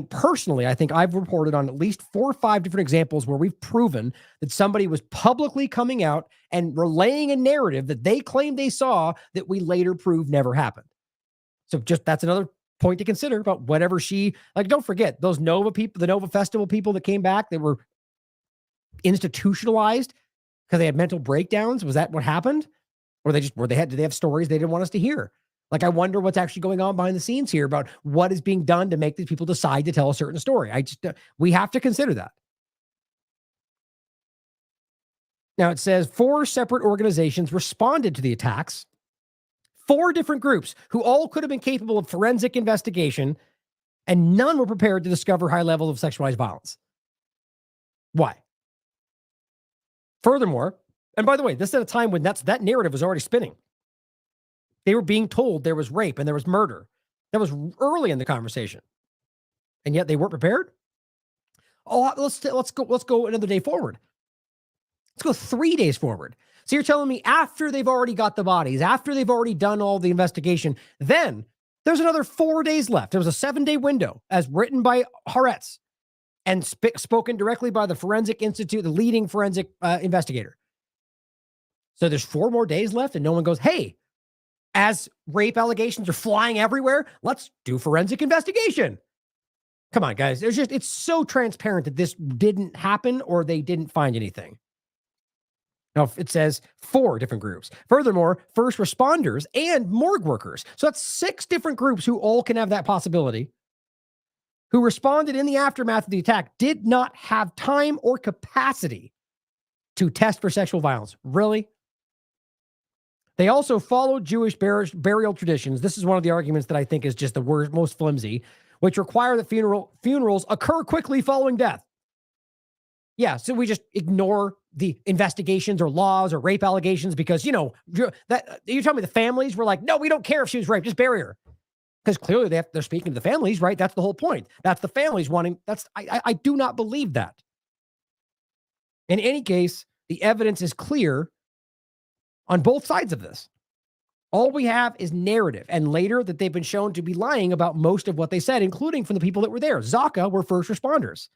personally, I think I've reported on at least 4 or 5 different examples where we've proven that somebody was publicly coming out and relaying a narrative that they claimed they saw that we later proved never happened. So that's another point to consider about whatever don't forget those Nova people, the Nova Festival people that came back, that were institutionalized because they had mental breakdowns. Was that what happened? Or did they have stories they didn't want us to hear? I wonder what's actually going on behind the scenes here about what is being done to make these people decide to tell a certain story. We have to consider that. Now it says 4 separate organizations responded to the attacks. 4 different groups who all could have been capable of forensic investigation, and none were prepared to discover high levels of sexualized violence. Why? Furthermore, and by the way, this is at a time when that narrative was already spinning. They were being told there was rape and there was murder. That was early in the conversation. And yet they weren't prepared? Oh, let's go another day forward. Let's go 3 days forward. So you're telling me after they've already got the bodies, after they've already done all the investigation, then there's another 4 days left. There was a 7-day window as written by Haaretz and spoken directly by the Forensic Institute, the leading forensic investigator. So there's 4 more days left and no one goes, hey, as rape allegations are flying everywhere, let's do forensic investigation. Come on, guys. It's so transparent that this didn't happen or they didn't find anything. Now, it says 4 different groups. Furthermore, first responders and morgue workers. So that's 6 different groups who all can have that possibility, who responded in the aftermath of the attack, did not have time or capacity to test for sexual violence. Really? They also followed Jewish burial traditions. This is one of the arguments that I think is just the worst, most flimsy, which require that funerals occur quickly following death. Yeah, so we just ignore the investigations or laws or rape allegations because, that you're telling me the families were like, no, we don't care if she was raped, just bury her. Because clearly they're speaking to the families, right? That's the whole point. That's the families wanting, I do not believe that. In any case, the evidence is clear on both sides of this. All we have is narrative, and later that they've been shown to be lying about most of what they said, including from the people that were there. Zaka were first responders.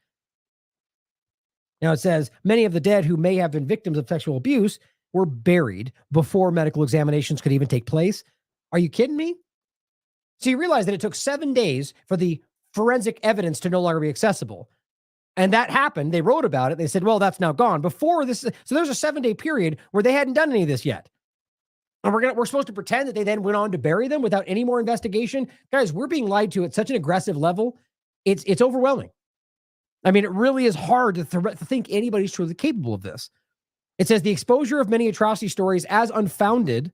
Now it says many of the dead who may have been victims of sexual abuse were buried before medical examinations could even take place. Are you kidding me? So you realize that it took 7 days for the forensic evidence to no longer be accessible. And that happened. They wrote about it. They said, well, that's now gone. Before this, so there's a 7-day period where they hadn't done any of this yet. And we're supposed to pretend that they then went on to bury them without any more investigation. Guys, we're being lied to at such an aggressive level. It's overwhelming. It really is hard to think anybody's truly capable of this. It says the exposure of many atrocity stories as unfounded,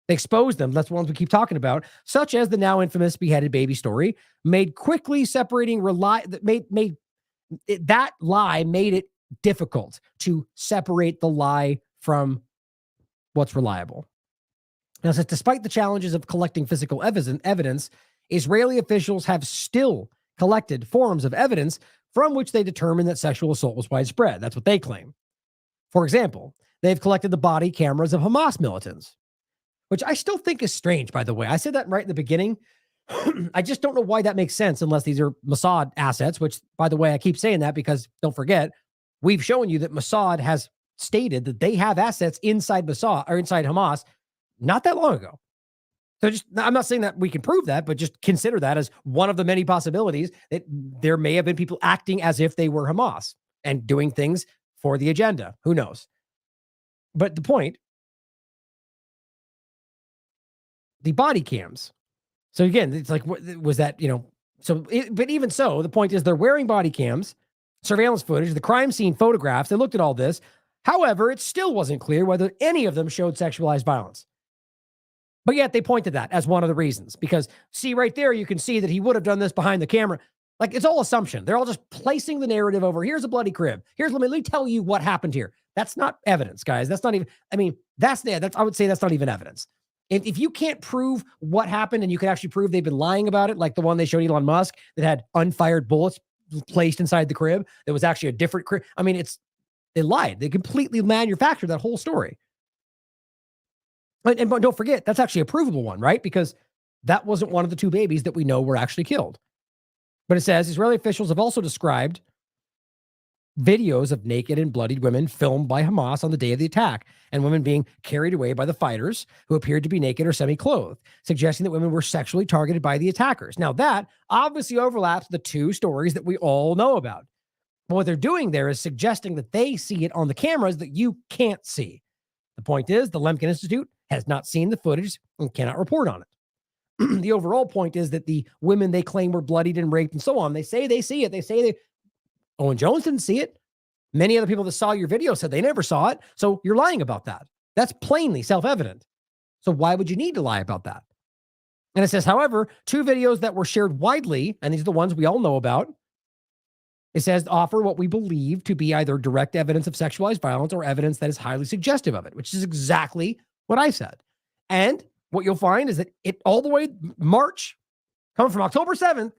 they exposed them. That's the ones we keep talking about, such as the now infamous beheaded baby story, made that lie made it difficult to separate the lie from what's reliable. Now, it says, despite the challenges of collecting physical evidence, Israeli officials have still collected forms of evidence from which they determined that sexual assault was widespread. That's what they claim. For example, they've collected the body cameras of Hamas militants, which I still think is strange, by the way. I said that right in the beginning. I just don't know why that makes sense unless these are Mossad assets, which, by the way, I keep saying that because don't forget, we've shown you that Mossad has stated that they have assets inside Mossad or inside Hamas not that long ago. So I'm not saying that we can prove that, but just consider that as one of the many possibilities that there may have been people acting as if they were Hamas and doing things for the agenda. Who knows? But the point, the body cams. So again, it's like, was that, but even so, the point is they're wearing body cams, surveillance footage, the crime scene photographs. They looked at all this. However, it still wasn't clear whether any of them showed sexualized violence. But yet they point to that as one of the reasons, because see right there, you can see that he would have done this behind the camera. Like, it's all assumption. They're all just placing the narrative over. Here's a bloody crib. Let me tell you what happened here. That's not evidence, guys. That's not even, I would say that's not even evidence. If you can't prove what happened and you can actually prove they've been lying about it, like the one they showed Elon Musk that had unfired bullets placed inside the crib, that was actually a different crib. They lied. They completely manufactured that whole story. But don't forget, that's actually a provable one, right? Because that wasn't one of the two babies that we know were actually killed. But it says Israeli officials have also described videos of naked and bloodied women filmed by Hamas on the day of the attack, and women being carried away by the fighters who appeared to be naked or semi-clothed, suggesting that women were sexually targeted by the attackers. Now, that obviously overlaps the two stories that we all know about. But what they're doing there is suggesting that they see it on the cameras that you can't see. The point is, the Lemkin Institute has not seen the footage and cannot report on it. The overall point is that the women they claim were bloodied and raped and so on, they say they see it. Owen Jones didn't see it. Many other people that saw your video said they never saw it. So you're lying about that. That's plainly self-evident. So why would you need to lie about that? And it says, however, two videos that were shared widely, and these are the ones we all know about, it says offer what we believe to be either direct evidence of sexualized violence or evidence that is highly suggestive of it, which is exactly what I said. And what you'll find is that it all the way March, coming from October 7th,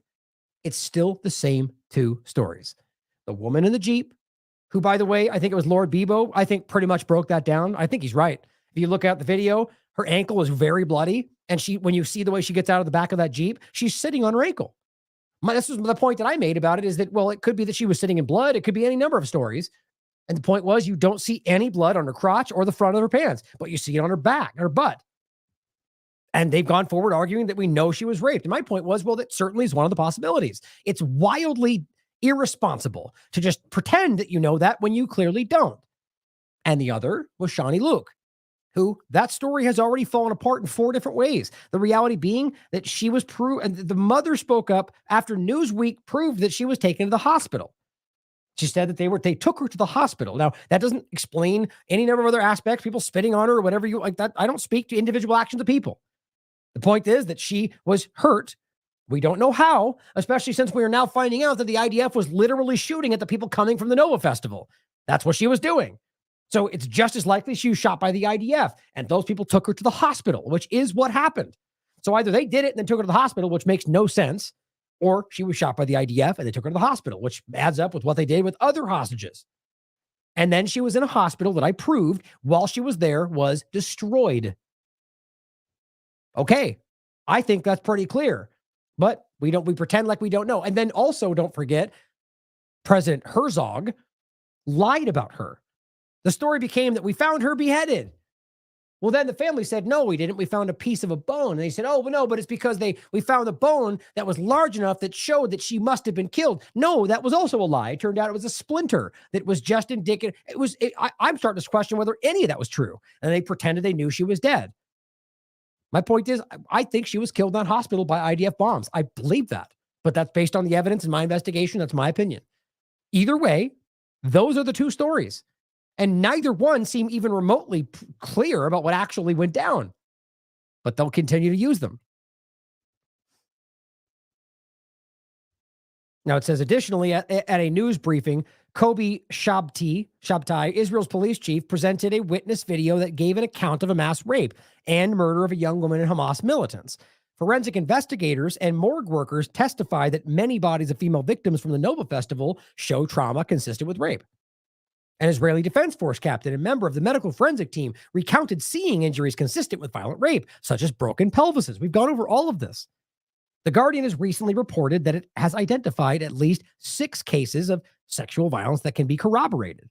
it's still the same two stories. The woman in the Jeep, who, by the way, I think it was Lord Bebo, I think pretty much broke that down. I think he's right. If you look at the video, her ankle was very bloody. And when you see the way she gets out of the back of that Jeep, she's sitting on her ankle. This was the point that I made about it, is that, well, it could be that she was sitting in blood. It could be any number of stories. And the point was, you don't see any blood on her crotch or the front of her pants, but you see it on her back, her butt. And they've gone forward arguing that we know she was raped. And my point was, well, that certainly is one of the possibilities. It's wildly irresponsible to just pretend that you know that when you clearly don't. And the other was Shawnee Luke, who that story has already fallen apart in 4 different ways. The reality being that she was and the mother spoke up after Newsweek proved that she was taken to the hospital. She said that they took her to the hospital. Now, that doesn't explain any number of other aspects, people spitting on her or whatever you like that. I don't speak to individual actions of people. The point is that she was hurt. We don't know how, especially since we are now finding out that the IDF was literally shooting at the people coming from the Nova Festival. That's what she was doing. So it's just as likely she was shot by the IDF, and those people took her to the hospital, which is what happened. So either they did it and then took her to the hospital, which makes no sense, or she was shot by the IDF and they took her to the hospital, which adds up with what they did with other hostages. And then she was in a hospital that I proved while she was there was destroyed. Okay, I think that's pretty clear, but we pretend like we don't know. And then also don't forget, President Herzog lied about her. The story became that we found her beheaded. Well, then the family said, no, we didn't. We found a piece of a bone. And they said, oh, no, but it's because we found a bone that was large enough that showed that she must have been killed. No, that was also a lie. It turned out it was a splinter that was just indicative. I'm starting to question whether any of that was true. And they pretended they knew she was dead. My point is, I think she was killed in that hospital by IDF bombs. I believe that. But that's based on the evidence in my investigation. That's my opinion. Either way, those are the two stories. And neither one seem even remotely clear about what actually went down. But they'll continue to use them. Now it says, additionally, at a news briefing, Kobi Shabtai, Israel's police chief, presented a witness video that gave an account of a mass rape and murder of a young woman and Hamas militants. Forensic investigators and morgue workers testify that many bodies of female victims from the Nova Festival show trauma consistent with rape. An Israeli Defense Force captain and member of the medical forensic team recounted seeing injuries consistent with violent rape, such as broken pelvises. We've gone over all of this. The Guardian has recently reported that it has identified at least 6 cases of sexual violence that can be corroborated.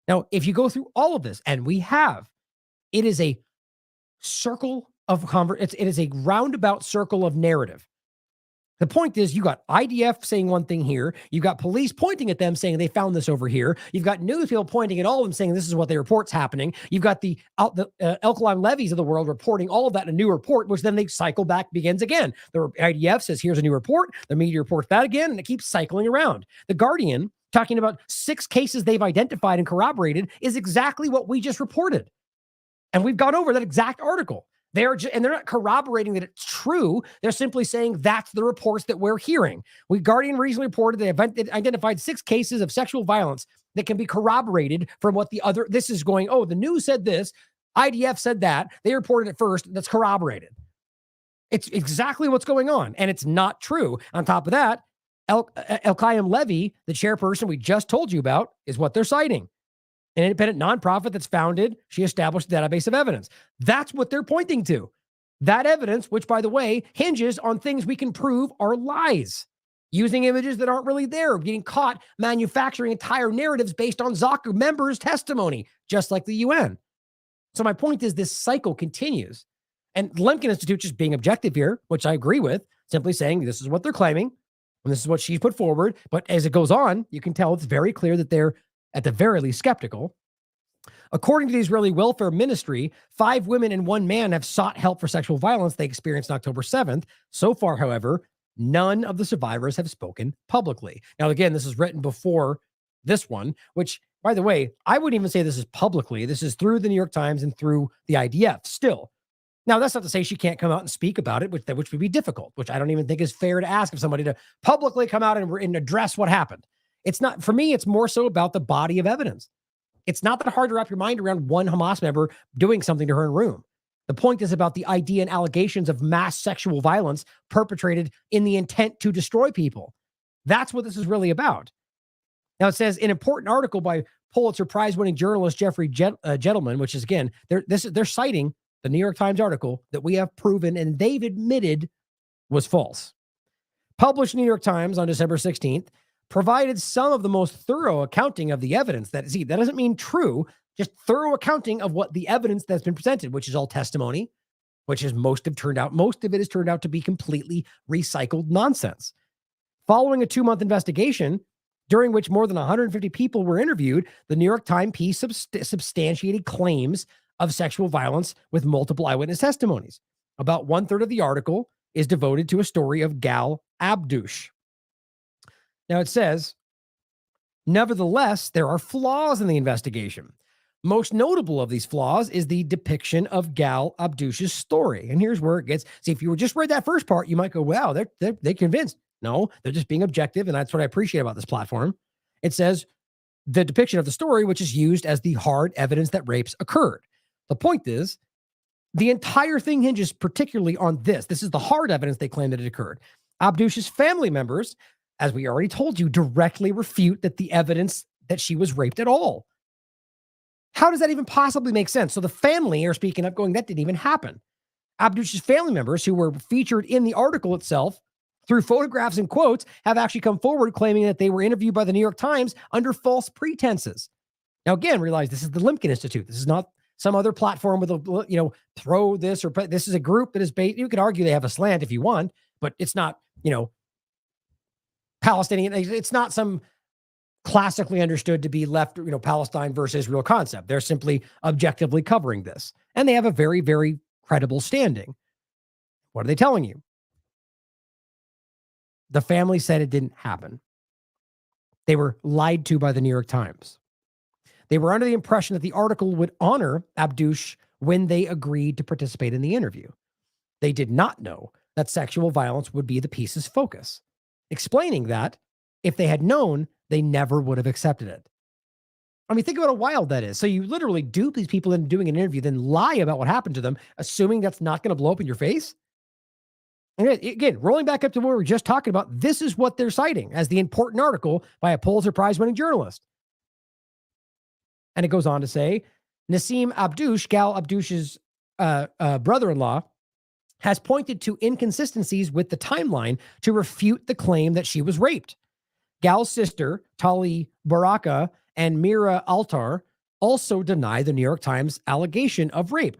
Now, if you go through all of this, and we have, it is a circle of it is a roundabout circle of narrative. The point is, you got IDF saying one thing here. You got police pointing at them saying they found this over here. You've got news people pointing at all of them saying this is what they report's happening. You've got the Elkalam Levies of the world reporting all of that in a new report, which then they cycle back, begins again. The IDF says, here's a new report. The media reports that again, and it keeps cycling around. The Guardian, talking about 6 cases they've identified and corroborated, is exactly what we just reported. And we've gone over that exact article. They're not corroborating that it's true. They're simply saying that's the reports that we're hearing. Guardian recently reported they identified 6 cases of sexual violence that can be corroborated from what this is going, the news said this, IDF said that, they reported it first, that's corroborated. It's exactly what's going on, and it's not true. On top of that, El-Qaim Levy, the chairperson we just told you about, is what they're citing. An independent nonprofit that's founded, she established a database of evidence. That's what they're pointing to. That evidence, which, by the way, hinges on things we can prove are lies. Using images that aren't really there, getting caught manufacturing entire narratives based on ZACU members' testimony, just like the UN. So my point is this cycle continues. And the Lemkin Institute just being objective here, which I agree with, simply saying this is what they're claiming, and this is what she's put forward. But as it goes on, you can tell it's very clear that they're, at the very least, skeptical. According to the Israeli Welfare Ministry, 5 women and 1 man have sought help for sexual violence they experienced on October 7th. So far, however, none of the survivors have spoken publicly. Now, again, this is written before this one, which, by the way, I wouldn't even say this is publicly. This is through the New York Times and through the IDF still. Now, that's not to say she can't come out and speak about it, which would be difficult, which I don't even think is fair to ask of somebody to publicly come out and address what happened. It's not, for me, it's more so about the body of evidence. It's not that hard to wrap your mind around one Hamas member doing something to her in a room. The point is about the idea and allegations of mass sexual violence perpetrated in the intent to destroy people. That's what this is really about. Now, it says an important article by Pulitzer Prize-winning journalist Jeffrey Gettleman, which is, again, they're citing the New York Times article that we have proven and they've admitted was false. Published in the New York Times on December 16th, provided some of the most thorough accounting of the evidence. That doesn't mean true, just thorough accounting of what the evidence that's been presented, which is all testimony, which is most of it has turned out to be completely recycled nonsense. Following a 2-month investigation, during which more than 150 people were interviewed, the New York Times piece substantiated claims of sexual violence with multiple eyewitness testimonies. About 1/3 of the article is devoted to a story of Gal Abdush. Now, it says, nevertheless, there are flaws in the investigation. Most notable of these flaws is the depiction of Gal Abdush's story. And here's where it gets, see, if you were just read that first part, you might go, wow, they're convinced. No, they're just being objective, and that's what I appreciate about this platform. It says the depiction of the story, which is used as the hard evidence that rapes occurred. The point is, the entire thing hinges particularly on this. This is the hard evidence they claim that it occurred. Abdush's family members, as we already told you, directly refute that the evidence that she was raped at all. How does that even possibly make sense? So the family are speaking up going, that didn't even happen. Abdush's family members, who were featured in the article itself, through photographs and quotes, have actually come forward claiming that they were interviewed by the New York Times under false pretenses. Now, again, realize this is the Lemkin Institute. This is not some other platform with a, throw this or this is a group that is based. You could argue they have a slant if you want, but it's not, Palestinian. It's not some classically understood to be left, Palestine versus Israel concept. They're simply objectively covering this. And they have a very, very credible standing. What are they telling you? The family said it didn't happen. They were lied to by the New York Times. They were under the impression that the article would honor Abdush when they agreed to participate in the interview. They did not know that sexual violence would be the piece's focus, explaining that if they had known, they never would have accepted it. I mean, think about how wild that is. So you literally dupe these people into doing an interview, then lie about what happened to them, assuming that's not going to blow up in your face. And again, rolling back up to what we were just talking about, this is what they're citing as the important article by a Pulitzer Prize-winning journalist. And it goes on to say, Nassim Abdush, Gal Abdush's brother-in-law, has pointed to inconsistencies with the timeline to refute the claim that she was raped. Gal's sister, Tali Baraka, and Mira Altar also deny the New York Times allegation of rape.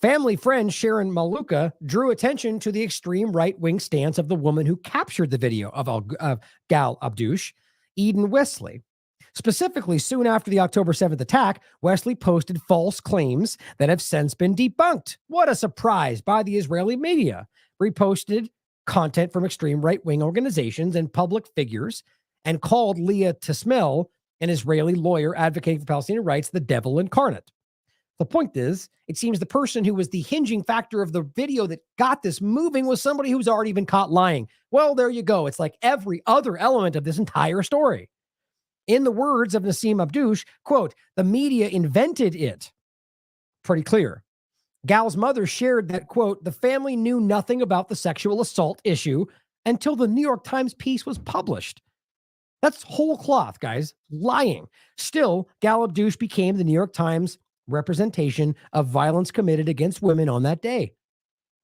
Family friend Sharon Maluka drew attention to the extreme right-wing stance of the woman who captured the video of Gal Abdush, Eden Wesley. Specifically, soon after the October 7th attack, Wesley posted false claims that have since been debunked. What a surprise by the Israeli media. Reposted content from extreme right-wing organizations and public figures, and called Leah Tismel, an Israeli lawyer advocating for Palestinian rights, the devil incarnate. The point is, it seems the person who was the hinging factor of the video that got this moving was somebody who's already been caught lying. Well, there you go. It's like every other element of this entire story. In the words of Nassim Abdouche, quote, the media invented it. Pretty clear. Gal's mother shared that, quote, the family knew nothing about the sexual assault issue until the New York Times piece was published. That's whole cloth, guys. Lying. Still, Gal Abdouche became the New York Times representation of violence committed against women on that day,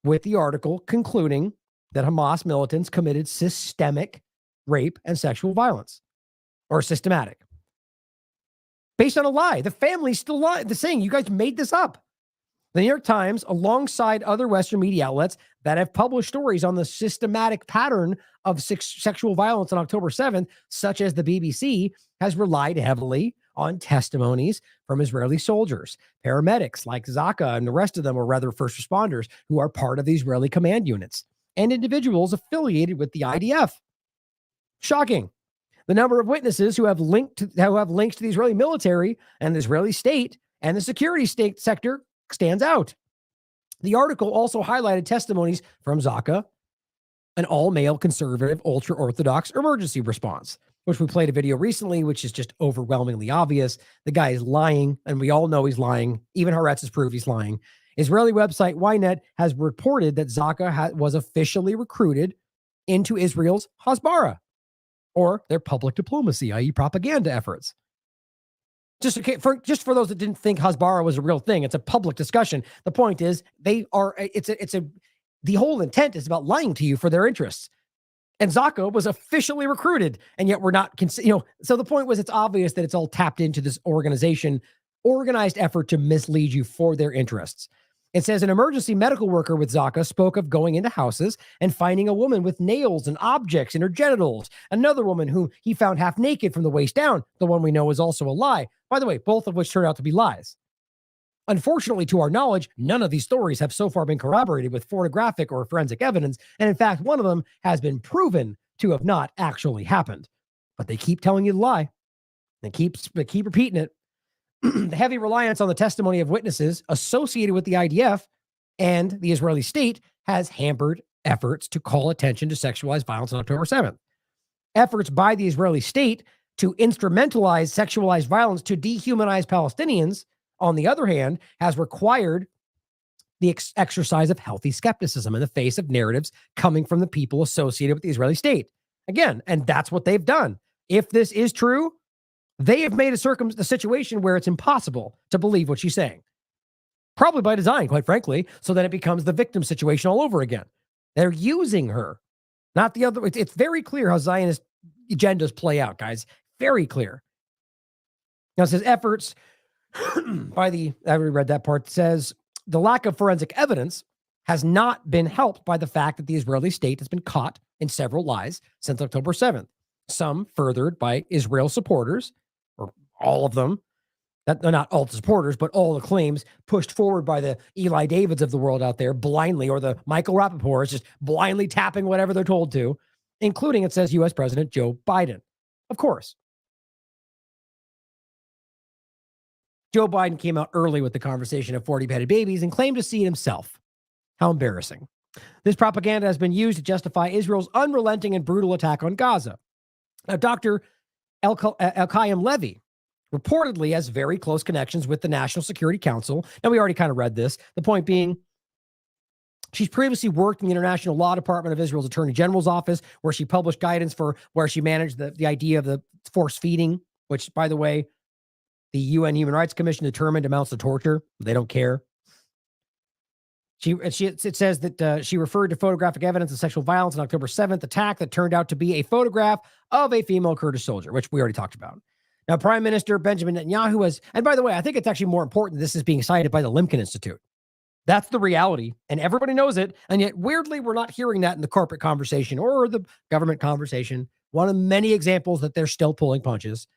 with the article concluding that Hamas militants committed systemic rape and sexual violence, or systematic, based on a lie. The family's still lying. They're saying you guys made this up. The New York Times, alongside other Western media outlets that have published stories on the systematic pattern of sexual violence on October 7th, such as the BBC, has relied heavily on testimonies from Israeli soldiers, paramedics like Zaka and the rest of them, or rather first responders, who are part of the Israeli command units, and individuals affiliated with the IDF. Shocking. The number of witnesses who have links to the Israeli military and the Israeli state and the security state sector stands out. The article also highlighted testimonies from Zaka, an all-male conservative ultra-Orthodox emergency response, which we played a video recently, which is just overwhelmingly obvious. The guy is lying, and we all know he's lying. Even Haaretz has proved he's lying. Israeli website Ynet has reported that Zaka was officially recruited into Israel's Hasbara, or their public diplomacy, i.e. propaganda efforts. Just for those that didn't think Hasbara was a real thing, it's a public discussion. The point is, the whole intent is about lying to you for their interests. And Zaka was officially recruited, and yet we're not, so the point was, it's obvious that it's all tapped into this organized effort to mislead you for their interests. It says an emergency medical worker with Zaka spoke of going into houses and finding a woman with nails and objects in her genitals. Another woman who he found half naked from the waist down. The one we know is also a lie. By the way, both of which turned out to be lies. Unfortunately, to our knowledge, none of these stories have so far been corroborated with photographic or forensic evidence. And in fact, one of them has been proven to have not actually happened. But they keep telling you the lie. They keep repeating it. The heavy reliance on the testimony of witnesses associated with the IDF and the Israeli state has hampered efforts to call attention to sexualized violence on October 7th. Efforts by the Israeli state to instrumentalize sexualized violence to dehumanize Palestinians, on the other hand, has required the exercise of healthy skepticism in the face of narratives coming from the people associated with the Israeli state. Again, and that's what they've done. If this is true, they have made a situation where it's impossible to believe what she's saying. Probably by design, quite frankly, so that it becomes the victim situation all over again. They're using her, not the other. It's very clear how Zionist agendas play out, guys. Very clear. Now it says efforts by the, I already read that part, says the lack of forensic evidence has not been helped by the fact that the Israeli state has been caught in several lies since October 7th. Some furthered by Israel supporters, or all of them, not all the supporters, but all the claims pushed forward by the Eli Davids of the world out there blindly, or the Michael Rappaports just blindly tapping whatever they're told to, including, it says, U.S. President Joe Biden. Of course. Joe Biden came out early with the conversation of 40 beheaded babies and claimed to see it himself. How embarrassing. This propaganda has been used to justify Israel's unrelenting and brutal attack on Gaza. Now, Dr. Elkayem Levy reportedly has very close connections with the National Security Council. Now, we already kind of read this. The point being, she's previously worked in the International Law Department of Israel's Attorney General's office, where she published guidance for where she managed the idea of the force feeding, which, by the way, the UN Human Rights Commission determined amounts to torture. They don't care. It says that she referred to photographic evidence of sexual violence on October 7th attack that turned out to be a photograph of a female Kurdish soldier, which we already talked about. Now, Prime Minister Benjamin Netanyahu has, and by the way, I think it's actually more important this is being cited by the Limken Institute. That's the reality, and everybody knows it, and yet weirdly, we're not hearing that in the corporate conversation or the government conversation. One of many examples that they're still pulling punches.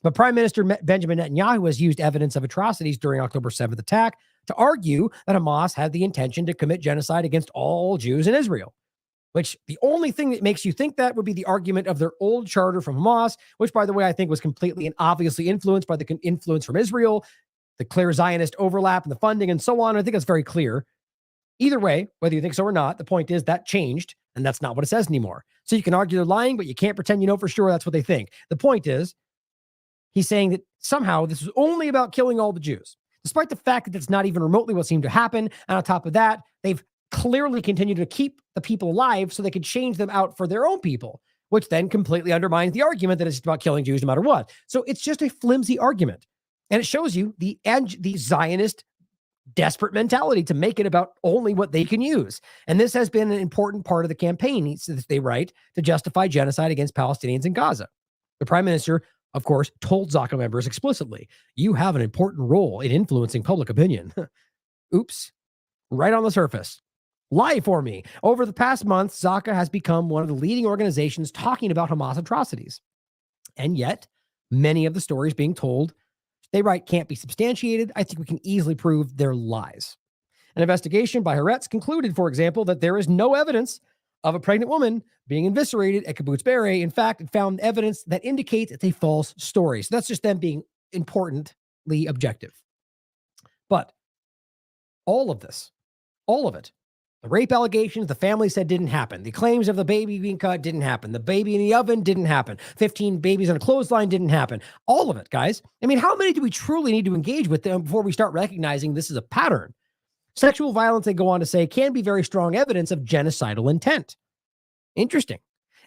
But Prime Minister Benjamin Netanyahu has used evidence of atrocities during October 7th attack to argue that Hamas had the intention to commit genocide against all Jews in Israel, which the only thing that makes you think that would be the argument of their old charter from Hamas, which, by the way, I think was completely and obviously influenced by the influence from Israel, the clear Zionist overlap and the funding and so on. I think it's very clear. Either way, whether you think so or not, the point is that changed, and that's not what it says anymore. So you can argue they're lying, but you can't pretend you know for sure that's what they think. The point is, he's saying that somehow this was only about killing all the Jews, despite the fact that that's not even remotely what seemed to happen. And on top of that, they've clearly continued to keep the people alive so they could change them out for their own people, which then completely undermines the argument that it's about killing Jews no matter what. So it's just a flimsy argument. And it shows you the Zionist desperate mentality to make it about only what they can use. And this has been an important part of the campaign, they write, to justify genocide against Palestinians in Gaza. The prime minister, of course, told Zaka members explicitly, you have an important role in influencing public opinion. Oops. Right on the surface. Lie for me. Over the past month, Zaka has become one of the leading organizations talking about Hamas atrocities. And yet, many of the stories being told, they write, can't be substantiated. I think we can easily prove they're lies. An investigation by Haaretz concluded, for example, that there is no evidence of a pregnant woman being eviscerated at Kibbutz Be'eri. In fact, it found evidence that indicates it's a false story. So that's just them being importantly objective. But all of this, all of it, the rape allegations, the family said didn't happen. The claims of the baby being cut didn't happen. The baby in the oven didn't happen. 15 babies on a clothesline didn't happen. All of it, guys. I mean, how many do we truly need to engage with them before we start recognizing this is a pattern? Sexual violence, they go on to say, can be very strong evidence of genocidal intent. Interesting,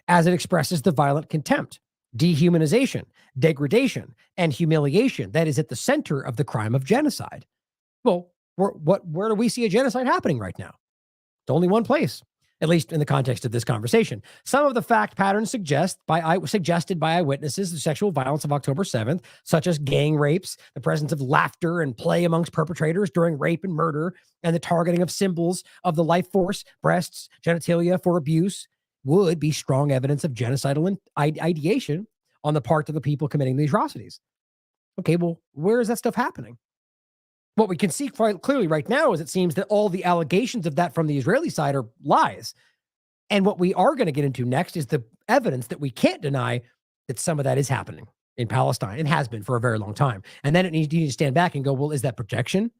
as it expresses the violent contempt, dehumanization, degradation, and humiliation that is at the center of the crime of genocide. Well, where do we see a genocide happening right now? It's only one place, at least in the context of this conversation. Some of the fact patterns suggested by eyewitnesses the sexual violence of October 7th, such as gang rapes, the presence of laughter and play amongst perpetrators during rape and murder, and the targeting of symbols of the life force, breasts, genitalia for abuse, would be strong evidence of genocidal ideation on the part of the people committing the atrocities. Okay, well, where is that stuff happening? What we can see quite clearly right now is it seems that all the allegations of that from the Israeli side are lies. And what we are going to get into next is the evidence that we can't deny that some of that is happening in Palestine and has been for a very long time. And then it needs to stand back and go, well, is that projection?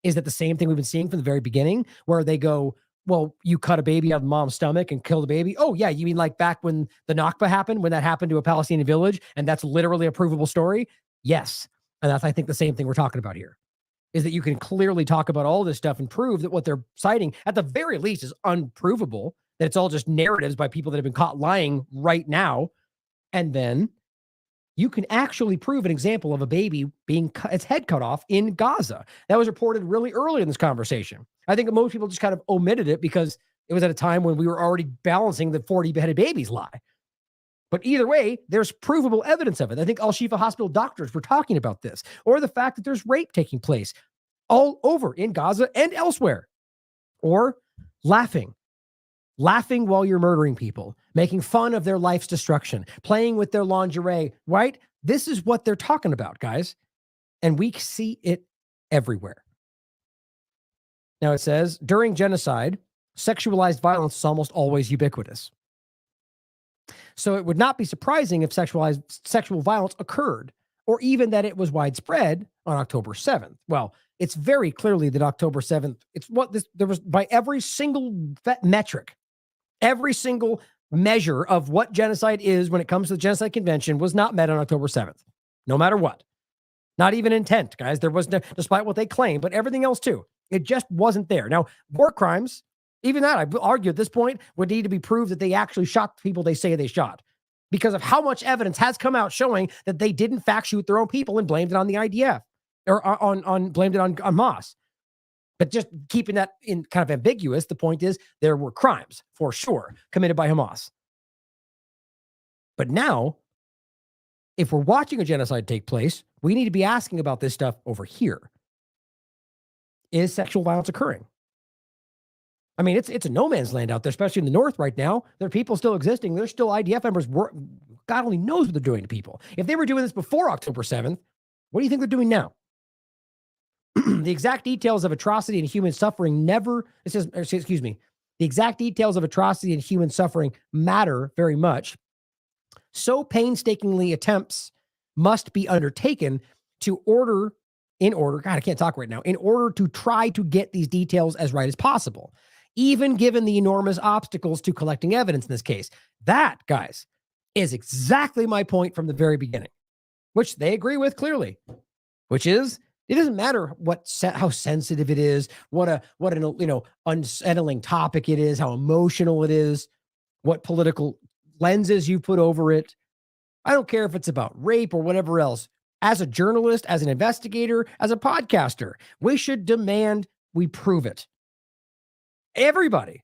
Is that the same thing we've been seeing from the very beginning where they go, well, you cut a baby out of mom's stomach and kill the baby? Oh, yeah, you mean like back when the Nakba happened, when that happened to a Palestinian village, and that's literally a provable story? Yes. And that's, I think, the same thing we're talking about here. Is that you can clearly talk about all this stuff and prove that what they're citing, at the very least, is unprovable, that it's all just narratives by people that have been caught lying right now. And then you can actually prove an example of a baby being its head cut off in Gaza. That was reported really early in this conversation. I think most people just kind of omitted it because it was at a time when we were already balancing the 40 beheaded babies lie. But either way, there's provable evidence of it. I think Al-Shifa Hospital doctors were talking about this, or the fact that there's rape taking place all over in Gaza and elsewhere, or laughing while you're murdering people, making fun of their life's destruction, playing with their lingerie, right? This is what they're talking about, guys. And we see it everywhere. Now it says, during genocide, sexualized violence is almost always ubiquitous. So it would not be surprising if sexual violence occurred, or even that it was widespread on October 7th. Well, it's very clearly that October 7th, there was by every single metric, every single measure of what genocide is when it comes to the Genocide Convention was not met on October 7th, no matter what. Not even intent, guys. There was no, despite what they claim, but everything else too. It just wasn't there. Now, war crimes, even that, I argue at this point, would need to be proved that they actually shot the people they say they shot, because of how much evidence has come out showing that they did in fact shoot their own people and blamed it on the IDF, or blamed it on Hamas. But just keeping that in kind of ambiguous, the point is there were crimes for sure committed by Hamas. But now, if we're watching a genocide take place, we need to be asking about this stuff over here. Is sexual violence occurring? I mean, it's a no man's land out there, especially in the north right now. There are people still existing. There's still IDF members. God only knows what they're doing to people. If they were doing this before October 7th, what do you think they're doing now? The exact details of atrocity and human suffering the exact details of atrocity and human suffering matter very much. So painstakingly attempts must be undertaken to order in order, God, I can't talk right now, in order to try to get these details as right as possible, even given the enormous obstacles to collecting evidence in this case. That, guys, is exactly my point from the very beginning, which they agree with clearly, which is it doesn't matter how sensitive it is, what an unsettling topic it is, how emotional it is, what political lenses you put over it. I don't care if it's about rape or whatever else. As a journalist, as an investigator, as a podcaster, we should demand we prove it. Everybody.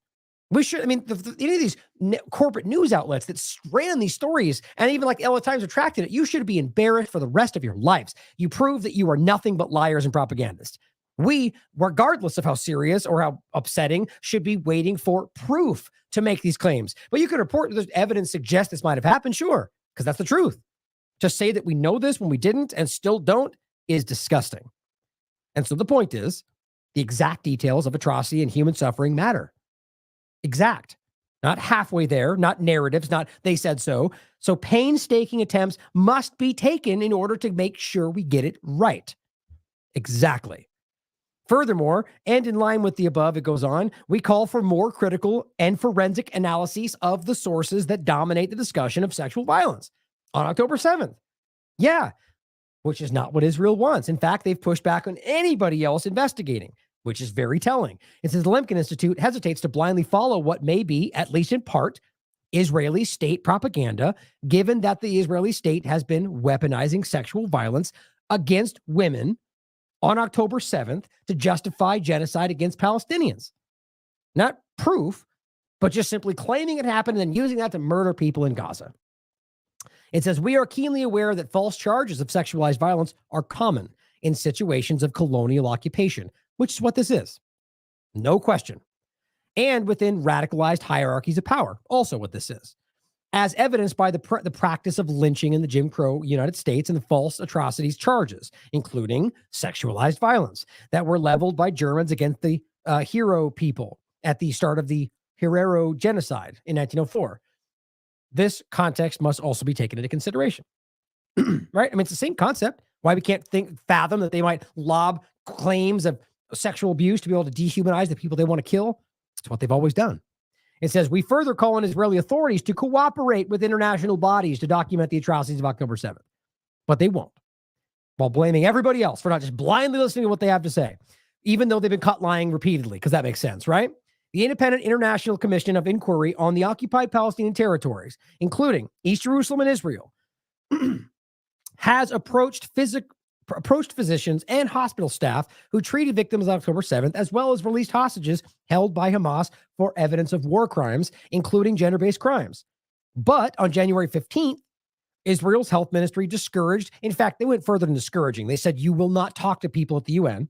We should, any of these corporate news outlets that ran these stories, and even like LA Times retracted it, you should be embarrassed for the rest of your lives. You prove that you are nothing but liars and propagandists. We, regardless of how serious or how upsetting, should be waiting for proof to make these claims. But you can report that there's evidence suggests this might have happened, sure, because that's the truth. To say that we know this when we didn't and still don't is disgusting. And so the point is, the exact details of atrocity and human suffering matter. Exact. Not halfway there, not narratives, not they said so. So painstaking attempts must be taken in order to make sure we get it right. Exactly. Furthermore, and in line with the above, it goes on, we call for more critical and forensic analyses of the sources that dominate the discussion of sexual violence on October 7th. Yeah, which is not what Israel wants. In fact, they've pushed back on anybody else investigating, which is very telling. It says the Lemkin Institute hesitates to blindly follow what may be, at least in part, Israeli state propaganda, given that the Israeli state has been weaponizing sexual violence against women on October 7th to justify genocide against Palestinians. Not proof, but just simply claiming it happened and then using that to murder people in Gaza. It says, we are keenly aware that false charges of sexualized violence are common in situations of colonial occupation, which is what this is. No question. And within radicalized hierarchies of power, also what this is. As evidenced by the practice of lynching in the Jim Crow United States and the false atrocities charges, including sexualized violence that were leveled by Germans against the Hero people at the start of the Herero genocide in 1904. This context must also be taken into consideration, right? It's the same concept. Why we can't fathom that they might lob claims of sexual abuse to be able to dehumanize the people they want to kill. It's what they've always done. It says, we further call on Israeli authorities to cooperate with international bodies to document the atrocities of October 7th. But they won't, while blaming everybody else for not just blindly listening to what they have to say, even though they've been caught lying repeatedly, because that makes sense, right? The Independent International Commission of Inquiry on the Occupied Palestinian Territories, including East Jerusalem and Israel, has approached physicians and hospital staff who treated victims on October 7th, as well as released hostages held by Hamas for evidence of war crimes, including gender-based crimes. But on January 15th, Israel's health ministry discouraged. In fact, they went further than discouraging. They said, you will not talk to people at the UN.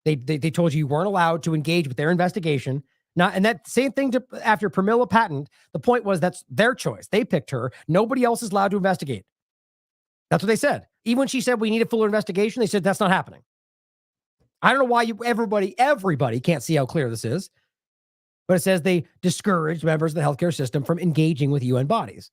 They told you weren't allowed to engage with their investigation. And that same thing after Pramila Patton, the point was that's their choice. They picked her. Nobody else is allowed to investigate. That's what they said. Even when she said we need a fuller investigation, they said that's not happening. I don't know why everybody can't see how clear this is, but it says they discouraged members of the healthcare system from engaging with UN bodies.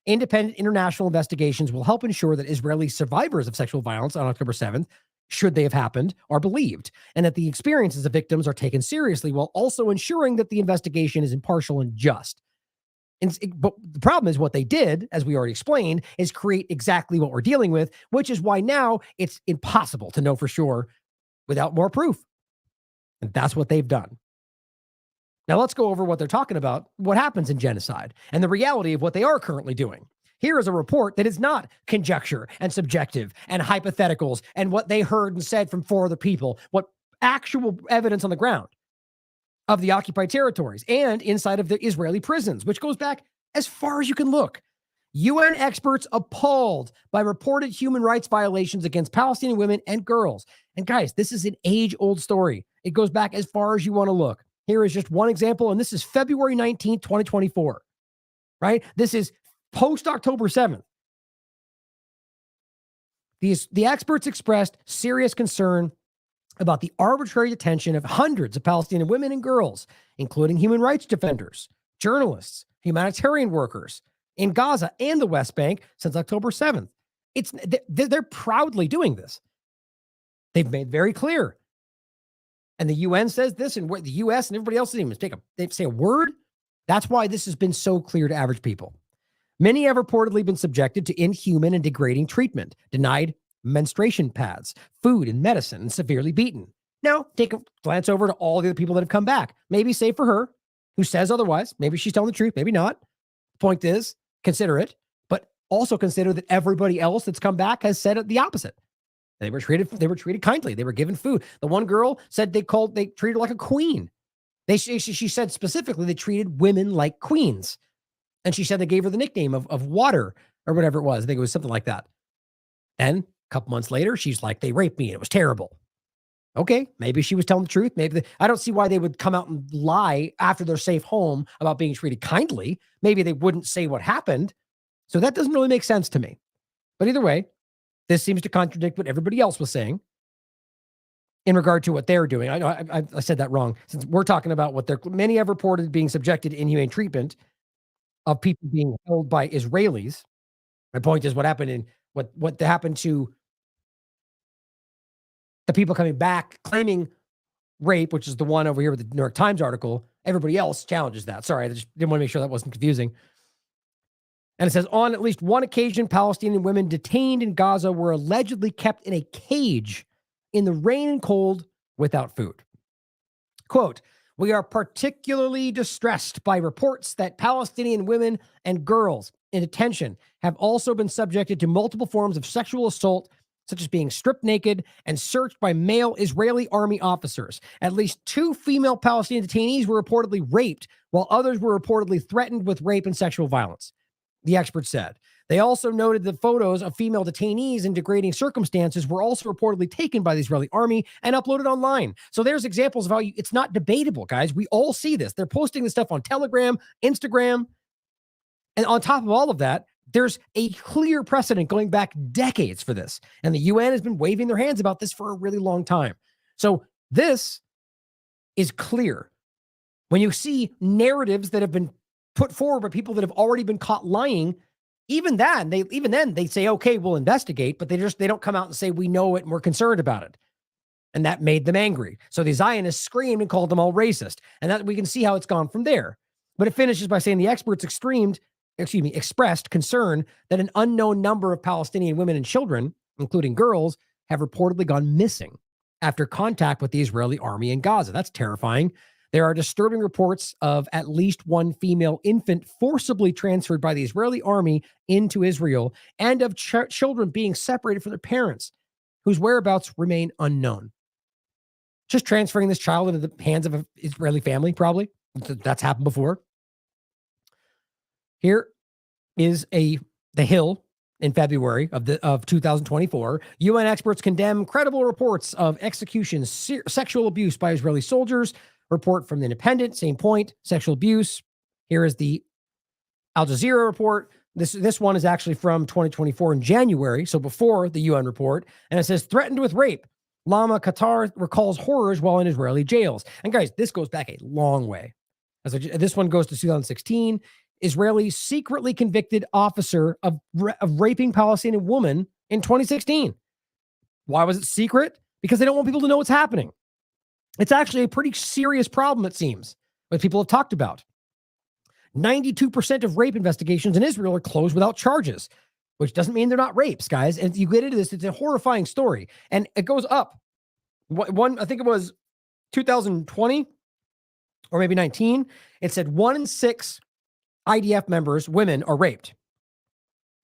Independent international investigations will help ensure that Israeli survivors of sexual violence on October 7th, should they have happened, are believed, and that the experiences of victims are taken seriously, while also ensuring that the investigation is impartial and just. But the problem is what they did, as we already explained, is create exactly what we're dealing with, which is why now it's impossible to know for sure without more proof. And that's what they've done. Now let's go over what they're talking about, what happens in genocide, and the reality of what they are currently doing. Here is a report that is not conjecture and subjective and hypotheticals and what they heard and said from 4 other people, what actual evidence on the ground of the occupied territories and inside of the Israeli prisons, which goes back as far as you can look. UN experts appalled by reported human rights violations against Palestinian women and girls. And guys, this is an age-old story. It goes back as far as you want to look. Here is just one example, and this is February 19th, 2024, right? This is post-October 7th. The experts expressed serious concern about the arbitrary detention of hundreds of Palestinian women and girls, including human rights defenders, journalists, humanitarian workers in Gaza and the West Bank since October 7th. They're proudly doing this. They've made very clear. And the UN says this, and the US and everybody else didn't even they say a word. That's why this has been so clear to average people. Many have reportedly been subjected to inhuman and degrading treatment, denied menstruation pads, food and medicine, and severely beaten. Now, take a glance over to all the other people that have come back. Maybe save for her, who says otherwise. Maybe she's telling the truth, maybe not. Point is, consider it, but also consider that everybody else that's come back has said the opposite. They were treated kindly. They were given food. The one girl said they treated her like a queen. She said specifically they treated women like queens. And she said they gave her the nickname of water or whatever it was. I think it was something like that. And a couple months later, she's like, they raped me and it was terrible. Okay, maybe she was telling the truth. I don't see why they would come out and lie after they're safe home about being treated kindly. Maybe they wouldn't say what happened. So that doesn't really make sense to me. But either way, this seems to contradict what everybody else was saying in regard to what they're doing. I know I said that wrong. Since we're talking about many have reported being subjected to inhumane treatment of people being held by Israelis. My point is what happened to the people coming back claiming rape, which is the one over here with the New York Times article. Everybody else challenges that. Sorry, I just didn't want to make sure that wasn't confusing. And it says, on at least one occasion, Palestinian women detained in Gaza were allegedly kept in a cage in the rain and cold without food. Quote, we are particularly distressed by reports that Palestinian women and girls in detention have also been subjected to multiple forms of sexual assault, such as being stripped naked and searched by male Israeli army officers. At least 2 female Palestinian detainees were reportedly raped, while others were reportedly threatened with rape and sexual violence, the experts said. They also noted that photos of female detainees in degrading circumstances were also reportedly taken by the Israeli army and uploaded online. So there's examples of how it's not debatable, guys. We all see this. They're posting this stuff on Telegram, Instagram. And on top of all of that, there's a clear precedent going back decades for this. And the UN has been waving their hands about this for a really long time. So this is clear. When you see narratives that have been put forward by people that have already been caught lying, even then they say, okay, we'll investigate, but they don't come out and say, we know it and we're concerned about it. And that made them angry. So the Zionists screamed and called them all racist. And that we can see how it's gone from there. But it finishes by saying the experts expressed concern that an unknown number of Palestinian women and children, including girls, have reportedly gone missing after contact with the Israeli army in Gaza. That's terrifying. There are disturbing reports of at least one female infant forcibly transferred by the Israeli army into Israel and of children being separated from their parents, whose whereabouts remain unknown. Just transferring this child into the hands of an Israeli family, probably. That's happened before. Here is the Hill in February of 2024. UN experts condemn credible reports of executions, sexual abuse by Israeli soldiers. Report from the Independent, same point, sexual abuse. Here is the Al Jazeera report. This one is actually from 2024 in January, so before the UN report. And it says, threatened with rape. Lama Qatar recalls horrors while in Israeli jails. And guys, this goes back a long way. This one goes to 2016. Israeli secretly convicted officer of raping Palestinian woman in 2016. Why was it secret? Because they don't want people to know what's happening. It's actually a pretty serious problem, it seems, that people have talked about. 92% of rape investigations in Israel are closed without charges, which doesn't mean they're not rapes, guys. And you get into this, it's a horrifying story. And it goes up. I think it was 2020 or maybe 19. It said 1 in 6 IDF members, women, are raped,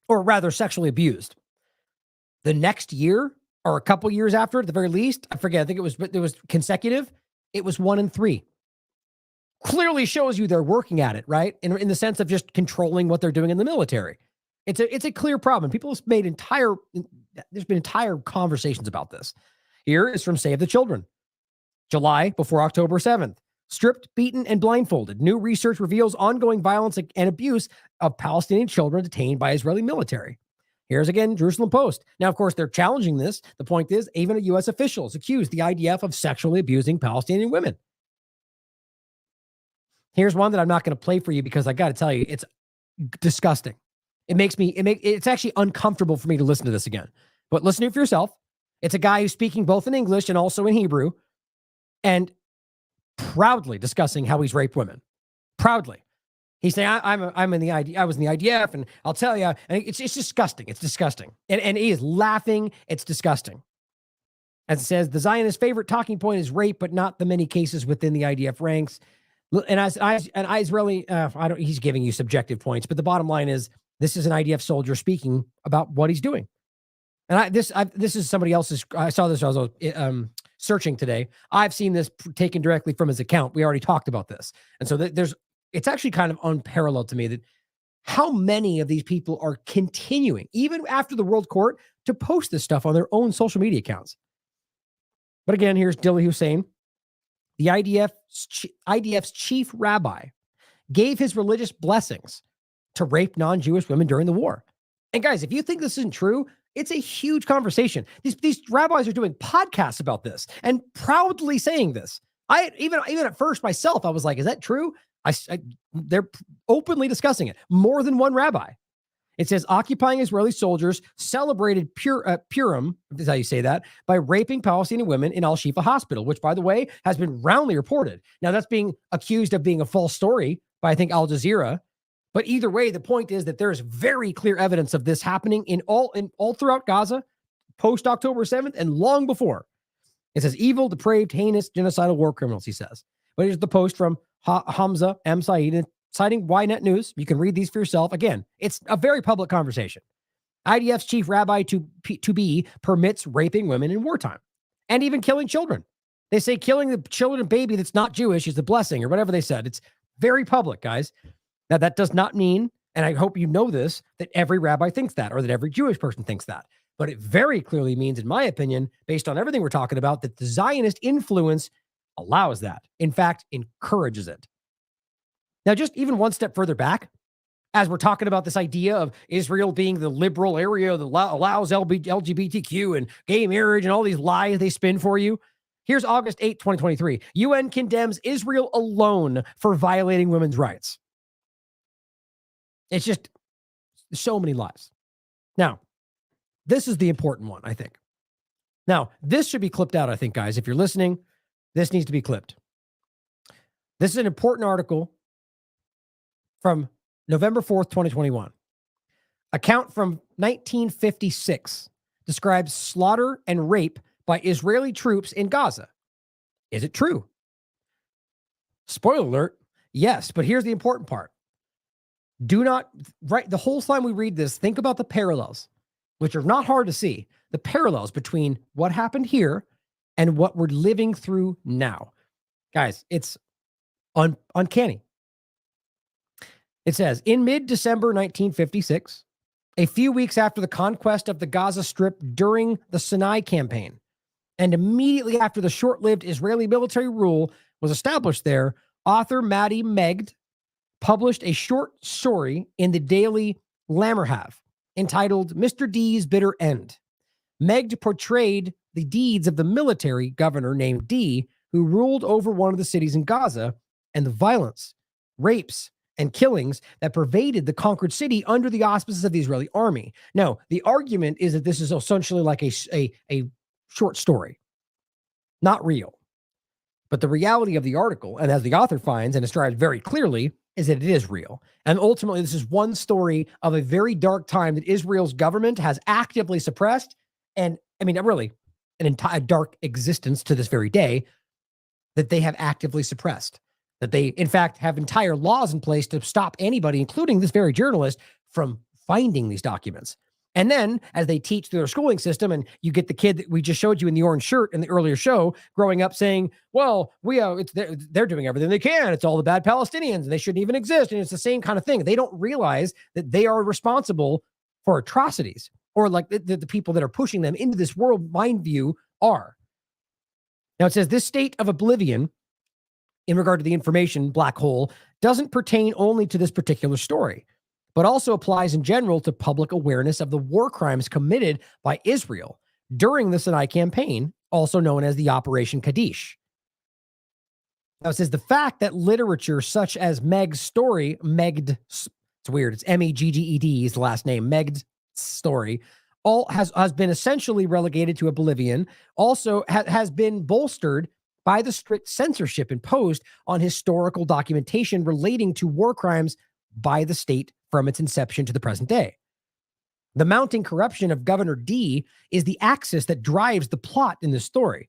or rather sexually abused. The next year, or a couple years after, at the very least, I forget, I think it was consecutive, it was 1 in 3. Clearly shows you they're working at it, right? In the sense of just controlling what they're doing in the military. It's a clear problem. People have made there's been entire conversations about this. Here is from Save the Children. July before October 7th. Stripped, beaten, and blindfolded. New research reveals ongoing violence and abuse of Palestinian children detained by Israeli military. Here's again, Jerusalem Post. Now, of course, they're challenging this. The point is, even a U.S. official has accused the IDF of sexually abusing Palestinian women. Here's one that I'm not going to play for you because I got to tell you, it's disgusting. It's actually uncomfortable for me to listen to this again. But listen to it for yourself. It's a guy who's speaking both in English and also in Hebrew and proudly discussing how he's raped women. Proudly. He's saying, I'm in the ID, I was in the IDF, and I'll tell you, and it's disgusting. It's disgusting. And he is laughing. It's disgusting. As it says, the Zionist favorite talking point is rape, but not the many cases within the IDF ranks. And Israeli, he's giving you subjective points, but the bottom line is this is an IDF soldier speaking about what he's doing. And this is somebody else's. I saw this as I was searching today. I've seen this taken directly from his account. We already talked about this, and so it's actually kind of unparalleled to me that how many of these people are continuing, even after the World Court, to post this stuff on their own social media accounts. But again, here's Dilly Hussein, the IDF's chief rabbi, gave his religious blessings to rape non-Jewish women during the war. And guys, if you think this isn't true, it's a huge conversation. These rabbis are doing podcasts about this and proudly saying this. I even at first myself, I was like, is that true? They're openly discussing it. More than one rabbi. It says occupying Israeli soldiers celebrated Purim, is how you say that, by raping Palestinian women in Al-Shifa Hospital, which, by the way, has been roundly reported. Now, that's being accused of being a false story by, I think, Al Jazeera. But either way, the point is that there is very clear evidence of this happening in all throughout Gaza, post October 7th, and long before. It says evil, depraved, heinous, genocidal war criminals, he says. But here's the post from Hamza M. Saeed, citing Ynet News. You can read these for yourself. Again, it's a very public conversation. IDF's chief rabbi to be permits raping women in wartime and even killing children. They say killing the children and baby that's not Jewish is a blessing or whatever they said. It's very public, guys. Now, that does not mean, and I hope you know this, that every rabbi thinks that or that every Jewish person thinks that. But it very clearly means, in my opinion, based on everything we're talking about, that the Zionist influence allows that. In fact, encourages it. Now, just even one step further back, as we're talking about this idea of Israel being the liberal area that allows LGBTQ and gay marriage and all these lies they spin for you. Here's August 8, 2023. UN condemns Israel alone for violating women's rights. It's just so many lies. Now, this is the important one, I think. Now, this should be clipped out, I think, guys. If you're listening, this needs to be clipped. This is an important article from November 4th, 2021. Account from 1956 describes slaughter and rape by Israeli troops in Gaza. Is it true? Spoiler alert, yes, but here's the important part. Do not, right, the whole time we read this, think about the parallels, which are not hard to see. The parallels between what happened here and what we're living through now. Guys, it's uncanny. It says, in mid-December 1956, a few weeks after the conquest of the Gaza Strip during the Sinai campaign, and immediately after the short-lived Israeli military rule was established there, author Maddie Megd published a short story in the Daily Lammerhav entitled Mr. D's Bitter End. Megd portrayed the deeds of the military governor named D, who ruled over one of the cities in Gaza, and the violence, rapes, and killings that pervaded the conquered city under the auspices of the Israeli army. Now, the argument is that this is essentially like a short story, not real. But the reality of the article, and as the author finds and describes very clearly, is that it is real. And ultimately, this is one story of a very dark time that Israel's government has actively suppressed. And I mean, really, an entire dark existence to this very day that they have actively suppressed. That they, in fact, have entire laws in place to stop anybody, including this very journalist, from finding these documents. And then, as they teach through their schooling system, and you get the kid that we just showed you in the orange shirt in the earlier show, growing up saying, well, they're doing everything they can. It's all the bad Palestinians, and they shouldn't even exist. And it's the same kind of thing. They don't realize that they are responsible for atrocities, or like the people that are pushing them into this world mind view are. Now, it says this state of oblivion in regard to the information black hole doesn't pertain only to this particular story, but also applies in general to public awareness of the war crimes committed by Israel during the Sinai campaign, also known as the Operation Kaddish. Now, it says the fact that literature such as Meg's story, Megd, it's weird, it's Megged is the last name, Meg's story, has been essentially relegated to oblivion, also has been bolstered by the strict censorship imposed on historical documentation relating to war crimes by the state from its inception to the present day. The mounting corruption of Governor D is the axis that drives the plot in this story.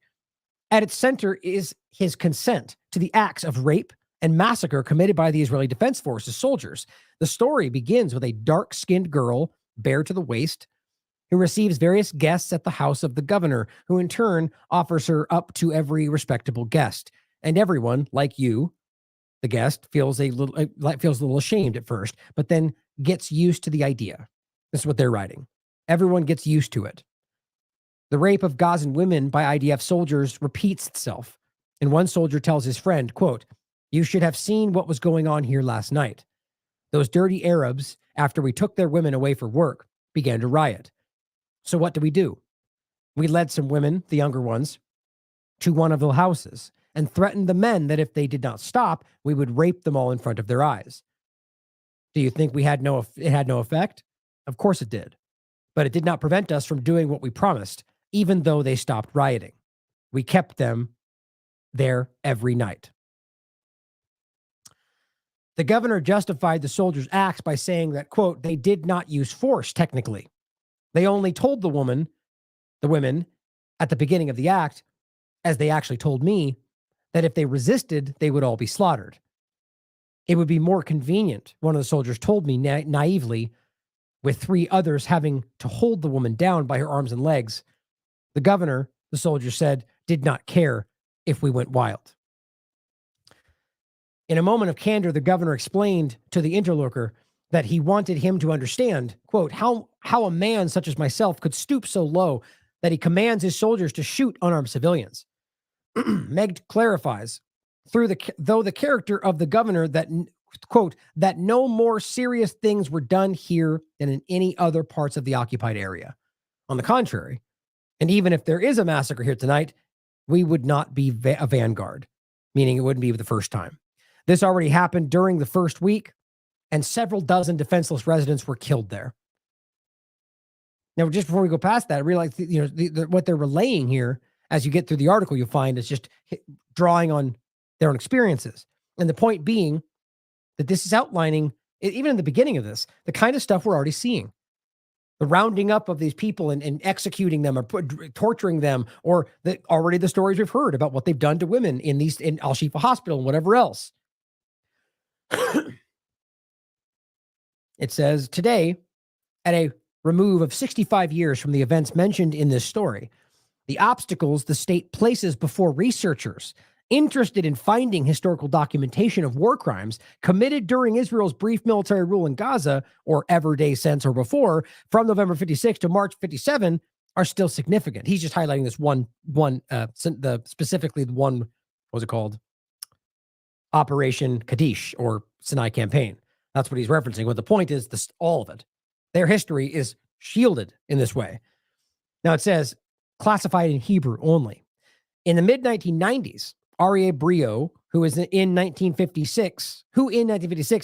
At its center is his consent to the acts of rape and massacre committed by the Israeli Defense Forces soldiers. The story begins with a dark-skinned girl, bare to the waist, who receives various guests at the house of the governor, who in turn offers her up to every respectable guest. And everyone, like you, the guest, feels a little ashamed at first, but then gets used to the idea. This is what they're writing. Everyone gets used to it. The rape of Gazan women by IDF soldiers repeats itself. And one soldier tells his friend, quote, "You should have seen what was going on here last night. Those dirty Arabs, after we took their women away for work, began to riot. So what do? We led some women, the younger ones, to one of the houses and threatened the men that if they did not stop, we would rape them all in front of their eyes. Do you think it had no effect? Of course it did. But it did not prevent us from doing what we promised, even though they stopped rioting. We kept them there every night." The governor justified the soldiers' acts by saying that, quote, "they did not use force technically. They only told the women at the beginning of the act, as they actually told me, that if they resisted, they would all be slaughtered. It would be more convenient," one of the soldiers told me naively, with 3 others having to hold the woman down by her arms and legs. The governor, the soldier said, did not care if we went wild. In a moment of candor, the governor explained to the interlocutor that he wanted him to understand, quote, how a man such as myself could stoop so low that he commands his soldiers to shoot unarmed civilians. Meg clarifies, though the character of the governor that, quote, that no more serious things were done here than in any other parts of the occupied area. On the contrary, and even if there is a massacre here tonight, we would not be a vanguard, meaning it wouldn't be the first time. This already happened during the first week, and several dozen defenseless residents were killed there. Now, just before we go past that, I realize what they're relaying here, as you get through the article, you'll find is just drawing on their own experiences. And the point being that this is outlining, even in the beginning of this, the kind of stuff we're already seeing. The rounding up of these people and executing them or torturing them, or already the stories we've heard about what they've done to women in Al-Shifa Hospital and whatever else. It says, today, at a remove of 65 years from the events mentioned in this story, the obstacles the state places before researchers interested in finding historical documentation of war crimes committed during Israel's brief military rule in Gaza, or everyday since or before, from November 56 to March 57, are still significant. He's just highlighting this specifically the one, what was it called? Operation Kaddish, or Sinai Campaign. That's what he's referencing. But the point is, all of it. Their history is shielded in this way. Now it says, classified in Hebrew only. In the mid-1990s, Aryeh Brio, who in 1956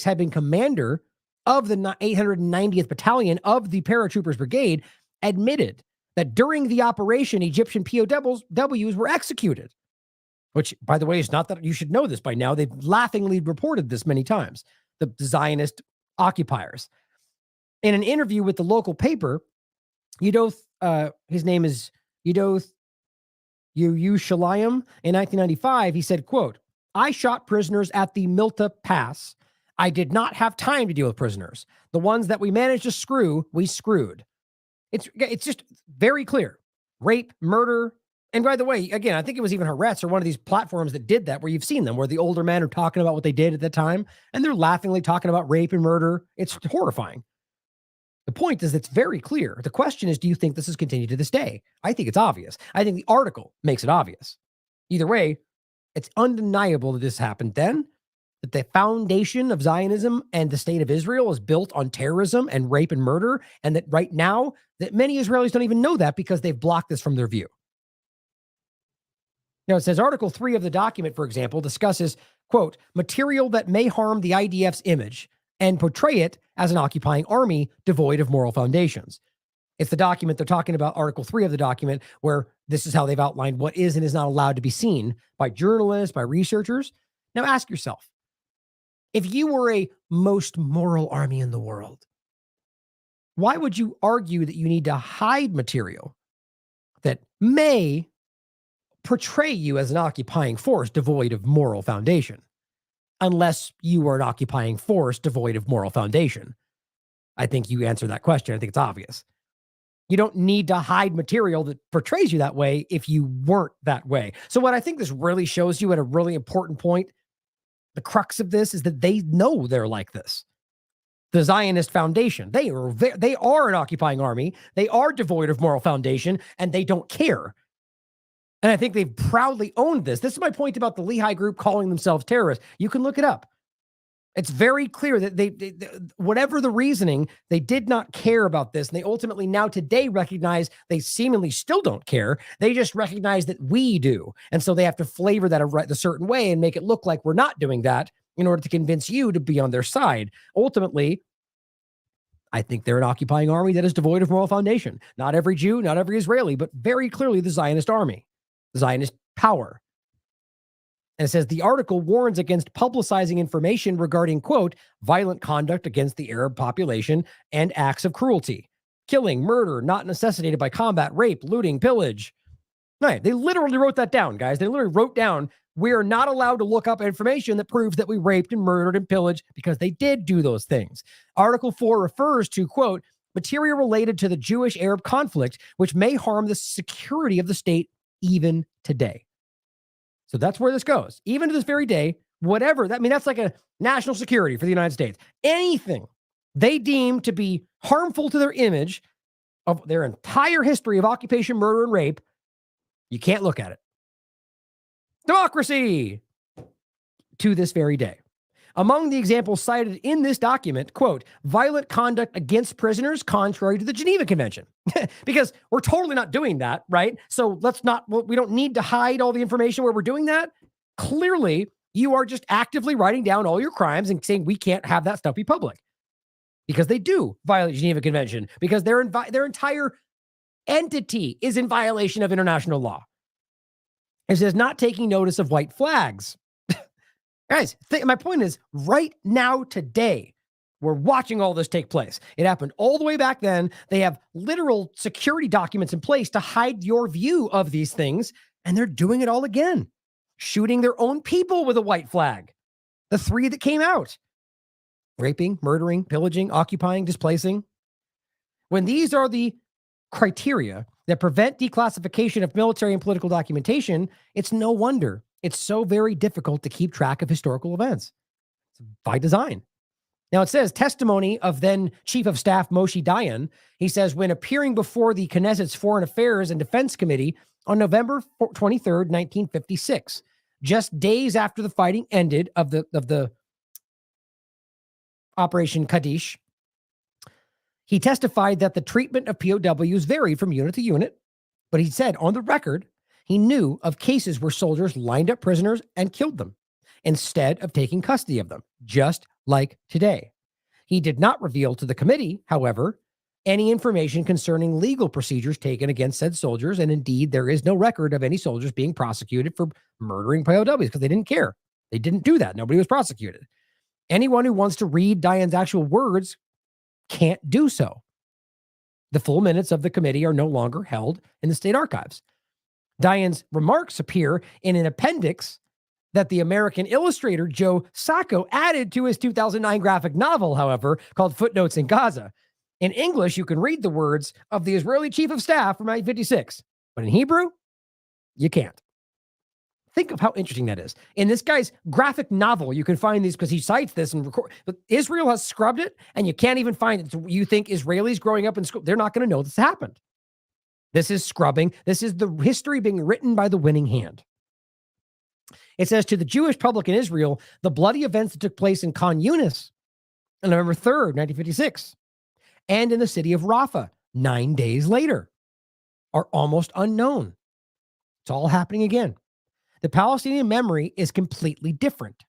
had been commander of the 890th Battalion of the Paratroopers Brigade, admitted that during the operation, Egyptian POWs were executed. Which, by the way, is not that you should know this by now. They've laughingly reported this many times, the Zionist occupiers. In an interview with the local paper, Yudoth, his name is Yudoth Yerushalayim, in 1995, he said, quote, "I shot prisoners at the Milta Pass. I did not have time to deal with prisoners. The ones that we managed to screw, we screwed." It's just very clear. Rape, murder. And by the way, again, I think it was even Haaretz or one of these platforms that did that, where you've seen them, where the older men are talking about what they did at the time, and they're laughingly talking about rape and murder. It's horrifying. The point is, it's very clear. The question is, do you think this has continued to this day? I think it's obvious. I think the article makes it obvious. Either way, it's undeniable that this happened then, that the foundation of Zionism and the state of Israel is built on terrorism and rape and murder, and that right now, that many Israelis don't even know that because they've blocked this from their view. Now, it says Article 3 of the document, for example, discusses, quote, material that may harm the IDF's image and portray it as an occupying army devoid of moral foundations. It's the document they're talking about, Article 3 of the document, where this is how they've outlined what is and is not allowed to be seen by journalists, by researchers. Now ask yourself, if you were a most moral army in the world, why would you argue that you need to hide material that may portray you as an occupying force devoid of moral foundation? Unless you are an occupying force devoid of moral foundation. I think you answer that question. I think it's obvious. You don't need to hide material that portrays you that way if you weren't that way. So what I think this really shows you at a really important point, the crux of this is that they know they're like this. The Zionist Foundation, they are an occupying army. They are devoid of moral foundation, and they don't care. And I think they've proudly owned this. This is my point about the Lehigh Group calling themselves terrorists. You can look it up. It's very clear that they, whatever the reasoning, they did not care about this. And they ultimately now today recognize they seemingly still don't care. They just recognize that we do. And so they have to flavor that a certain way and make it look like we're not doing that in order to convince you to be on their side. Ultimately, I think they're an occupying army that is devoid of moral foundation. Not every Jew, not every Israeli, but very clearly the Zionist army, the Zionist power. And it says the article warns against publicizing information regarding, quote, violent conduct against the Arab population and acts of cruelty, killing, murder, not necessitated by combat, rape, looting, pillage. Right. They literally wrote that down, guys. They literally wrote down, we are not allowed to look up information that proves that we raped and murdered and pillaged, because they did do those things. Article 4 refers to, quote, material related to the Jewish-Arab conflict, which may harm the security of the state even today. So that's where this goes. Even to this very day, whatever, that's like a national security for the United States. Anything they deem to be harmful to their image of their entire history of occupation, murder, and rape, you can't look at it. Democracy to this very day. Among the examples cited in this document, quote, violent conduct against prisoners contrary to the Geneva Convention. Because we're totally not doing that, right? So we don't need to hide all the information where we're doing that. Clearly, you are just actively writing down all your crimes and saying we can't have that stuff be public. Because they do violate Geneva Convention. Because their entire entity is in violation of international law. It says not taking notice of white flags. Guys, my point is, right now, today, we're watching all this take place. It happened all the way back then. They have literal security documents in place to hide your view of these things, and they're doing it all again. Shooting their own people with a white flag. The 3 that came out. Raping, murdering, pillaging, occupying, displacing. When these are the criteria that prevent declassification of military and political documentation, it's no wonder it's so very difficult to keep track of historical events. It's by design. Now it says testimony of then Chief of Staff Moshe Dayan. He says when appearing before the Knesset's Foreign Affairs and Defense Committee on November 23rd, 1956, just days after the fighting ended of the Operation Kaddish, he testified that the treatment of POWs varied from unit to unit, but he said on the record, he knew of cases where soldiers lined up prisoners and killed them instead of taking custody of them, just like today. He did not reveal to the committee, however, any information concerning legal procedures taken against said soldiers, and indeed, there is no record of any soldiers being prosecuted for murdering POWs because they didn't care. They didn't do that. Nobody was prosecuted. Anyone who wants to read Dayan's actual words can't do so. The full minutes of the committee are no longer held in the state archives. Dayan's remarks appear in an appendix that the American illustrator Joe Sacco added to his 2009 graphic novel, however, called Footnotes in Gaza. In English, you can read the words of the Israeli Chief of Staff from 1956, but in Hebrew, you can't. Think of how interesting that is. In this guy's graphic novel, you can find these because he cites this and record. But Israel has scrubbed it, and you can't even find it. You think Israelis growing up in school, they're not going to know this happened. This is scrubbing. This is the history being written by the winning hand. It says to the Jewish public in Israel, the bloody events that took place in Khan Yunis on November 3rd, 1956, and in the city of Rafah 9 days later are almost unknown. It's all happening again. The Palestinian memory is completely different.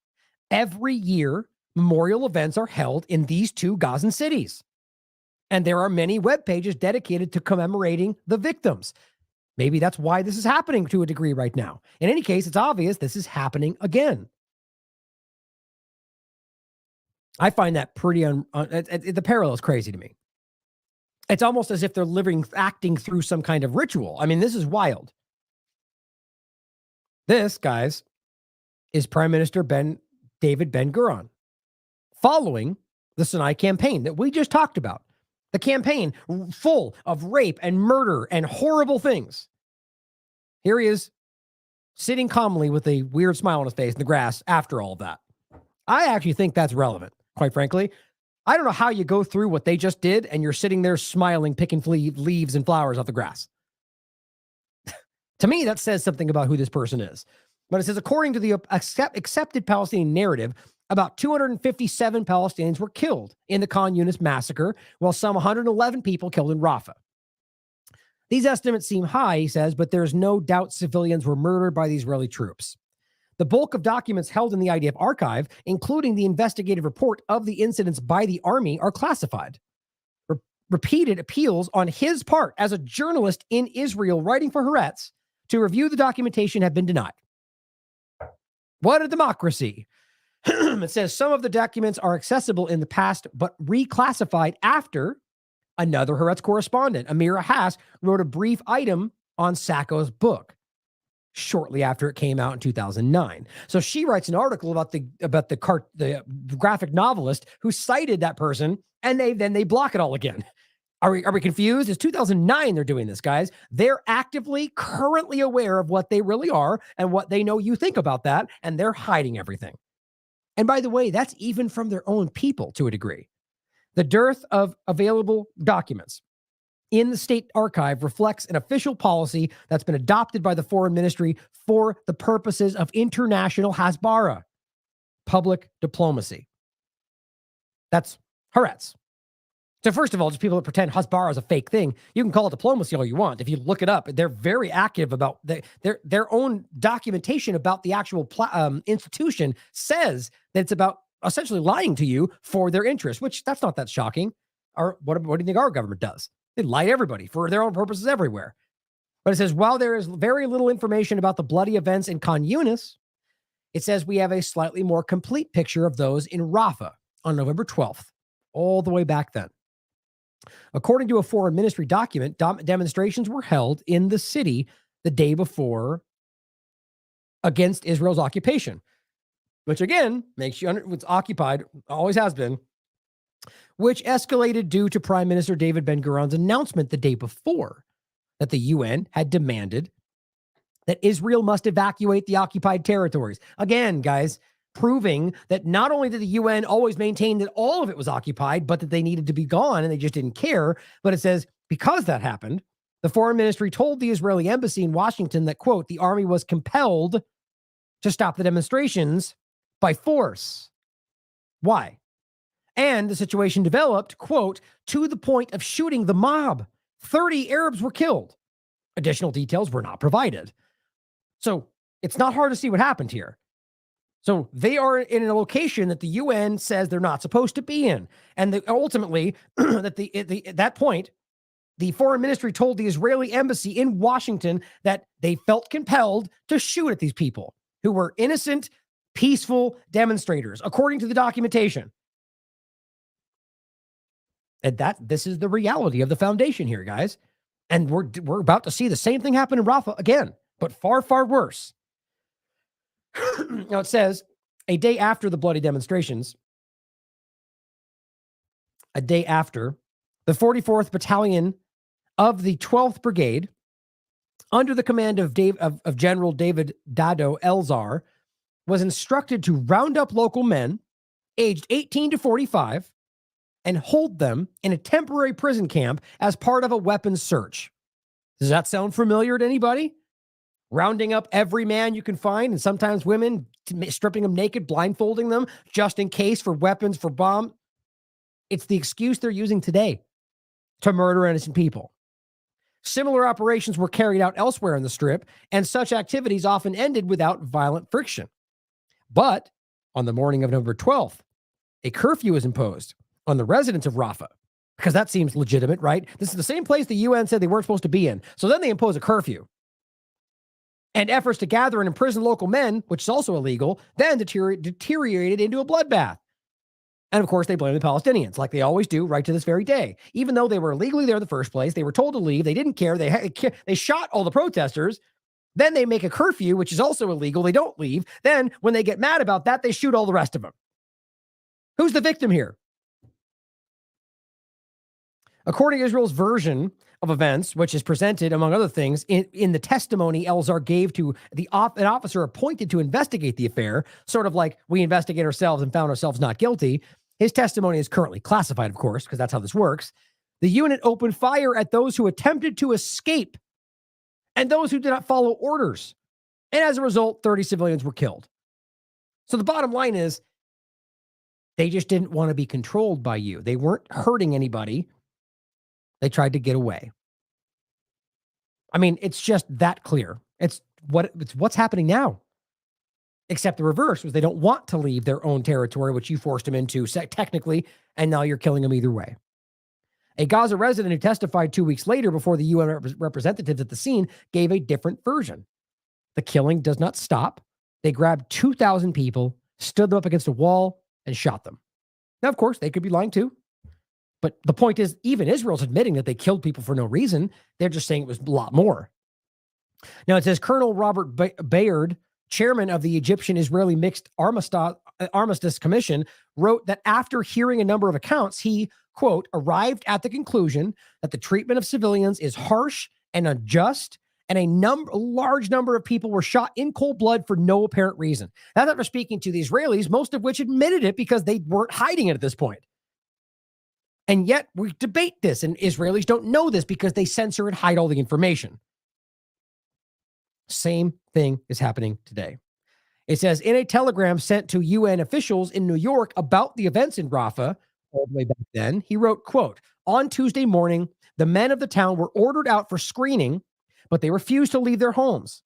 Every year, memorial events are held in these 2 Gazan cities. And there are many web pages dedicated to commemorating the victims. Maybe that's why this is happening to a degree right now. In any case, it's obvious this is happening again. I find that pretty, the parallel is crazy to me. It's almost as if they're acting through some kind of ritual. I mean, this is wild. This, guys, is Prime Minister David Ben-Gurion following the Sinai campaign that we just talked about. The campaign full of rape and murder and horrible things. Here he is sitting calmly with a weird smile on his face in the grass after all of that. I actually think that's relevant, quite frankly. I don't know how you go through what they just did and you're sitting there smiling, picking leaves and flowers off the grass. To me, that says something about who this person is. But it says, according to the accepted Palestinian narrative, about 257 Palestinians were killed in the Khan Yunis massacre, while some 111 people killed in Rafah. These estimates seem high, he says, but there's no doubt civilians were murdered by the Israeli troops. The bulk of documents held in the IDF archive, including the investigative report of the incidents by the army, are classified. Repeated appeals on his part as a journalist in Israel writing for Haaretz to review the documentation have been denied. What a democracy. It says some of the documents are accessible in the past, but reclassified after another Haaretz correspondent, Amira Hass, wrote a brief item on Sacco's book shortly after it came out in 2009. So she writes an article about the graphic novelist who cited that person, and then they block it all again. Are we confused? It's 2009 they're doing this, guys. They're actively, currently aware of what they really are and what they know you think about that, and they're hiding everything. And by the way, that's even from their own people to a degree. The dearth of available documents in the state archive reflects an official policy that's been adopted by the foreign ministry for the purposes of international hasbara, public diplomacy. That's Haaretz. So first of all, just people that pretend hasbara is a fake thing, you can call it diplomacy all you want. If you look it up, they're very active about their own documentation about the actual institution says that it's about essentially lying to you for their interest, which that's not that shocking. Or what do you think our government does? They lie to everybody for their own purposes everywhere. But it says, while there is very little information about the bloody events in Khan Yunis, it says we have a slightly more complete picture of those in Rafah on November 12th, all the way back then. According to a foreign ministry document, demonstrations were held in the city the day before against Israel's occupation, which again makes you it's occupied, always has been, which escalated due to Prime Minister David Ben-Gurion's announcement the day before that the UN had demanded that Israel must evacuate the occupied territories. Again, guys, proving that not only did the UN always maintain that all of it was occupied, but that they needed to be gone and they just didn't care. But it says, because that happened, the foreign ministry told the Israeli embassy in Washington that, quote, the army was compelled to stop the demonstrations by force. Why? And the situation developed, quote, to the point of shooting the mob. 30 Arabs were killed. Additional details were not provided. So it's not hard to see what happened here. So they are in a location that the UN says they're not supposed to be in. And ultimately, at that point, the foreign ministry told the Israeli embassy in Washington that they felt compelled to shoot at these people who were innocent, peaceful demonstrators, according to the documentation. And this is the reality of the foundation here, guys. And we're about to see the same thing happen in Rafah again, but far, far worse. Now it says, a day after the bloody demonstrations, a day after, the 44th Battalion of the 12th Brigade, under the command of General David Dado Elzar, was instructed to round up local men aged 18 to 45 and hold them in a temporary prison camp as part of a weapons search. Does that sound familiar to anybody? Rounding up every man you can find, and sometimes women, stripping them naked, blindfolding them, just in case for weapons, for bomb. It's the excuse they're using today to murder innocent people. Similar operations were carried out elsewhere in the Strip, and such activities often ended without violent friction. But on the morning of November 12th, a curfew was imposed on the residents of Rafah because that seems legitimate, right? This is the same place the UN said they weren't supposed to be in. So then they impose a curfew. And efforts to gather and imprison local men, which is also illegal, then deteriorated into a bloodbath. And of course, they blame the Palestinians, like they always do, right to this very day. Even though they were illegally there in the first place, they were told to leave. They didn't care. They shot all the protesters. Then they make a curfew, which is also illegal. They don't leave. Then when they get mad about that, they shoot all the rest of them. Who's the victim here? According to Israel's version of events, which is presented, among other things, in the testimony Elzar gave to an officer appointed to investigate the affair, sort of like we investigate ourselves and found ourselves not guilty. His testimony is currently classified, of course, because that's how this works. The unit opened fire at those who attempted to escape and those who did not follow orders. And as a result, 30 civilians were killed. So the bottom line is, they just didn't want to be controlled by you. They weren't hurting anybody. They tried to get away. I mean, it's just that clear. It's what's happening now. Except the reverse was they don't want to leave their own territory, which you forced them into technically, and now you're killing them either way. A Gaza resident who testified 2 weeks later before the UN representatives at the scene gave a different version. The killing does not stop. They grabbed 2,000 people, stood them up against a wall, and shot them. Now, of course, they could be lying too. But the point is, even Israel's admitting that they killed people for no reason. They're just saying it was a lot more. Now, it says Colonel Robert Bayard, chairman of the Egyptian-Israeli Mixed Armistice Commission, wrote that after hearing a number of accounts, he, quote, arrived at the conclusion that the treatment of civilians is harsh and unjust, and a large number of people were shot in cold blood for no apparent reason. That's after speaking to the Israelis, most of which admitted it because they weren't hiding it at this point. And yet we debate this, and Israelis don't know this because they censor and hide all the information. Same thing is happening today. It says, in a telegram sent to UN officials in New York about the events in Rafah, all the way back then, he wrote, quote, on Tuesday morning, the men of the town were ordered out for screening, but they refused to leave their homes.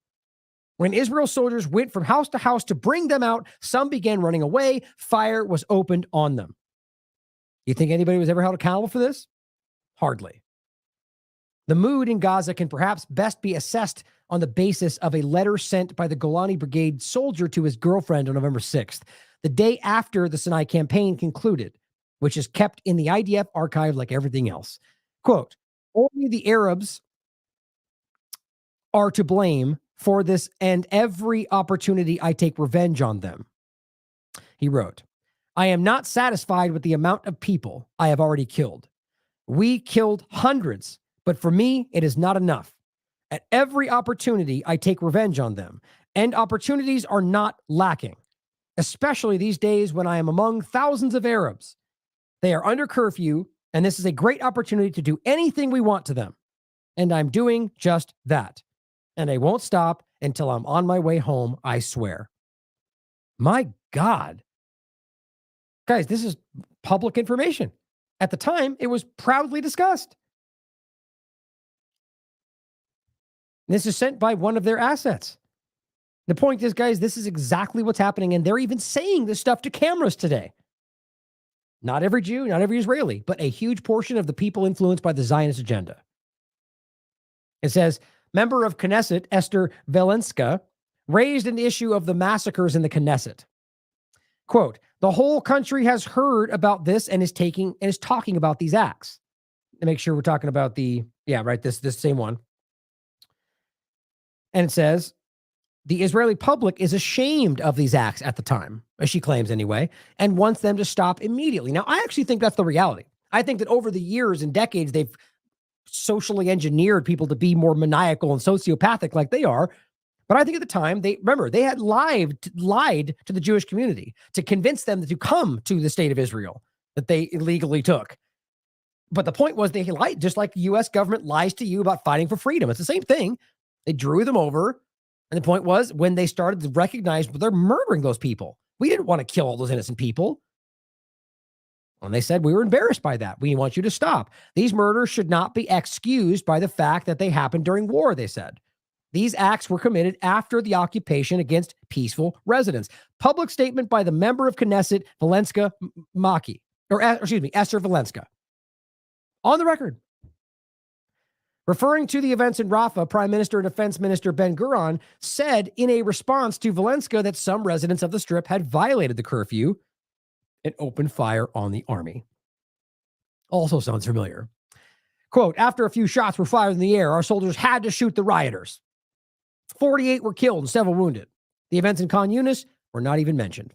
When Israel soldiers went from house to house to bring them out, some began running away. Fire was opened on them. You think anybody was ever held accountable for this? Hardly. The mood in Gaza can perhaps best be assessed on the basis of a letter sent by the Golani Brigade soldier to his girlfriend on November 6th, the day after the Sinai campaign concluded, which is kept in the IDF archive like everything else. Quote, only the Arabs are to blame for this, and every opportunity I take revenge on them. He wrote, I am not satisfied with the amount of people I have already killed. We killed hundreds, but for me, it is not enough. At every opportunity, I take revenge on them, and opportunities are not lacking, especially these days when I am among thousands of Arabs. They are under curfew, and this is a great opportunity to do anything we want to them. And I'm doing just that. And I won't stop until I'm on my way home, I swear. My God. Guys, this is public information. At the time, it was proudly discussed. This is sent by one of their assets. The point is, guys, this is exactly what's happening, and they're even saying this stuff to cameras today. Not every Jew, not every Israeli, but a huge portion of the people influenced by the Zionist agenda. It says, member of Knesset, Esther Velenska, raised an issue of the massacres in the Knesset. Quote, the whole country has heard about this and is talking about these acts. To make sure we're talking about this same one. And it says, the Israeli public is ashamed of these acts at the time, as she claims anyway, and wants them to stop immediately. Now, I actually think that's the reality. I think that over the years and decades, they've socially engineered people to be more maniacal and sociopathic like they are. But I think at the time, they had lied to the Jewish community to convince them to come to the state of Israel that they illegally took. But the point was they lied, just like the U.S. government lies to you about fighting for freedom. It's the same thing. They drew them over. And the point was when they started to recognize they're murdering those people. We didn't want to kill all those innocent people. And they said, we were embarrassed by that. We want you to stop. These murders should not be excused by the fact that they happened during war, they said. These acts were committed after the occupation against peaceful residents. Public statement by the member of Knesset, Esther Velenska. On the record. Referring to the events in Rafah, Prime Minister and Defense Minister Ben-Gurion said in a response to Valencia that some residents of the Strip had violated the curfew and opened fire on the army. Also sounds familiar. Quote, after a few shots were fired in the air, our soldiers had to shoot the rioters. 48 were killed and several wounded. The events in Khan Yunis were not even mentioned.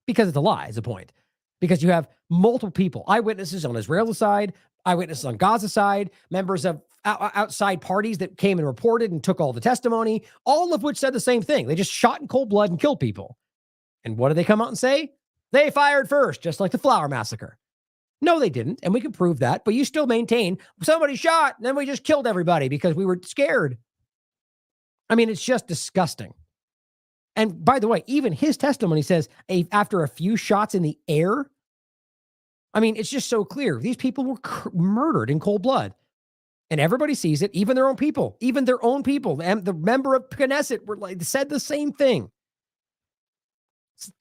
Because it's a lie, is the point. Because you have multiple people, eyewitnesses on Israel's side, eyewitnesses on Gaza's side, members of outside parties that came and reported and took all the testimony, all of which said the same thing. They just shot in cold blood and killed people. And what did they come out and say? They fired first, just like the Flower Massacre. No, they didn't, and we can prove that, but you still maintain somebody shot, and then we just killed everybody because we were scared. I mean, it's just disgusting. And by the way, even his testimony says after a few shots in the air, I mean, it's just so clear. These people were murdered in cold blood. And everybody sees it, even their own people. Even their own people. And the member of Knesset said the same thing.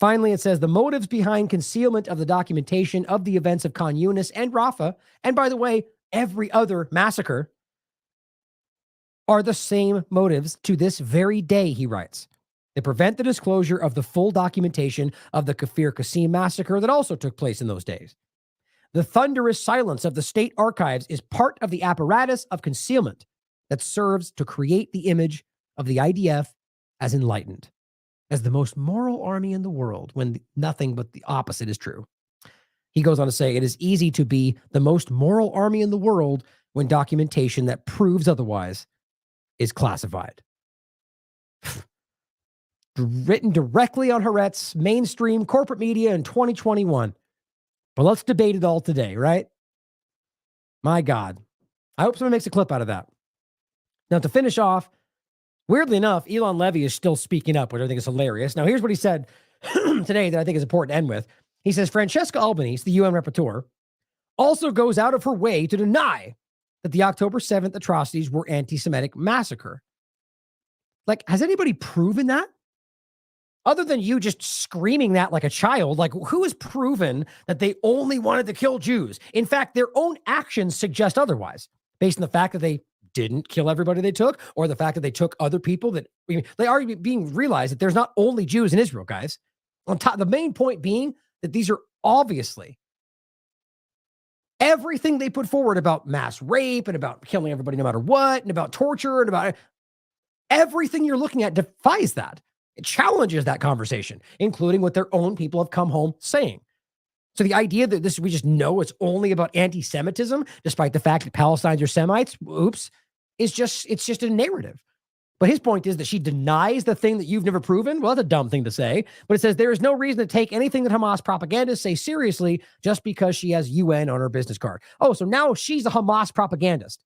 Finally, it says the motives behind concealment of the documentation of the events of Khan Yunis and Rafah, and by the way, every other massacre, are the same motives to this very day, he writes. They prevent the disclosure of the full documentation of the Kafir Qasim massacre that also took place in those days. The thunderous silence of the state archives is part of the apparatus of concealment that serves to create the image of the IDF as enlightened, as the most moral army in the world, when nothing but the opposite is true. He goes on to say, it is easy to be the most moral army in the world when documentation that proves otherwise is classified. Written directly on Haaretz's mainstream corporate media in 2021. But let's debate it all today, right? My God. I hope someone makes a clip out of that. Now, to finish off, weirdly enough, Elon Levy is still speaking up, which I think is hilarious. Now, here's what he said today that I think is important to end with. He says, Francesca Albanese, the UN rapporteur, also goes out of her way to deny that the October 7th atrocities were anti-Semitic massacre. Like, has anybody proven that? Other than you just screaming that like a child, like who has proven that they only wanted to kill Jews? In fact, their own actions suggest otherwise, based on the fact that they didn't kill everybody they took, or the fact that they took other people that they are being realized that there's not only Jews in Israel, guys. On top, the main point being that these are obviously everything they put forward about mass rape and about killing everybody no matter what, and about torture and about everything you're looking at defies that. It challenges that conversation, including what their own people have come home saying. So the idea that we just know it's only about anti-Semitism, despite the fact that Palestinians are Semites, it's just a narrative. But his point is that she denies the thing that you've never proven. Well, that's a dumb thing to say, but it says there is no reason to take anything that Hamas propagandists say seriously just because she has UN on her business card. Oh, so now she's a Hamas propagandist.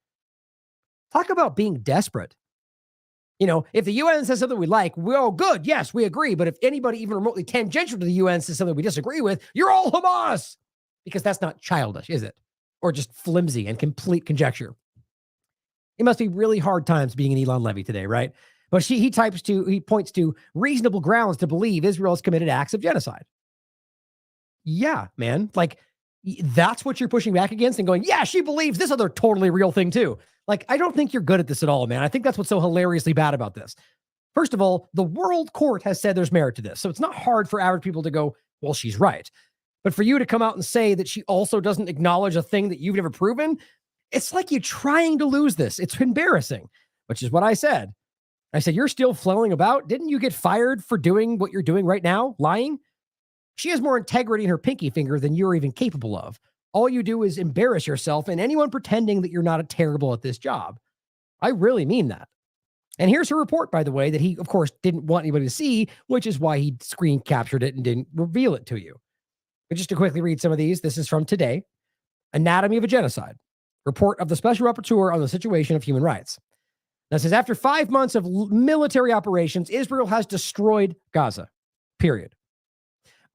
Talk about being desperate. You know, if the UN says something we like, well, good, yes, we agree. But if anybody even remotely tangential to the UN says something we disagree with, you're all Hamas. Because that's not childish, is it? Or just flimsy and complete conjecture. It must be really hard times being an Elon Levy today, right? But he points to reasonable grounds to believe Israel has committed acts of genocide. Yeah, man. Like, that's what you're pushing back against and going, yeah, she believes this other totally real thing too. Like, I don't think you're good at this at all, man. I think that's what's so hilariously bad about this. First of all, the world court has said there's merit to this. So it's not hard for average people to go, well, she's right. But for you to come out and say that she also doesn't acknowledge a thing that you've never proven, it's like you're trying to lose this. It's embarrassing, which is what I said. I said, you're still flailing about. Didn't you get fired for doing what you're doing right now, lying? She has more integrity in her pinky finger than you're even capable of. All you do is embarrass yourself and anyone pretending that you're not terrible at this job. I really mean that. And here's her report, by the way, that he, of course, didn't want anybody to see, which is why he screen captured it and didn't reveal it to you. But just to quickly read some of these, this is from today. Anatomy of a Genocide. Report of the Special Rapporteur on the Situation of Human Rights. Now it says, after 5 months of military operations, Israel has destroyed Gaza. Period.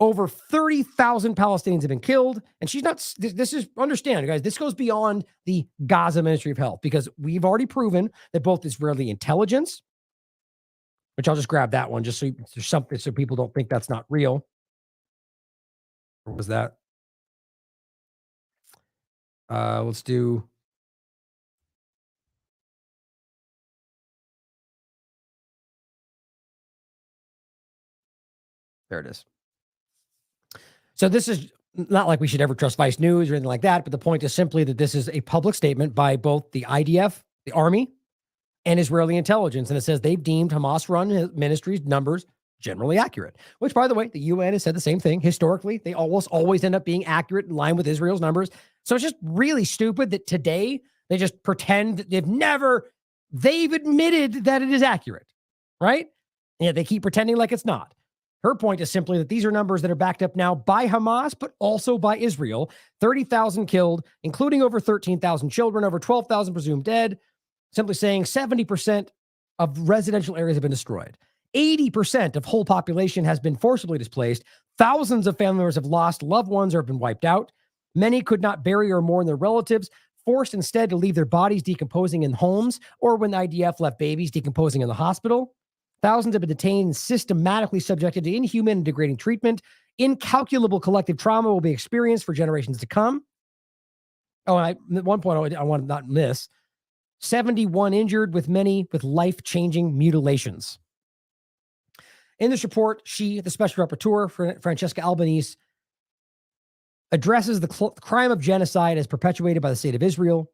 Over 30,000 Palestinians have been killed. And she's not, this is, understand, guys, this goes beyond the Gaza Ministry of Health, because we've already proven that both Israeli intelligence, which I'll just grab that one just so there's something so people don't think that's not real. What was that? Let's do. There it is. So this is not like we should ever trust Vice News or anything like that, but the point is simply that this is a public statement by both the IDF, the Army, and Israeli intelligence. And it says they've deemed Hamas-run ministries' numbers generally accurate, which, by the way, the UN has said the same thing. Historically, they always end up being accurate in line with Israel's numbers. So it's just really stupid that today they just pretend that they've admitted that it is accurate, right? Yeah, they keep pretending like it's not. Her point is simply that these are numbers that are backed up now by Hamas, but also by Israel. 30,000 killed, including over 13,000 children, over 12,000 presumed dead. Simply saying 70% of residential areas have been destroyed. 80% of whole population has been forcibly displaced. Thousands of family members have lost loved ones or have been wiped out. Many could not bury or mourn their relatives, forced instead to leave their bodies decomposing in homes, or when the IDF left babies decomposing in the hospital. Thousands have been detained and systematically subjected to inhuman and degrading treatment. Incalculable collective trauma will be experienced for generations to come. At one point, I want to not miss 71 injured, with many with life-changing mutilations. In this report, the special rapporteur, Francesca Albanese, addresses the crime of genocide as perpetuated by the state of Israel.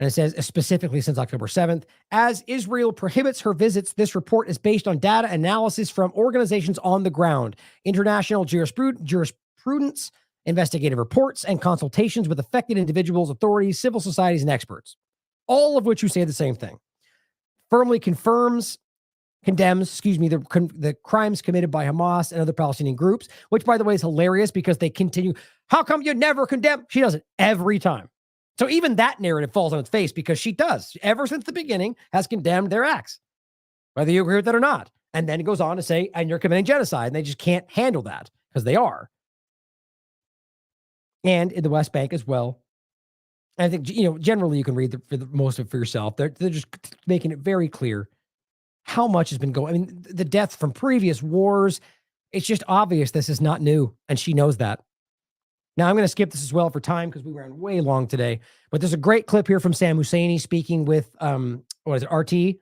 And it says, specifically since October 7th, as Israel prohibits her visits, this report is based on data analysis from organizations on the ground, international jurisprudence, investigative reports, and consultations with affected individuals, authorities, civil societies, and experts, all of which who say the same thing. Firmly condemns, the crimes committed by Hamas and other Palestinian groups, which, by the way, is hilarious because they continue. How come you never condemn? She does it every time. So even that narrative falls on its face because she does, ever since the beginning, has condemned their acts, whether you agree with that or not. And then it goes on to say, and you're committing genocide, and they just can't handle that because they are. And in the West Bank as well. I think, generally you can read most of it for yourself. They're just making it very clear how much has been going. I mean, the death from previous wars, it's just obvious this is not new, and she knows that. Now, I'm going to skip this as well for time because we ran way long today. But there's a great clip here from Sam Husseini speaking with, RT? And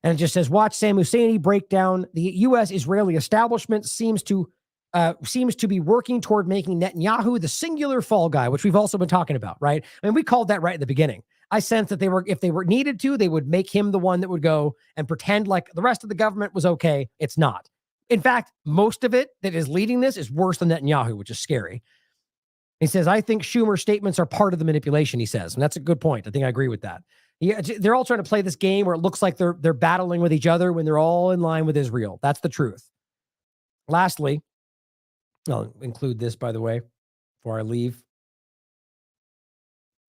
it just says, watch Sam Husseini break down the U.S.-Israeli establishment seems to be working toward making Netanyahu the singular fall guy, which we've also been talking about, right? I mean, we called that right at the beginning. I sense that if they were needed to, they would make him the one that would go and pretend like the rest of the government was okay. It's not. In fact, most of it that is leading this is worse than Netanyahu, which is scary. He says, I think Schumer's statements are part of the manipulation, he says. And that's a good point. I think I agree with that. Yeah, they're all trying to play this game where it looks like they're battling with each other when they're all in line with Israel. That's the truth. Lastly, I'll include this, by the way, before I leave.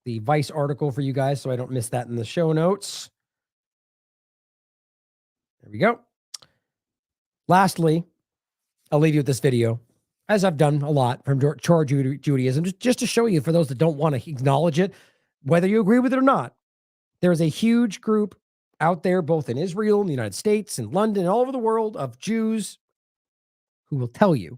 The Vice article for you guys so I don't miss that in the show notes. There we go. Lastly, I'll leave you with this video, as I've done a lot from Char Judaism, just to show you, for those that don't want to acknowledge it, whether you agree with it or not, there is a huge group out there, both in Israel, in the United States, in London, all over the world, of Jews who will tell you,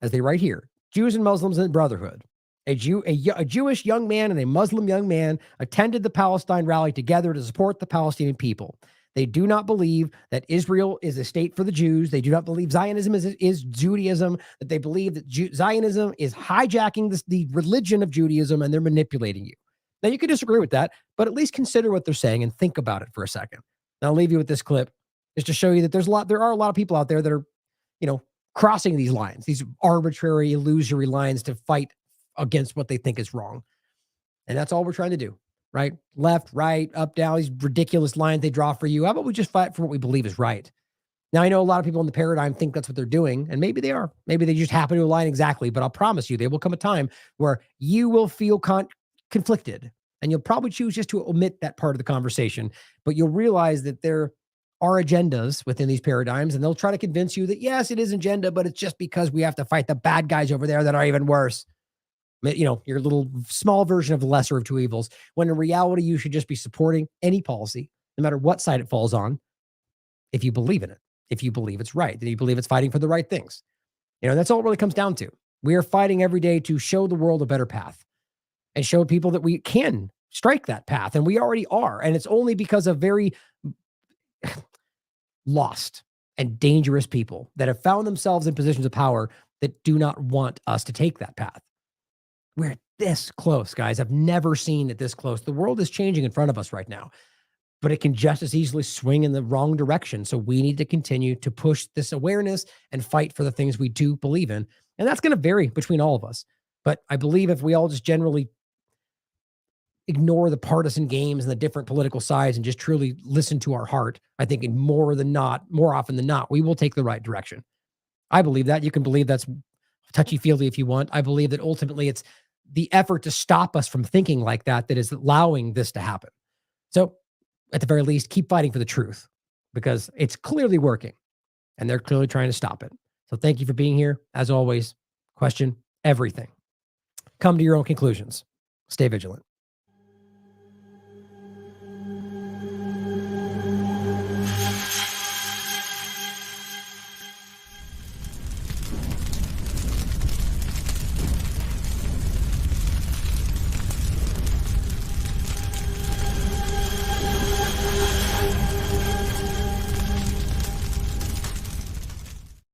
as they write here, Jews and Muslims in brotherhood. A Jewish young man and a Muslim young man attended the Palestine rally together to support the Palestinian people. They do not believe that Israel is a state for the Jews. They do not believe Zionism is Judaism, that they believe that Zionism is hijacking the religion of Judaism, and they're manipulating you. Now, you can disagree with that, but at least consider what they're saying and think about it for a second. And I'll leave you with this clip just to show you that there are a lot of people out there that are, crossing these lines, these arbitrary, illusory lines to fight against what they think is wrong. And that's all we're trying to do. Right? Left, right, up, down, these ridiculous lines they draw for you. How about we just fight for what we believe is right? Now, I know a lot of people in the paradigm think that's what they're doing, and maybe they are. Maybe they just happen to align exactly, but I'll promise you there will come a time where you will feel conflicted, and you'll probably choose just to omit that part of the conversation, but you'll realize that there are agendas within these paradigms, and they'll try to convince you that, yes, it is agenda, but it's just because we have to fight the bad guys over there that are even worse. Your little small version of the lesser of two evils, when in reality, you should just be supporting any policy, no matter what side it falls on, if you believe in it, if you believe it's right, that you believe it's fighting for the right things. That's all it really comes down to. We are fighting every day to show the world a better path. and show people that we can strike that path. And we already are. And it's only because of very lost and dangerous people that have found themselves in positions of power that do not want us to take that path. We're this close, guys. I've never seen it this close. The world is changing in front of us right now, but it can just as easily swing in the wrong direction. So we need to continue to push this awareness and fight for the things we do believe in. And that's going to vary between all of us. But I believe if we all just generally ignore the partisan games and the different political sides and just truly listen to our heart, I think more often than not, we will take the right direction. I believe that. You can believe that's touchy-feely if you want. I believe that ultimately it's the effort to stop us from thinking like that that is allowing this to happen. So at the very least, keep fighting for the truth, because it's clearly working and they're clearly trying to stop it. So thank you for being here. As always, question everything. Come to your own conclusions. Stay vigilant.